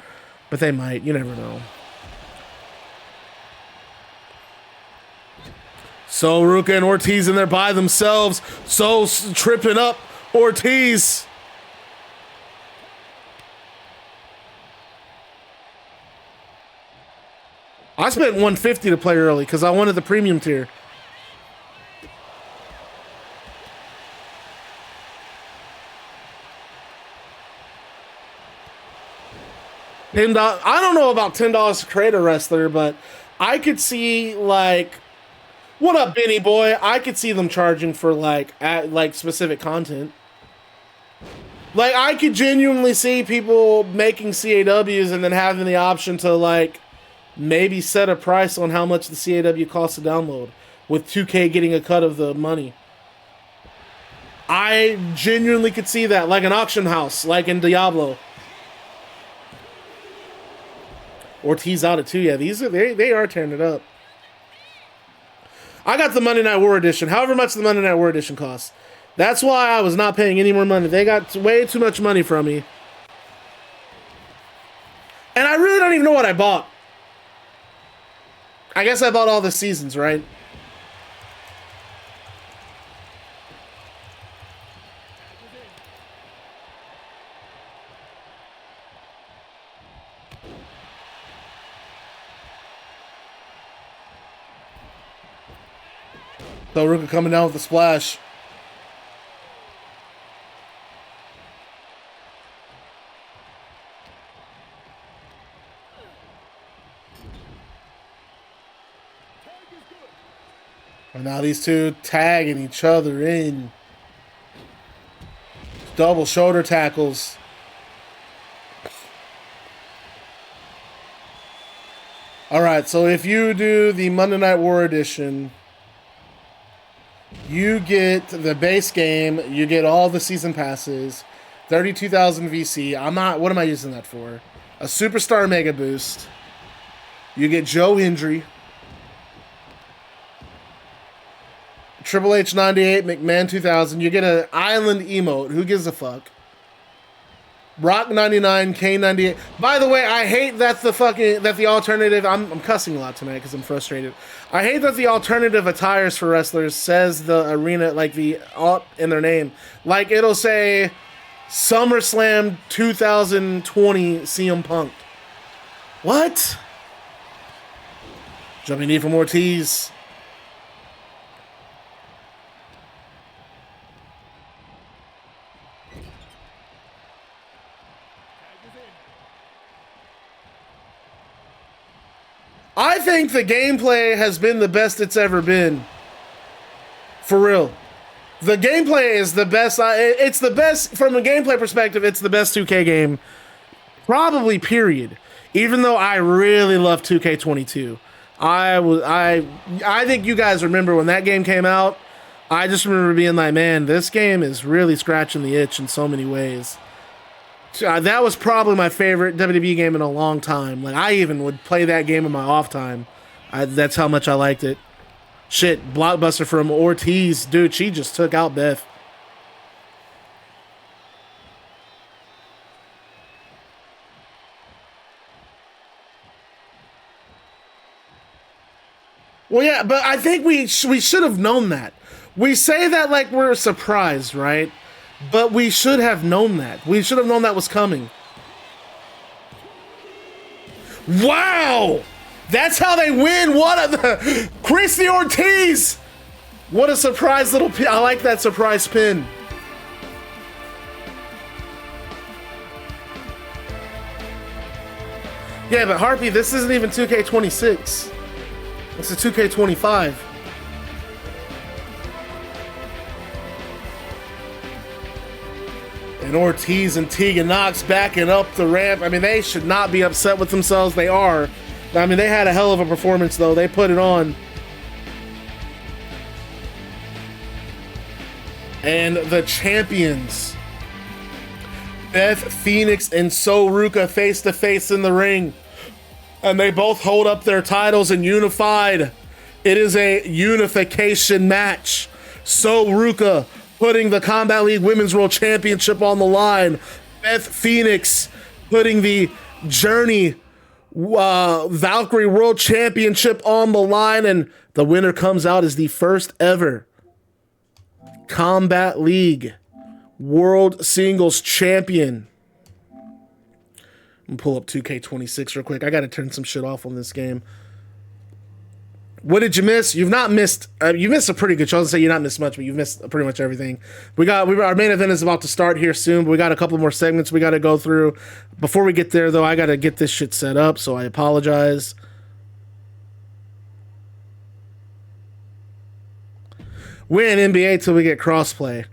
but they might. You never know. So Ruca and Ortiz in there by themselves. So tripping up Ortiz. I spent $150 to play early because I wanted the premium tier. $10. I don't know about $10 to create a wrestler, but I could see, like, what up, Benny boy? I could see them charging for like specific content. Like, I could genuinely see people making CAWs and then having the option to, like, maybe set a price on how much the CAW costs to download, with 2K getting a cut of the money. I genuinely could see that, like an auction house, like in Diablo. Ortiz out at 2. Yeah, these are they are tearing it up. I got the Monday Night War edition, however much the Monday Night War edition costs. That's why I was not paying any more money. They got way too much money from me. And I really don't even know what I bought. I guess I bought all the seasons, right? So Ruca coming down with the splash. And now these two tagging each other in. Double shoulder tackles. All right, so if you do the Monday Night War edition, you get the base game, you get all the season passes, 32,000 VC. What am I using that for? A Superstar Mega Boost. You get Joe Hendry. Triple H 98, McMahon 2000. You get an Island emote. Who gives a fuck? Rock 99, Kane 98. By the way, I hate that the alternative. I'm cussing a lot tonight because I'm frustrated. I hate that the alternative attires for wrestlers says the arena, like the alt in their name. Like it'll say SummerSlam 2020 CM Punk. What? Jumping knee from Ortiz. I think the gameplay has been the best it's ever been. For real. The gameplay is the best. It's the best, from a gameplay perspective, it's the best 2K game. Probably, period. Even though I really love 2K22. I think you guys remember when that game came out. I just remember being like, man, this game is really scratching the itch in so many ways. That was probably my favorite WWE game in a long time. Like, I even would play that game in my off time. That's how much I liked it. Shit, blockbuster from Ortiz. Dude, she just took out Beth. Well, yeah, but I think we should have known that. We say that like we're surprised, right? But we should have known that. We should have known that was coming. Wow! That's how they win. Christie Ortiz! What a surprise little pin. I like that surprise pin. Yeah, but Harpy, this isn't even 2K26. It's a 2K25. And Ortiz and Tegan Knox backing up the ramp. I mean, they should not be upset with themselves. They are. I mean, they had a hell of a performance, though. They put it on. And the champions, Beth Phoenix and Ruca, face to face in the ring. And they both hold up their titles and unified. It is a unification match. Ruca putting the Combat League Women's World Championship on the line. Beth Phoenix putting the Journey Valkyrie World Championship on the line. And the winner comes out as the first ever Combat League World Singles Champion. I'm gonna pull up 2K26 real quick. I gotta turn some shit off on this game. What did you miss? You've not missed. You missed a pretty good show. I was gonna say you not missed much, but you've missed pretty much everything. Our main event is about to start here soon, but we got a couple more segments we got to go through. Before we get there, though, I got to get this shit set up, so I apologize. We're in NBA till we get crossplay.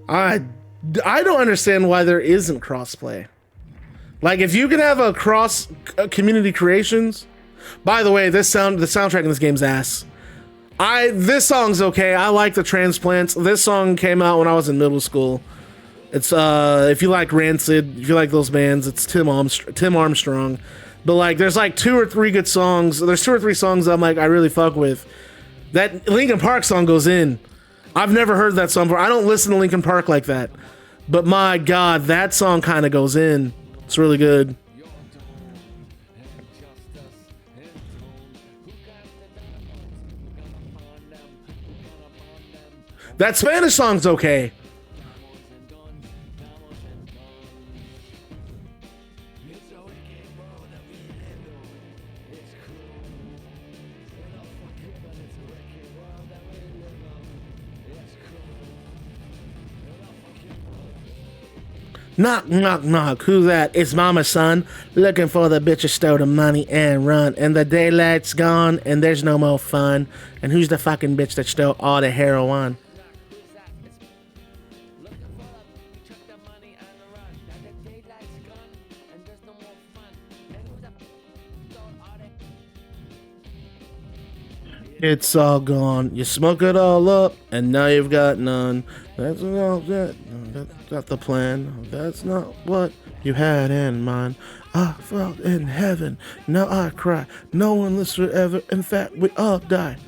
I don't understand why there isn't crossplay. Like, if you can have a cross community creations. By the way, the soundtrack in this game's ass. This song's okay. I like the Transplants. This song came out when I was in middle school. It's if you like Rancid, if you like those bands, it's Tim Armstrong. But like, there's like 2 or 3 good songs. There's 2 or 3 songs that I'm like, I really fuck with. That Linkin Park song goes in. I've never heard that song before. I don't listen to Linkin Park like that. But my God, that song kind of goes in. It's really good. That Spanish song's okay. Knock, knock, knock. Who that? It's Mama, son. Looking for the bitch who stole the money and run. And the daylight's gone and there's no more fun. And who's the fucking bitch that stole all the heroin? It's all gone. You smoke it all up, and now you've got none. That's not that. That's not the plan. That's not what you had in mind. I felt in heaven. Now I cry. No one lives forever. In fact, we all die.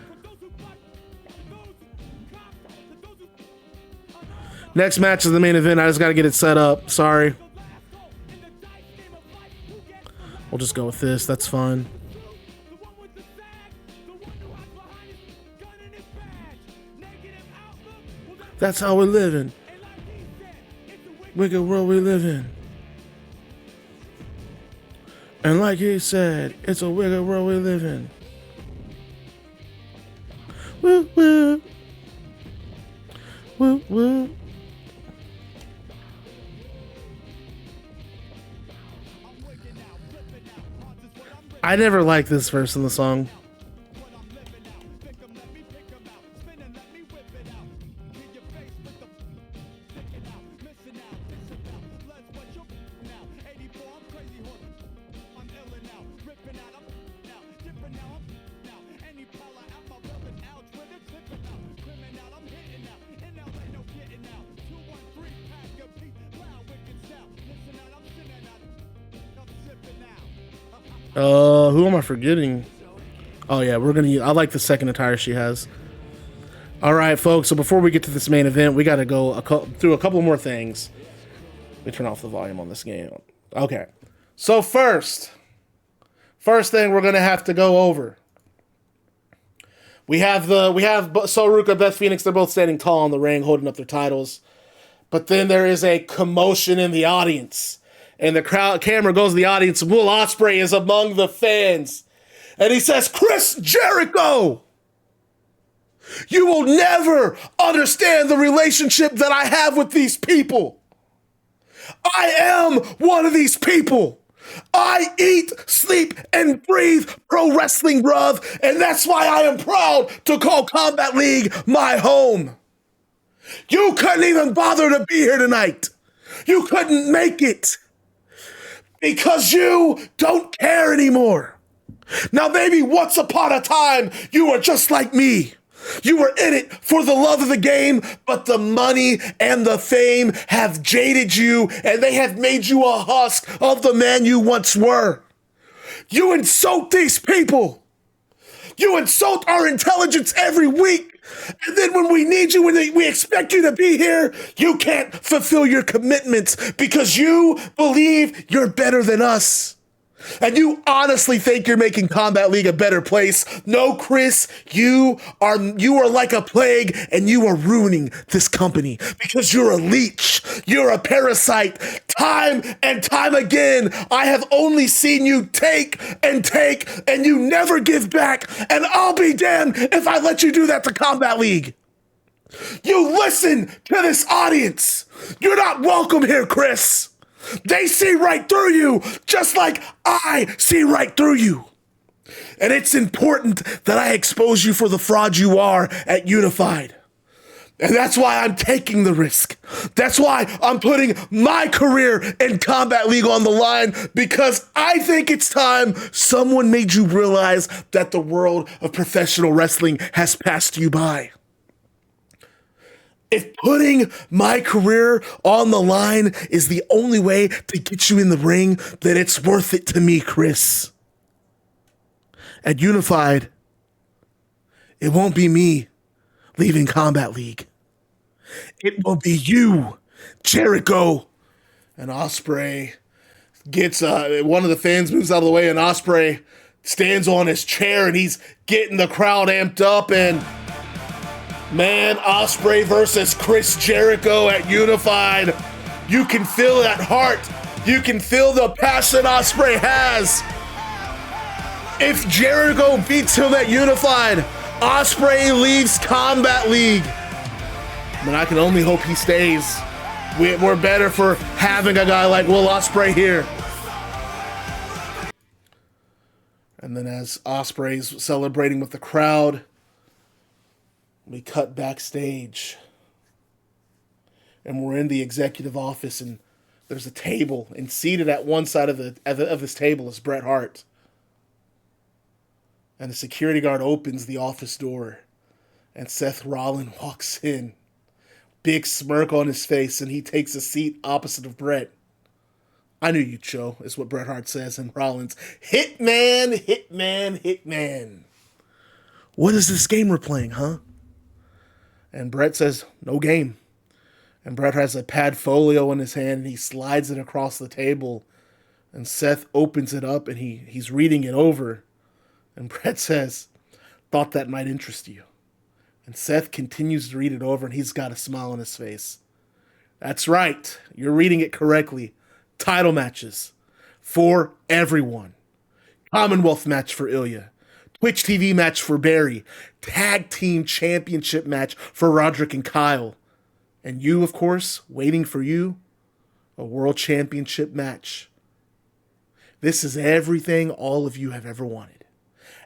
Next match is the main event. I just gotta get it set up. Sorry. We'll just go with this. That's fine. That's how we're living. Wicked world we live in. And like he said, it's a wicked world we live in. Woo woo. Woo woo. I never liked this verse in the song. Who am I forgetting? Oh yeah, I like the second attire she has. All right, folks. So before we get to this main event, we got to go through a couple more things. Let me turn off the volume on this game. Okay. So first thing we're gonna have to go over. We have Ruca, Beth Phoenix. They're both standing tall in the ring, holding up their titles. But then there is a commotion in the audience. And the camera goes to the audience. Will Ospreay is among the fans. And he says, Chris Jericho, you will never understand the relationship that I have with these people. I am one of these people. I eat, sleep, and breathe pro wrestling, bruv. And that's why I am proud to call Combat League my home. You couldn't even bother to be here tonight. You couldn't make it. Because you don't care anymore. Now, maybe once upon a time, you were just like me. You were in it for the love of the game, but the money and the fame have jaded you, and they have made you a husk of the man you once were. You insult these people. You insult our intelligence every week. And then when we need you, when we expect you to be here, you can't fulfill your commitments because you believe you're better than us. And you honestly think you're making Combat League a better place. No, Chris, you are like a plague and you are ruining this company because you're a leech. You're a parasite. Time and time again, I have only seen you take and you never give back. And I'll be damned if I let you do that to Combat League. You listen to this audience. You're not welcome here, Chris. They see right through you, just like I see right through you. And it's important that I expose you for the fraud you are at Unified. And that's why I'm taking the risk. That's why I'm putting my career in Combat League on the line, because I think it's time someone made you realize that the world of professional wrestling has passed you by. If putting my career on the line is the only way to get you in the ring, then it's worth it to me, Chris. At Unified, it won't be me leaving Combat League. It will be you, Jericho. And Ospreay gets, one of the fans moves out of the way, and Ospreay stands on his chair, and he's getting the crowd amped up, and man, Ospreay versus Chris Jericho at Unified. You can feel that heart. You can feel the passion Ospreay has. If Jericho beats him at Unified, Ospreay leaves Combat League. But I can only hope he stays. We're better for having a guy like Will Ospreay here. And then as Ospreay's celebrating with the crowd, we cut backstage. And we're in the executive office, and there's a table, and seated at one side of this table is Bret Hart. And the security guard opens the office door, and Seth Rollins walks in. Big smirk on his face, and he takes a seat opposite of Bret. I knew you'd show, is what Bret Hart says, and Rollins, Hitman, Hitman, Hitman. What is this game we're playing, huh? And Bret says, no game. And Bret has a pad folio in his hand, and he slides it across the table. And Seth opens it up, and he's reading it over. And Bret says, thought that might interest you. And Seth continues to read it over, and he's got a smile on his face. That's right. You're reading it correctly. Title matches for everyone. Commonwealth match for Ilja. Twitch TV match for Barry. Tag team championship match for Roderick and Kyle. And you, of course, waiting for you, a world championship match. This is everything all of you have ever wanted.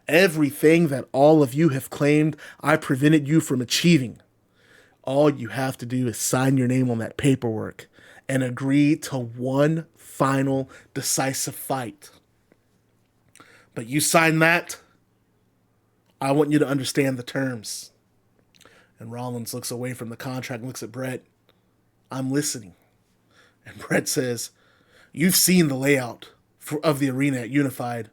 Everything that all of you have claimed I prevented you from achieving. All you have to do is sign your name on that paperwork and agree to one final decisive fight. But you sign that, I want you to understand the terms. And Rollins looks away from the contract and looks at Bret. I'm listening. And Bret says, you've seen the layout of the arena at Unified.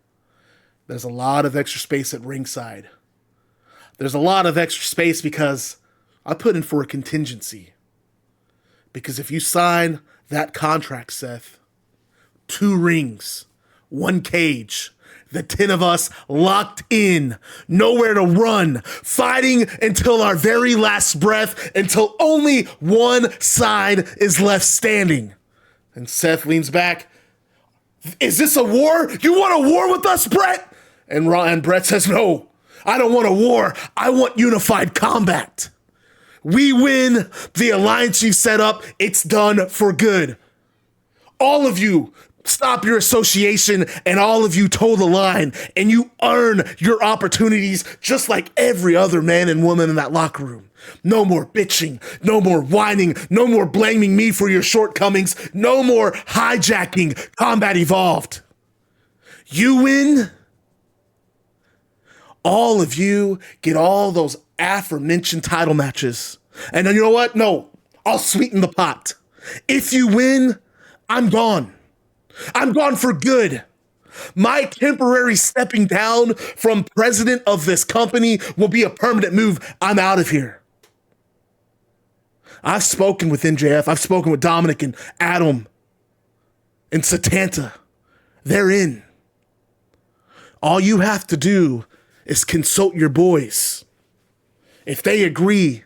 There's a lot of extra space at ringside. There's a lot of extra space because I put in for a contingency. Because if you sign that contract, Seth, 2 rings, 1 cage, the 10 of us locked in, nowhere to run, fighting until our very last breath, until only one side is left standing. And Seth leans back. Is this a war? You want a war with us, Bret? And Bret says, no, I don't want a war. I want unified combat. We win the alliance you set up. It's done for good. All of you stop your association, and all of you toe the line, and you earn your opportunities just like every other man and woman in that locker room. No more bitching, no more whining, no more blaming me for your shortcomings, no more hijacking Combat Evolved. You win. All of you get all those aforementioned title matches. And then you know what? No, I'll sweeten the pot. If you win, I'm gone. I'm gone for good. My temporary stepping down from president of this company will be a permanent move. I'm out of here. I've spoken with NJF. I've spoken with Dominic and Adam and Satanta. They're in. All you have to do is consult your boys. If they agree,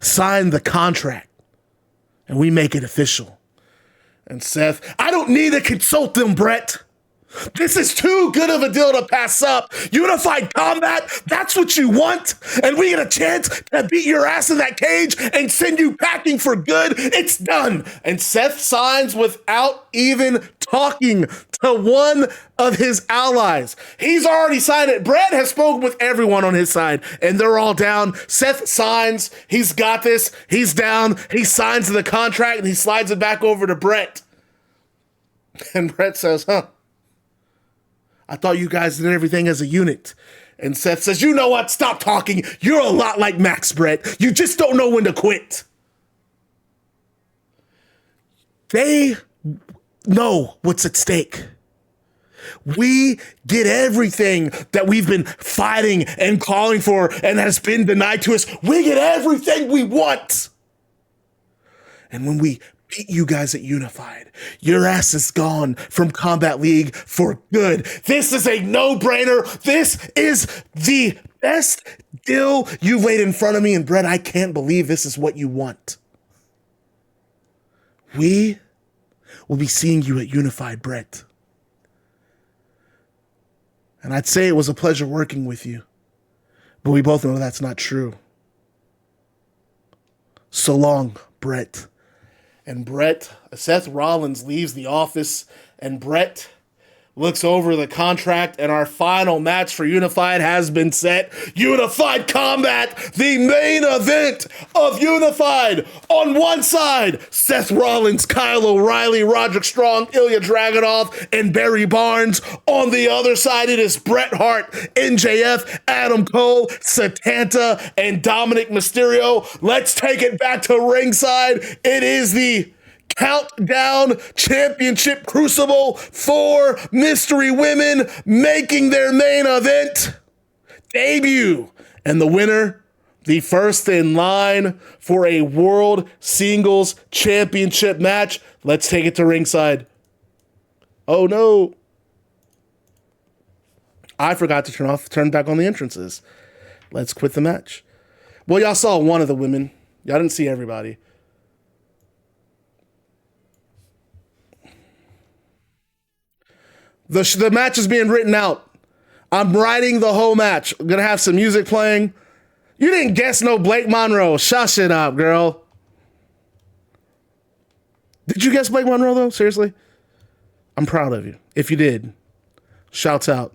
sign the contract, and we make it official. And Seth, I don't need to consult them, Bret. This is too good of a deal to pass up. Unified combat, that's what you want? And we get a chance to beat your ass in that cage and send you packing for good? It's done. And Seth signs without even talking to one of his allies. He's already signed it. Bret has spoken with everyone on his side, and they're all down. Seth signs. He's got this. He's down. He signs the contract, and he slides it back over to Bret. And Bret says, I thought you guys did everything as a unit. And Seth says, you know what? Stop talking. You're a lot like Max, Bret. You just don't know when to quit. They know what's at stake. We get everything that we've been fighting and calling for and has been denied to us. We get everything we want. And when we beat you guys at Unified, your ass is gone from Combat League for good. This is a no-brainer. This is the best deal you've laid in front of me. And Bret, I can't believe this is what you want. We will be seeing you at Unified, Bret. And I'd say it was a pleasure working with you, but we both know that's not true. So long, Bret. And Seth Rollins leaves the office, and Bret looks over the contract, and our final match for Unified has been set. Unified Combat, the main event of Unified. On one side, Seth Rollins, Kyle O'Reilly, Roderick Strong, Ilja Dragunov, and Barry Barnes. On the other side, it is Bret Hart, MJF, Adam Cole, Satanta, and Dominic Mysterio. Let's take it back to ringside. It is the Countdown Championship Crucible for Mystery Women making their main event debut. And the winner, the first in line for a World Singles Championship match. Let's take it to ringside. Oh no. I forgot to turn back on the entrances. Let's quit the match. Well, y'all saw one of the women. Y'all didn't see everybody. The match is being written out. I'm writing the whole match. I'm gonna have some music playing. You didn't guess no Blake Monroe. Shush it up, girl. Did you guess Blake Monroe though? Seriously? I'm proud of you. If you did, shouts out.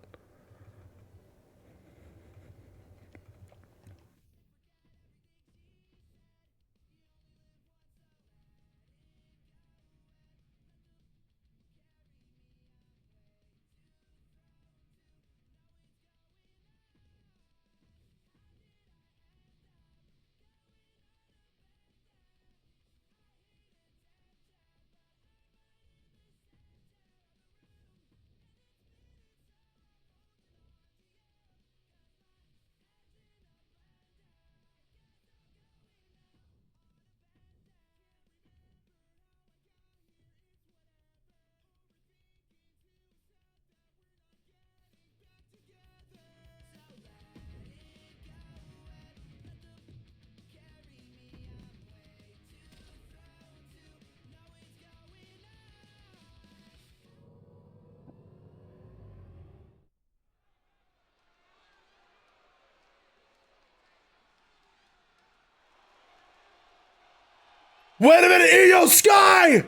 Wait a minute, Io Sky!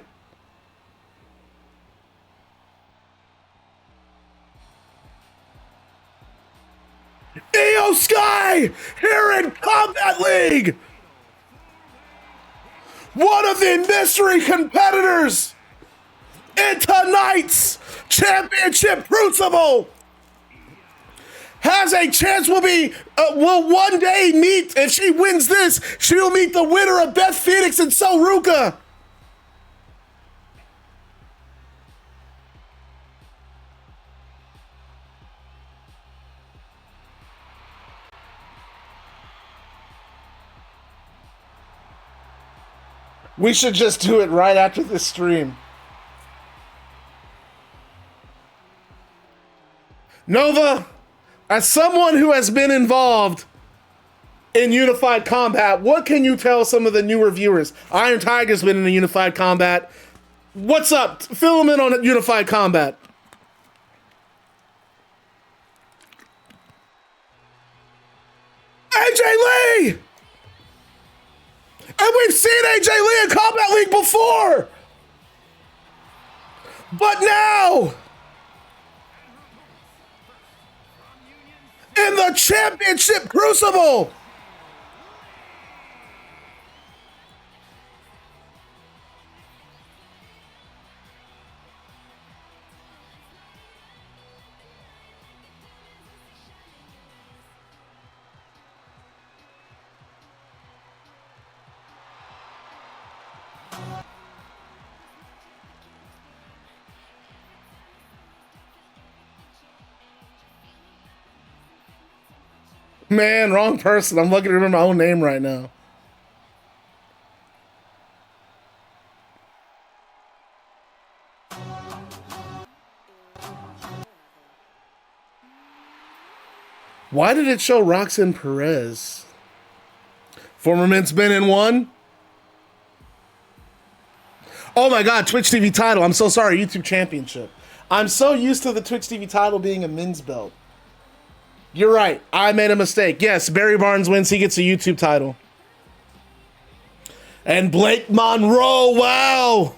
Io Sky here in Combat League! One of the mystery competitors in tonight's Championship Crucible has a chance, will one day meet, if she wins this, she will meet the winner of Beth Phoenix and So Ruca. We should just do it right after this stream. Nova, as someone who has been involved in Unified Combat, what can you tell some of the newer viewers? Iron Tiger's been in a Unified Combat. What's up? Fill them in on Unified Combat. AJ Lee! And we've seen AJ Lee in Combat League before! But now, in the Championship Crucible, man, wrong person. I'm lucky to remember my own name right now. Why did it show Roxanne Perez? Former men's been in one. Oh my God, Twitch TV title. I'm so sorry, YouTube Championship. I'm so used to the Twitch TV title being a men's belt. You're right. I made a mistake. Yes, Barry Barnes wins. He gets a YouTube title. And Blake Monroe, wow.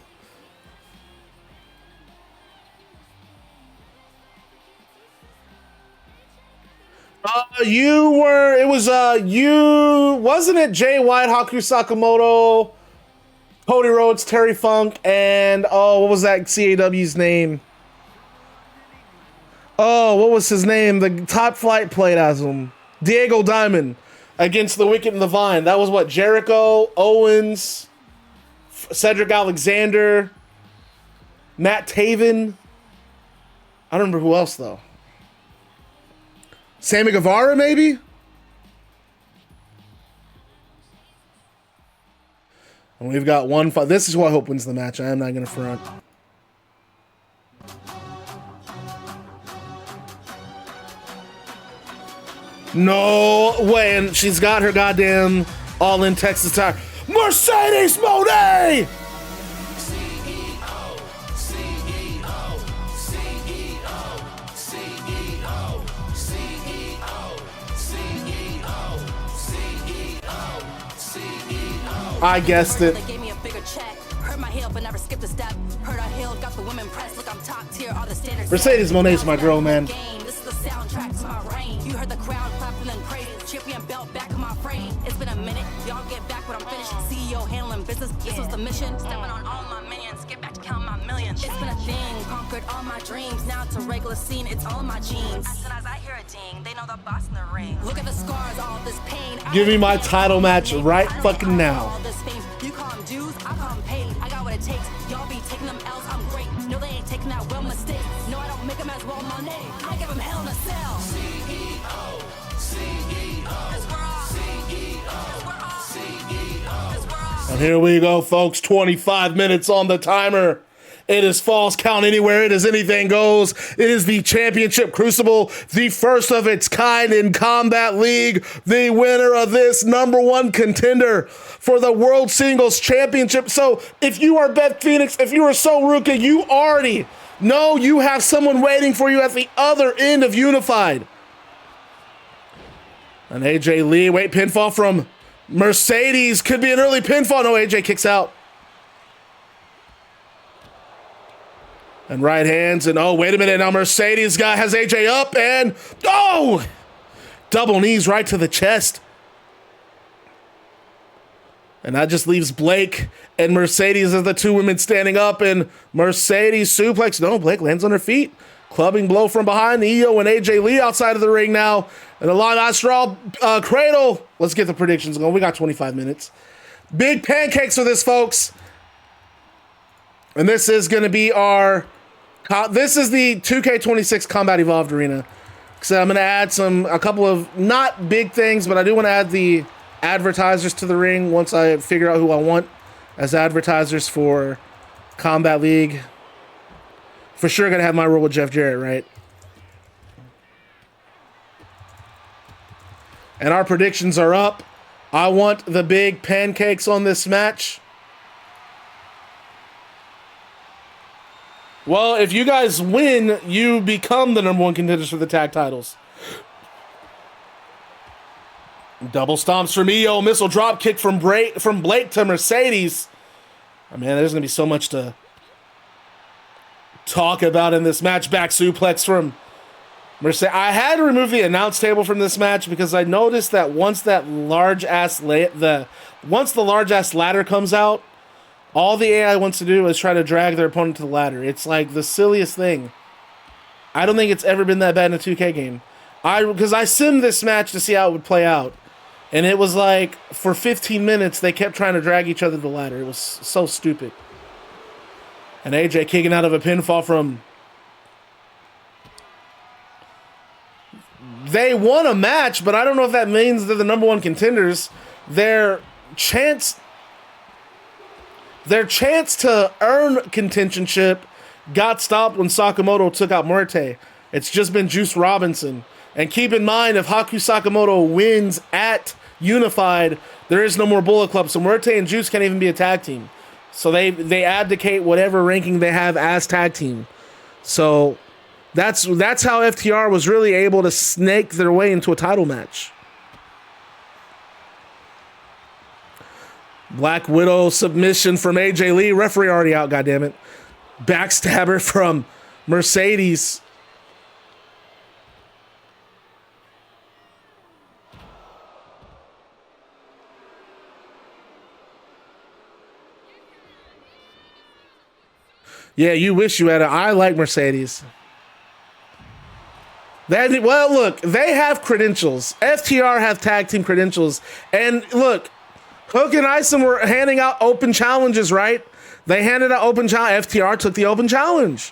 Wasn't it Jay White, Haku Sakamoto, Cody Rhodes, Terry Funk, and, what was that CAW's name? Oh, what was his name? The Top Flight played as him. Diego Diamond against the Wicked and the Vine. That was what? Jericho, Owens, Cedric Alexander, Matt Taven. I don't remember who else, though. Sammy Guevara, maybe? And we've got one fight. This is who I hope wins the match. I am not going to front. No way. And she's got her goddamn all-in Texas tire. Mercedes Moné! I guessed it. Mercedes Moné's my girl, man. This is the soundtrack to my reign. You heard the crowd clapping and praising. Champion belt back in my frame. It's been a minute. Y'all get back when I'm finished. CEO handling business. This was the mission. Stepping on all my minions. Get back to count my millions. It's been a thing. Conquered all my dreams. Now it's a regular scene. It's all in my genes. As soon as I hear a ding, they know the boss in the ring. Look at the scars, all this pain. Give me my title match right fucking now. You call them dues, I call them paid. I got what it takes. Y'all be taking them L's, I'm great. No, they ain't taking that well mistake. No, I don't make them as well money. I give them hell in a cell. CEO, CEO. Cause we're all CEO. Cause we're all CEO. Cause we're all. And here we go, folks. 25 minutes on the timer. It is falls count anywhere. It is anything goes. It is the Championship Crucible, the first of its kind in Combat League. The winner of this #1 contender for the World Singles Championship. So if you are Beth Phoenix, if you are So Ruca, you already know you have someone waiting for you at the other end of Unified. An AJ Lee, wait, pinfall from Mercedes. Could be an early pinfall. No, AJ kicks out. And right hands, and oh, wait a minute, now Mercedes has AJ up, and oh! Double knees right to the chest. And that just leaves Blake and Mercedes as the two women standing up, and Mercedes suplex. No, Blake lands on her feet. Clubbing blow from behind, Io and AJ Lee outside of the ring now. And a long Astral cradle. Let's get the predictions going. We got 25 minutes. Big pancakes for this, folks. And this is going to be our... This is the 2K26 Combat Evolved Arena. So I'm going to add a couple of not big things, but I do want to add the advertisers to the ring once I figure out who I want as advertisers for Combat League. For sure going to have my role with Jeff Jarrett, right? And our predictions are up. I want the big pancakes on this match. Well, if you guys win, you become the #1 contenders for the tag titles. Double stomps from Io, missile drop kick from Blake to Mercedes. Oh, man, there's going to be so much to talk about in this match. Back suplex from Mercedes. I had to remove the announce table from this match because I noticed that once the large ass ladder comes out, all the AI wants to do is try to drag their opponent to the ladder. It's like the silliest thing. I don't think it's ever been that bad in a 2K game. Because I simmed this match to see how it would play out. And it was like, for 15 minutes, they kept trying to drag each other to the ladder. It was so stupid. And AJ kicking out of a pinfall from... They won a match, but I don't know if that means they're the #1 contenders. Their chance to earn contentionship got stopped when Sakamoto took out Muerte. It's just been Juice Robinson. And keep in mind, if Haku Sakamoto wins at Unified, there is no more Bullet Club. So Muerte and Juice can't even be a tag team. So they abdicate whatever ranking they have as tag team. So that's how FTR was really able to snake their way into a title match. Black Widow submission from AJ Lee. Referee already out, goddammit. Backstabber from Mercedes. Yeah, you wish you had I like Mercedes. Well, look, they have credentials. FTR have tag team credentials. And look, Hook and Aysen were handing out open challenges, right? They handed out open challenge. FTR took the open challenge.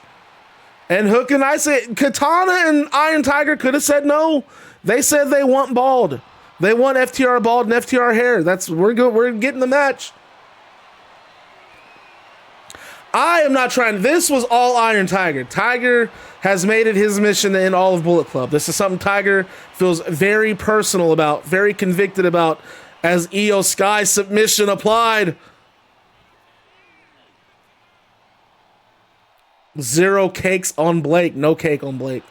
And Hook and Aysen, Katana and Iron Tiger could have said no. They said they want bald. They want FTR bald and FTR hair. We're good. We're getting the match. I am not trying. This was all Iron Tiger. Tiger has made it his mission to end all of Bullet Club. This is something Tiger feels very personal about, very convicted about, as Io Sky submission applied. 0 cakes on Blake. No cake on Blake.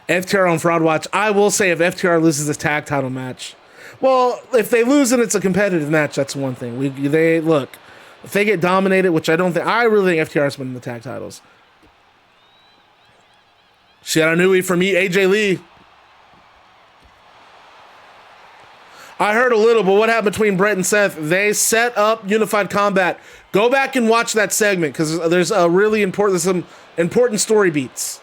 FTR on Fraud Watch. I will say if FTR loses this tag title match, well, if they lose and it's a competitive match, that's one thing. Look. If they get dominated, which I really think FTR's winning the tag titles. Shiranui from AJ Lee. I heard a little, but what happened between Bret and Seth? They set up Unified Combat. Go back and watch that segment because there's some important story beats.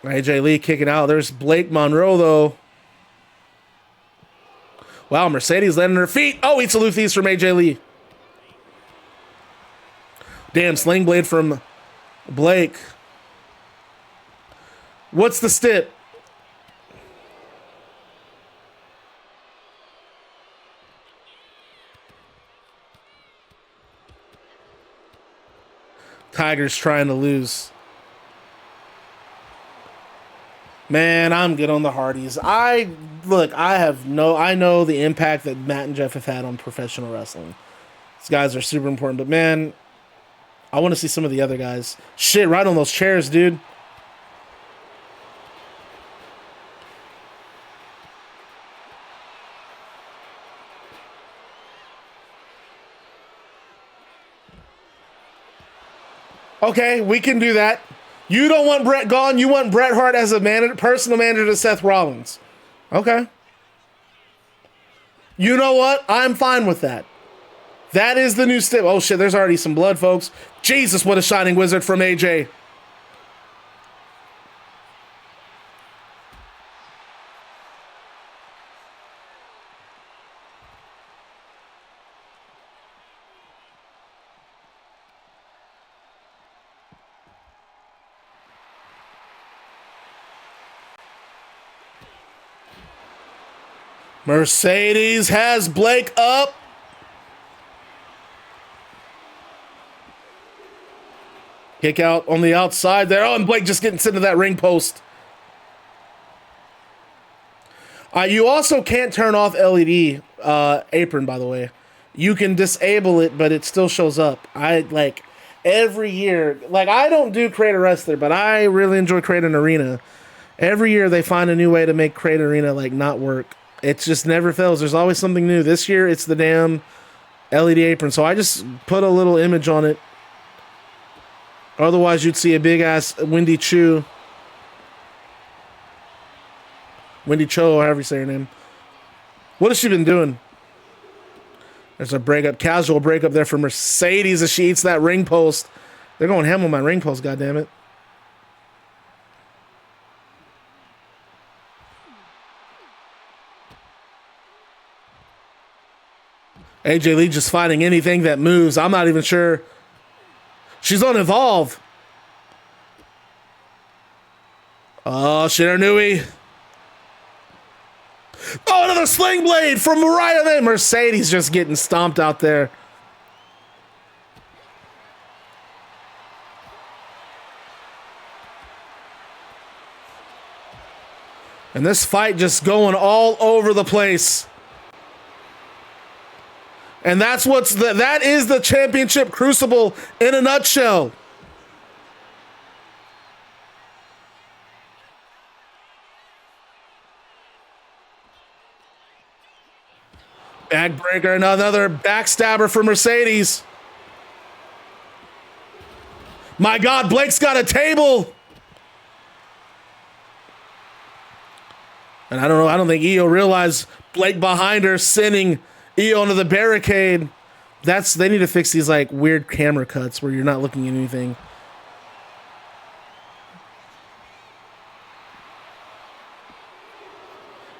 AJ Lee kicking out. There's Blake Monroe though. Wow, Mercedes landing her feet. Oh, eats a Luthies from AJ Lee. Damn, Sling Blade from Blake. What's the stip? Tiger's trying to lose. Man, I'm good on the Hardys. I know the impact that Matt and Jeff have had on professional wrestling. These guys are super important, but man, I want to see some of the other guys. Shit, right on those chairs, dude. Okay, we can do that. You don't want Bret gone. You want Bret Hart as a personal manager to Seth Rollins. Okay. You know what? I'm fine with that. That is the new stip. Oh shit, there's already some blood, folks. Jesus, what a Shining Wizard from AJ. Mercedes has Blake up. Kick out on the outside there. Oh, and Blake just getting sent to that ring post. You also can't turn off LED apron, by the way. You can disable it, but it still shows up. Every year, I don't do Create a Wrestler, but I really enjoy Create an Arena. Every year they find a new way to make Create Arena not work. It just never fails. There's always something new. This year, it's the damn LED apron. So I just put a little image on it. Otherwise, you'd see a big-ass Wendy Cho, or however you say her name. What has she been doing? There's a breakup, casual breakup there for Mercedes as she eats that ring post. They're going ham on my ring post, goddammit. AJ Lee just fighting anything that moves. I'm not even sure. She's on Evolve. Oh, Shiranui. Oh, another Sling Blade from Mariah there. Mercedes just getting stomped out there. And this fight just going all over the place. And that is the Championship Crucible in a nutshell. Backbreaker, another backstabber for Mercedes. My God, Blake's got a table. And I don't know, I don't think Io realized Blake behind her sending Io into the barricade. They need to fix these like weird camera cuts where you're not looking at anything.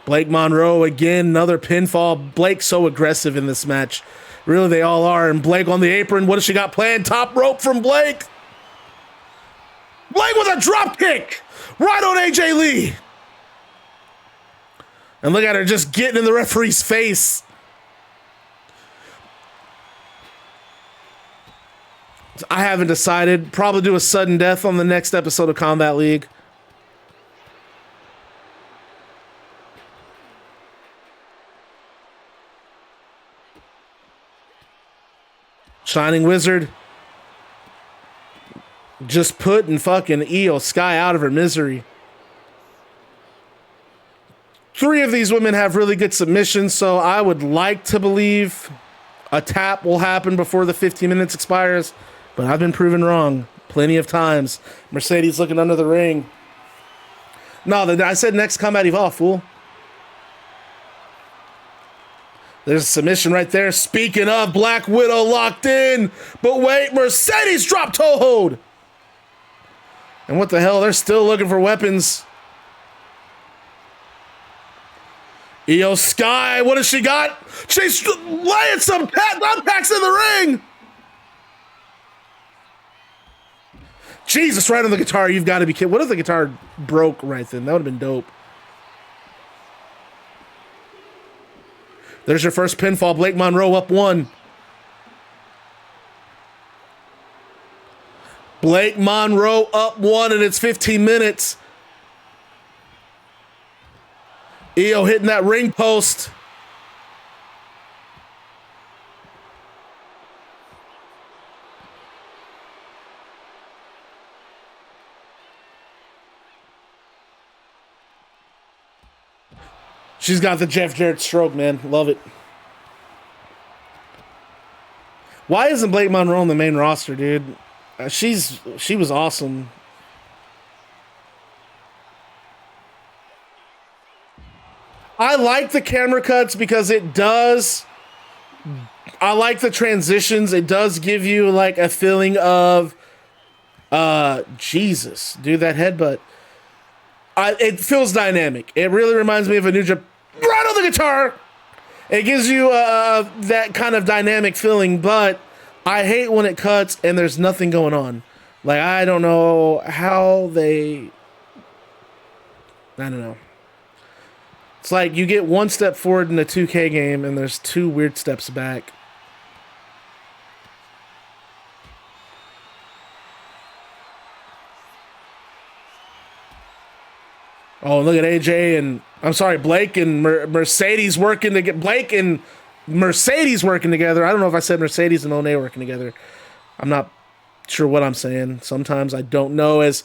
Blake Monroe again, another pinfall. Blake so aggressive in this match. Really, they all are. And Blake on the apron. What does she got planned? Top rope from Blake. Blake with a drop kick right on AJ Lee. And look at her just getting in the referee's face. I haven't decided. Probably do a sudden death on the next episode of Combat League. Shining Wizard. Just putting fucking Io Sky out of her misery. 3 of these women have really good submissions, so I would like to believe a tap will happen before the 15 minutes expires, but I've been proven wrong plenty of times. Mercedes looking under the ring. No, I said next Combat Evolve, fool. There's a submission right there. Speaking of, Black Widow locked in, but wait, Mercedes drop toe hold. And what the hell? They're still looking for weapons. Io Sky, what has she got? She's laying some packs in the ring. Jesus, right on the guitar. You've got to be kidding. What if the guitar broke right then? That would have been dope. There's your first pinfall. Blake Monroe up 1. Blake Monroe up 1, and it's 15 minutes. Io hitting that ring post. She's got the Jeff Jarrett stroke, man. Love it. Why isn't Blake Monroe on the main roster, dude? She was awesome. I like the camera cuts because it does. I like the transitions. It does give you like a feeling of, Jesus, dude, that headbutt. It feels dynamic. It really reminds me of a New Japan. Right on the guitar. It gives you that kind of dynamic feeling, but I hate when it cuts and there's nothing going on. Like, I don't know how they. I don't know. It's like you get one step forward in a 2K game and there's 2 weird steps back. Oh, look at AJ and Blake and Mercedes working to get Blake and Mercedes working together. I don't know if I said Mercedes and Monet working together. I'm not sure what I'm saying. Sometimes I don't know. As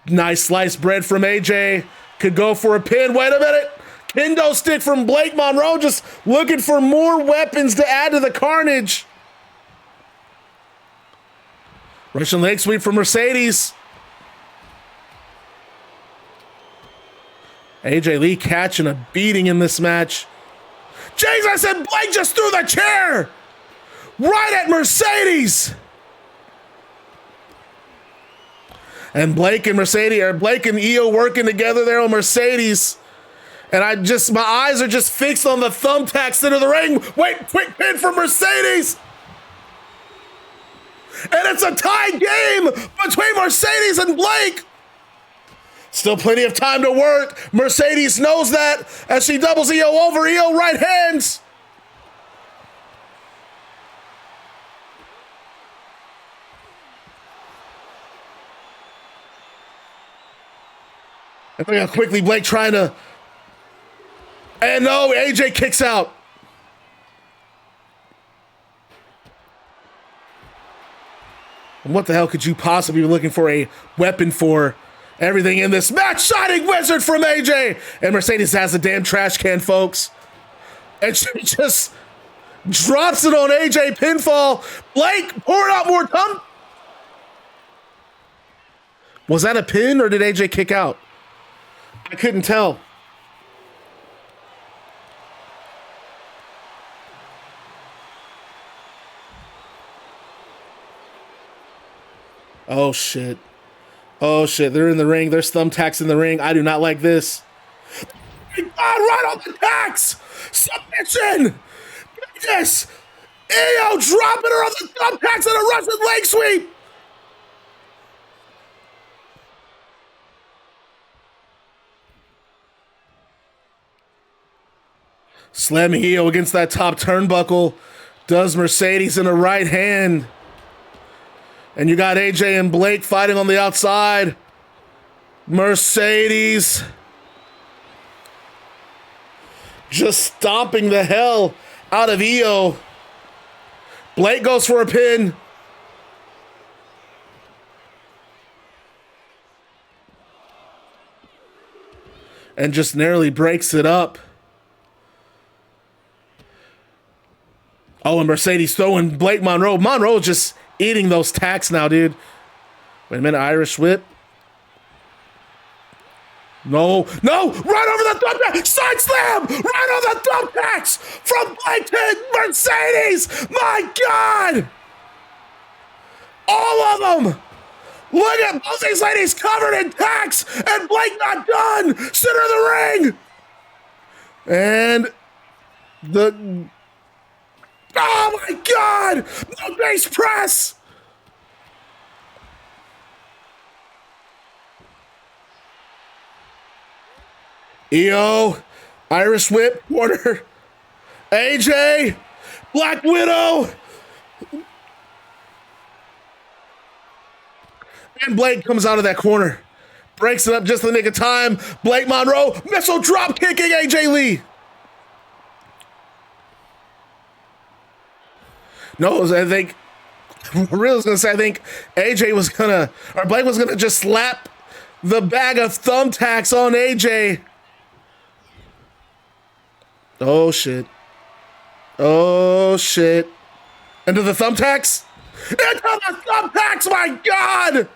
nice sliced bread from AJ could go for a pin. Wait a minute. Kendo stick from Blake Monroe, just looking for more weapons to add to the carnage. Russian leg sweep from Mercedes. AJ Lee catching a beating in this match. Jesus, and Blake just threw the chair right at Mercedes. And Blake and Io working together there on Mercedes. And my eyes are just fixed on the thumbtacks into the ring. Wait, quick pin for Mercedes. And it's a tied game between Mercedes and Blake. Still plenty of time to work. Mercedes knows that as she doubles Io over. Io right hands. And look how quickly Blake trying to. And no, AJ kicks out. And what the hell could you possibly be looking for a weapon for? Everything in this match. Shining Wizard from AJ. And Mercedes has a damn trash can, folks. And she just Drops it on AJ, pinfall. Blake pouring out more thumb. Was that a pin or did AJ kick out? I couldn't tell. Oh shit. Oh shit, they're in the ring. There's thumbtacks in the ring. I do not like this. God, right on the tacks! Submission! Yes! Io dropping her on the thumbtacks and a Russian leg sweep! Slamming Io against that top turnbuckle. Does Mercedes in the right hand. And you got AJ and Blake fighting on the outside. Mercedes just stomping the hell out of Io. Blake goes for a pin. And just narrowly breaks it up. Oh, and Mercedes throwing Blake Monroe. Monroe just eating those tacks now, dude. Wait a minute, Irish whip. No, no, right over the thumbtack, side slam, right on the thumbtacks from Blake to Mercedes. My God, all of them. Look at both these ladies covered in tacks, and Blake not done. Center of the ring, and the. Oh my God, no base press. Io, Irish whip, quarter. AJ, Black Widow. And Blake comes out of that corner. Breaks it up just in the nick of time. Blake Monroe, missile drop kicking AJ Lee. No, I think, Real was gonna say, I think AJ was gonna, or Blake was gonna just slap the bag of thumbtacks on AJ. Oh shit. Oh shit. Into the thumbtacks? Into the thumbtacks, my God!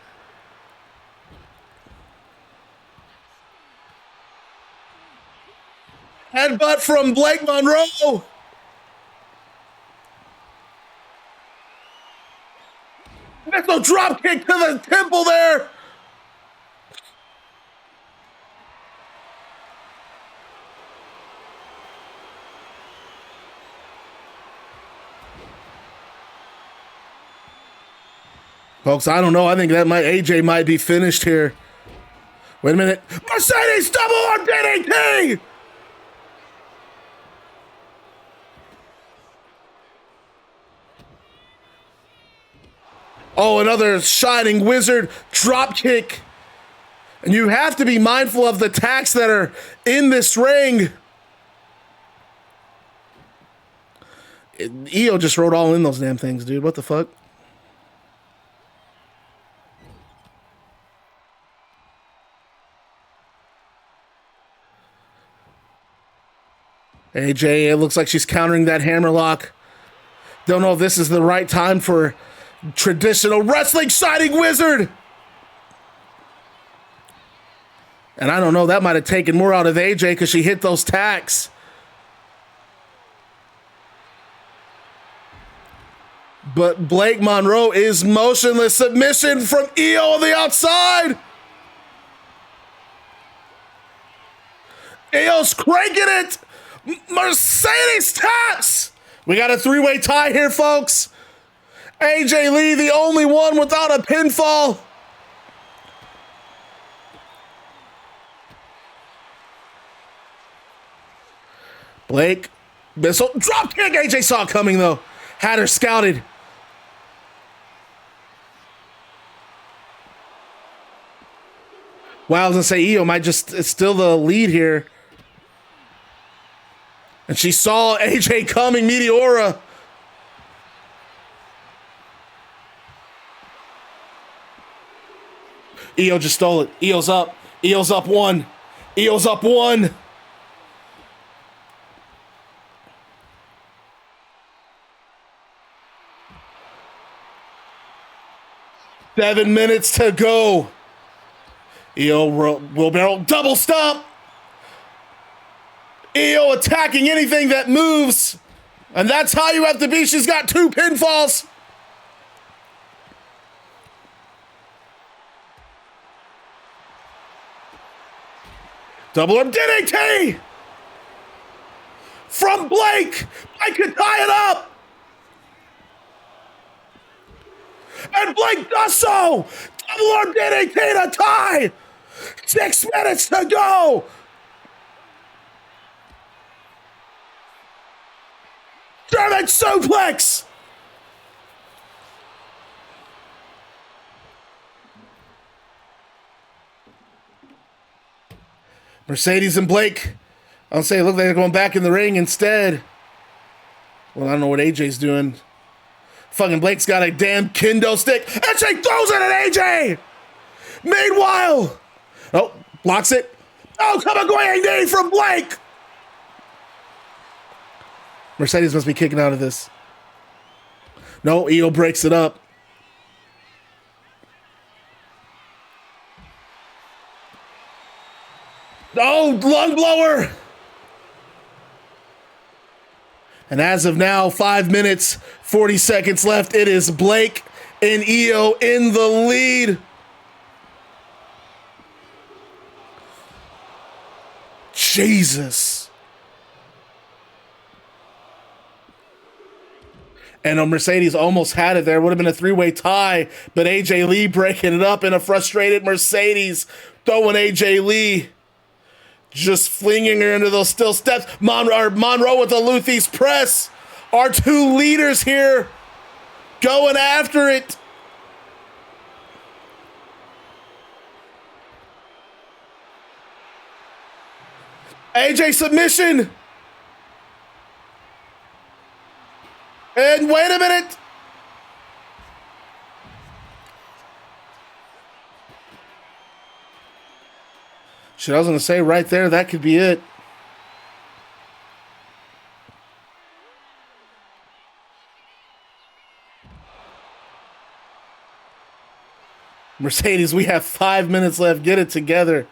Headbutt from Blake Monroe. Missile drop kick to the temple there. Folks, I don't know. I think that AJ might be finished here. Wait a minute. Mercedes double on DDT! Oh, another Shining Wizard drop kick. And you have to be mindful of the tacks that are in this ring. Io just wrote all in those damn things, dude. What the fuck? AJ, it looks like she's countering that hammerlock. Don't know if this is the right time for traditional wrestling Shining Wizard. And I don't know, that might have taken more out of AJ because she hit those tacks. But Blake Monroe is motionless. Submission from Io on the outside. Io's cranking it. Mercedes taps. We got a three-way tie here, folks. AJ Lee, the only one without a pinfall. Blake, missile, drop kick. AJ saw it coming, though. Had her scouted. Wow, I was going to say Io might just, it's still the lead here. And she saw AJ coming, Meteora. Io just stole it. Io's up. Io's up one. Io's up one. 7 minutes to go. Io wheelbarrow double stomp. Io attacking anything that moves. And that's how you have to be. She's got 2 pinfalls. Double arm DDT from Blake. I could tie it up. And Blake does so. Double arm DDT to tie. 6 minutes to go. German suplex. Mercedes and Blake, I'll say, look like they're going back in the ring instead. Well, I don't know what AJ's doing. Fucking Blake's got a damn kendo stick, and she throws it at AJ. Meanwhile, oh, blocks it. Oh, Kamagoye knee from Blake. Mercedes must be kicking out of this. No, Io breaks it up. Oh, lung blower. And as of now, 5 minutes, 40 seconds left. It is Blake and Io in the lead. Jesus. And Mercedes almost had it there. Would have been a 3-way tie, but AJ Lee breaking it up, and a frustrated Mercedes throwing AJ Lee. Just flinging her into those steel steps. Monroe with the Luthie's press. Our 2 leaders here going after it. AJ submission. And wait a minute. Shit, I was going to say right there, that could be it. Mercedes, we have 5 minutes left. Get it together.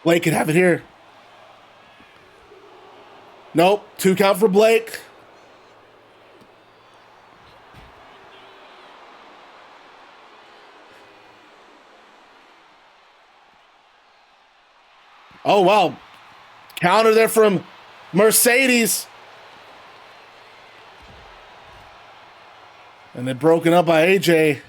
Blake could have it here. Nope, 2 count for Blake. Oh, wow. Counter there from Mercedes. And then broken up by AJ.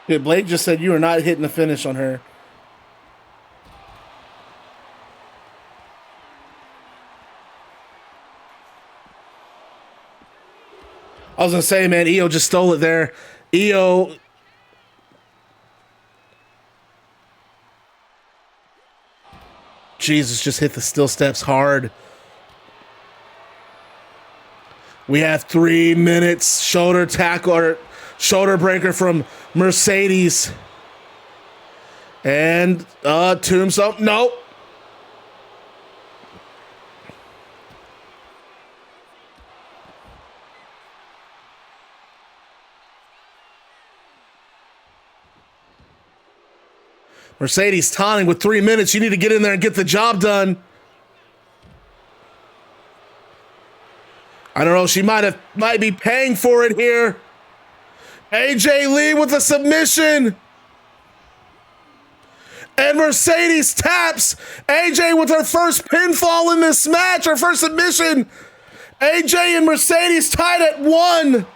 Yeah, Blake just said you are not hitting the finish on her. I was going to say, man, Io just stole it there. Io. Jesus, just hit the steel steps hard. We have 3 minutes. Shoulder tackle or shoulder breaker from Mercedes. And tombstone. Nope. Mercedes taunting with 3 minutes. You need to get in there and get the job done. I don't know. She might be paying for it here. AJ Lee with a submission. And Mercedes taps. AJ with her first pinfall in this match. Her first submission. AJ and Mercedes tied at 1.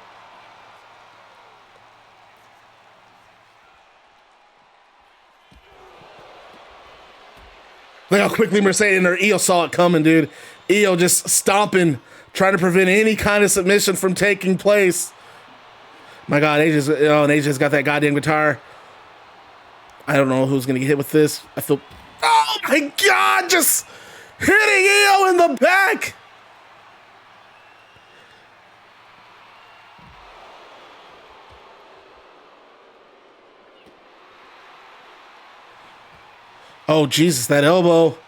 Look how quickly Mercedes and her Io saw it coming, dude. Io just stomping, trying to prevent any kind of submission from taking place. My God, AJ's got that goddamn guitar. I don't know who's gonna get hit with this. I feel, oh my God, just hitting Io in the back. Oh, Jesus, that elbow.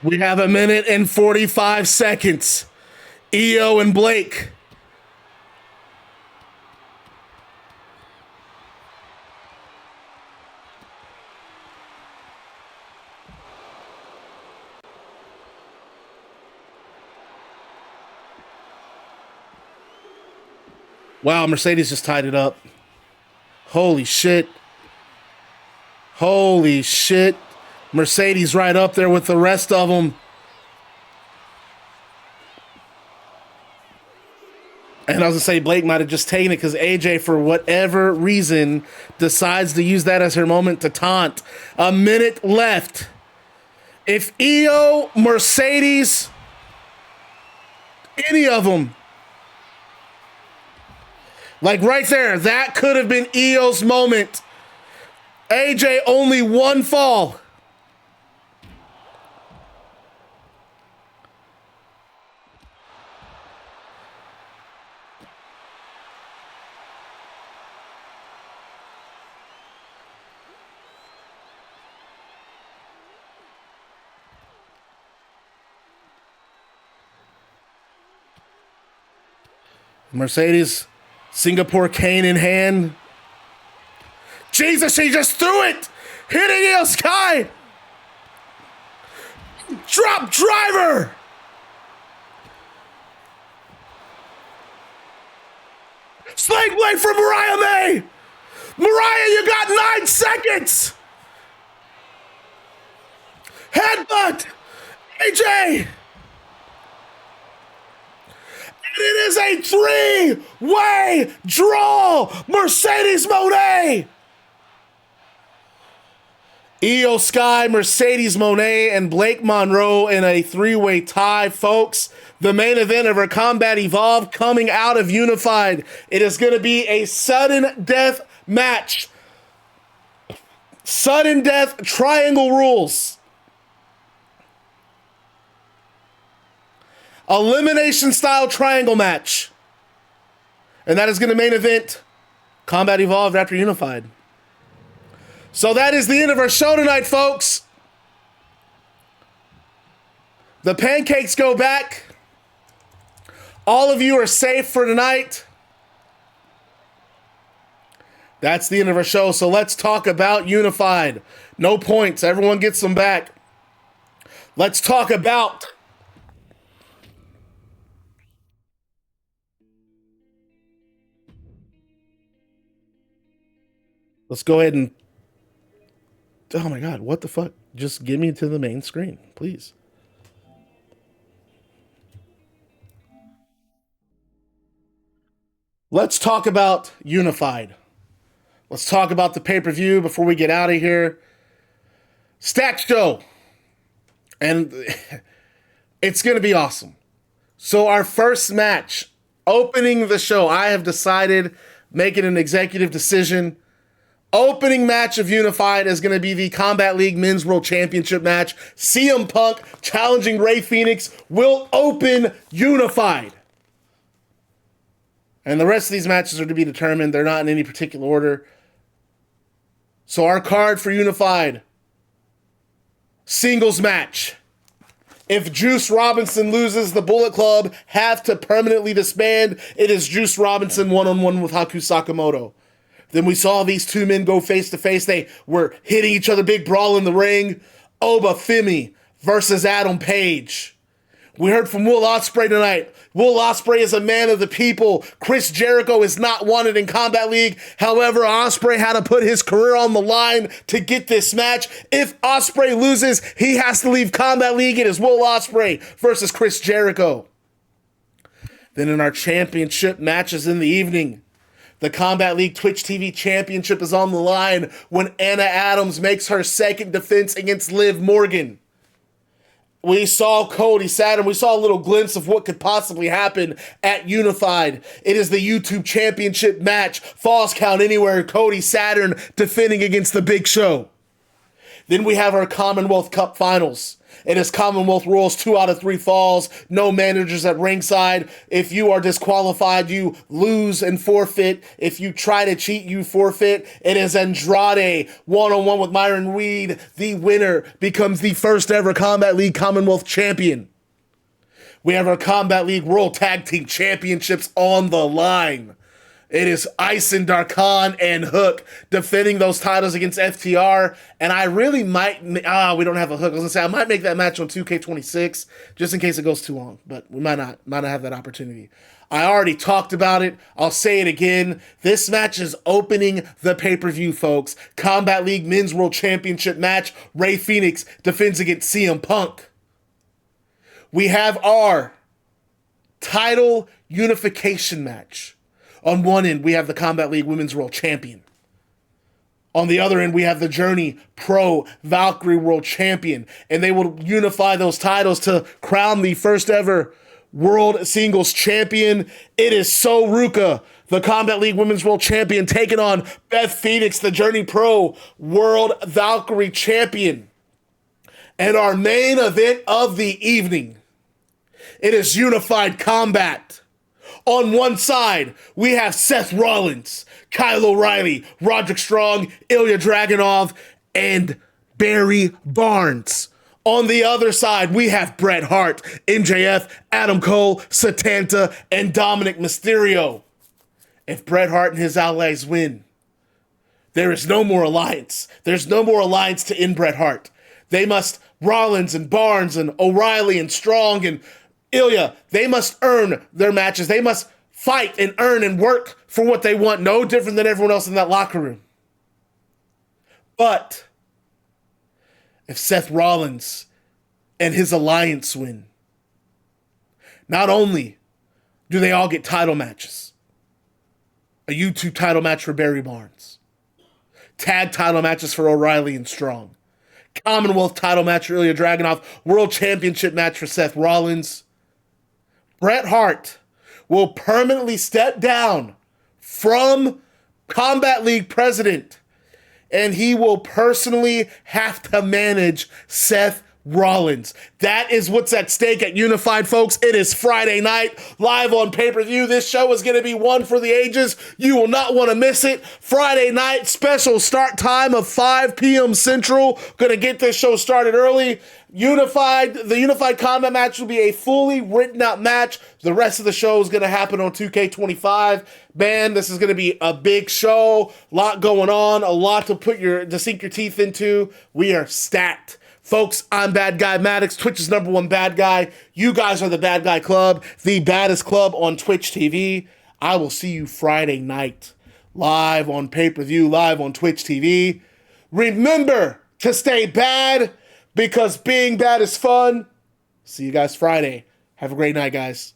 We have a minute and 45 seconds. Io and Blake. Wow, Mercedes just tied it up. Holy shit. Holy shit. Mercedes right up there with the rest of them. And I was going to say Blake might have just taken it because AJ, for whatever reason, decides to use that as her moment to taunt. A minute left. If Io, Mercedes, any of them, like right there, that could have been Io's moment. AJ only one fall. Mercedes, Singapore cane in hand. Jesus, she just threw it! Hitting Io Sky! Drop driver! Sling blade from Mariah May! Mariah, you got 9 seconds! Headbutt! AJ! It is a 3-way draw. Mercedes Moné. Io Sky, Mercedes Moné, and Blake Monroe in a 3-way tie, folks. The main event of our Combat Evolved coming out of Unified. It is going to be a sudden death match. Sudden death triangle rules. Elimination style triangle match. And that is going to main event Combat Evolved after Unified. So that is the end of our show tonight, folks. The pancakes go back. All of you are safe for tonight. That's the end of our show. So let's talk about Unified. No points. Everyone gets them back. Let's talk about let's go ahead and... Oh my God, what the fuck? Just give me to the main screen, please. Let's talk about Unified. Let's talk about the pay-per-view before we get out of here. Stacked show. And it's going to be awesome. So our first match, opening the show, I have decided, making an executive decision, opening match of Unified is going to be the Combat League Men's World Championship match. CM Punk challenging Rey Fenix will open Unified. And the rest of these matches are to be determined. They're not in any particular order. So our card for Unified, singles match. If Juice Robinson loses, the Bullet Club have to permanently disband. It is Juice Robinson one-on-one with Haku Sakamoto. Then we saw these two men go face-to-face. They were hitting each other, big brawl in the ring. Oba Femi versus Adam Page. We heard from Will Ospreay tonight. Will Ospreay is a man of the people. Chris Jericho is not wanted in Combat League. However, Ospreay had to put his career on the line to get this match. If Ospreay loses, he has to leave Combat League. It is Will Ospreay versus Chris Jericho. Then in our championship matches in the evening, the Combat League Twitch TV Championship is on the line when Anna Adams makes her second defense against Liv Morgan. We saw Cody, Saturn. We saw a little glimpse of what could possibly happen at Unified. It is the YouTube Championship match. Falls count anywhere. Cody, Saturn defending against the Big Show. Then we have our Commonwealth Cup finals. It is Commonwealth rules, 2 out of 3 falls, no managers at ringside. If you are disqualified, you lose and forfeit. If you try to cheat, you forfeit. It is Andrade, one-on-one with Myron Reed. The winner becomes the first ever Combat League Commonwealth champion. We have our Combat League World Tag Team Championships on the line. It is Aysen, Darkhan, and Hook defending those titles against FTR. And I really might... we don't have a Hook. I was going to say, I might make that match on 2K26 just in case it goes too long. But we might not have that opportunity. I already talked about it. I'll say it again. This match is opening the pay-per-view, folks. Combat League Men's World Championship match. Rey Fenix defends against CM Punk. We have our title unification match. On one end, we have the Combat League Women's World Champion. On the other end, we have the Journey Pro Valkyrie World Champion. And they will unify those titles to crown the first ever World Singles Champion. It is Ruca, the Combat League Women's World Champion, taking on Beth Phoenix, the Journey Pro World Valkyrie Champion. And our main event of the evening, it is Unified Combat. On one side, we have Seth Rollins, Kyle O'Reilly, Roderick Strong, Ilja Dragunov, and Barry Barnes. On the other side, we have Bret Hart, MJF, Adam Cole, Satanta, and Dominic Mysterio. If Bret Hart and his allies win, there is no more alliance. There's no more alliance to end Bret Hart. They must, Rollins and Barnes and O'Reilly and Strong and Ilja, they must earn their matches. They must fight and earn and work for what they want. No different than everyone else in that locker room. But if Seth Rollins and his alliance win, not only do they all get title matches, a YouTube title match for Barry Barnes, tag title matches for O'Reilly and Strong, Commonwealth title match for Ilja Dragunov, World Championship match for Seth Rollins, Bret Hart will permanently step down from Combat League president, and he will personally have to manage Seth Rollins. That is what's at stake at Unified, folks. It is Friday night, live on pay-per-view. This show is going to be one for the ages. You will not want to miss it. Friday night, special start time of 5 p.m. Central. Going to get this show started early. The Unified Combat match will be a fully written out match. The rest of the show is going to happen on 2K25. Man, this is going to be a big show. A lot going on. A lot to sink your teeth into. We are stacked. Folks, I'm Bad Guy Maddox, Twitch's #1 bad guy. You guys are the Bad Guy Club, the baddest club on Twitch TV. I will see you Friday night, live on pay-per-view, live on Twitch TV. Remember to stay bad, because being bad is fun. See you guys Friday. Have a great night, guys.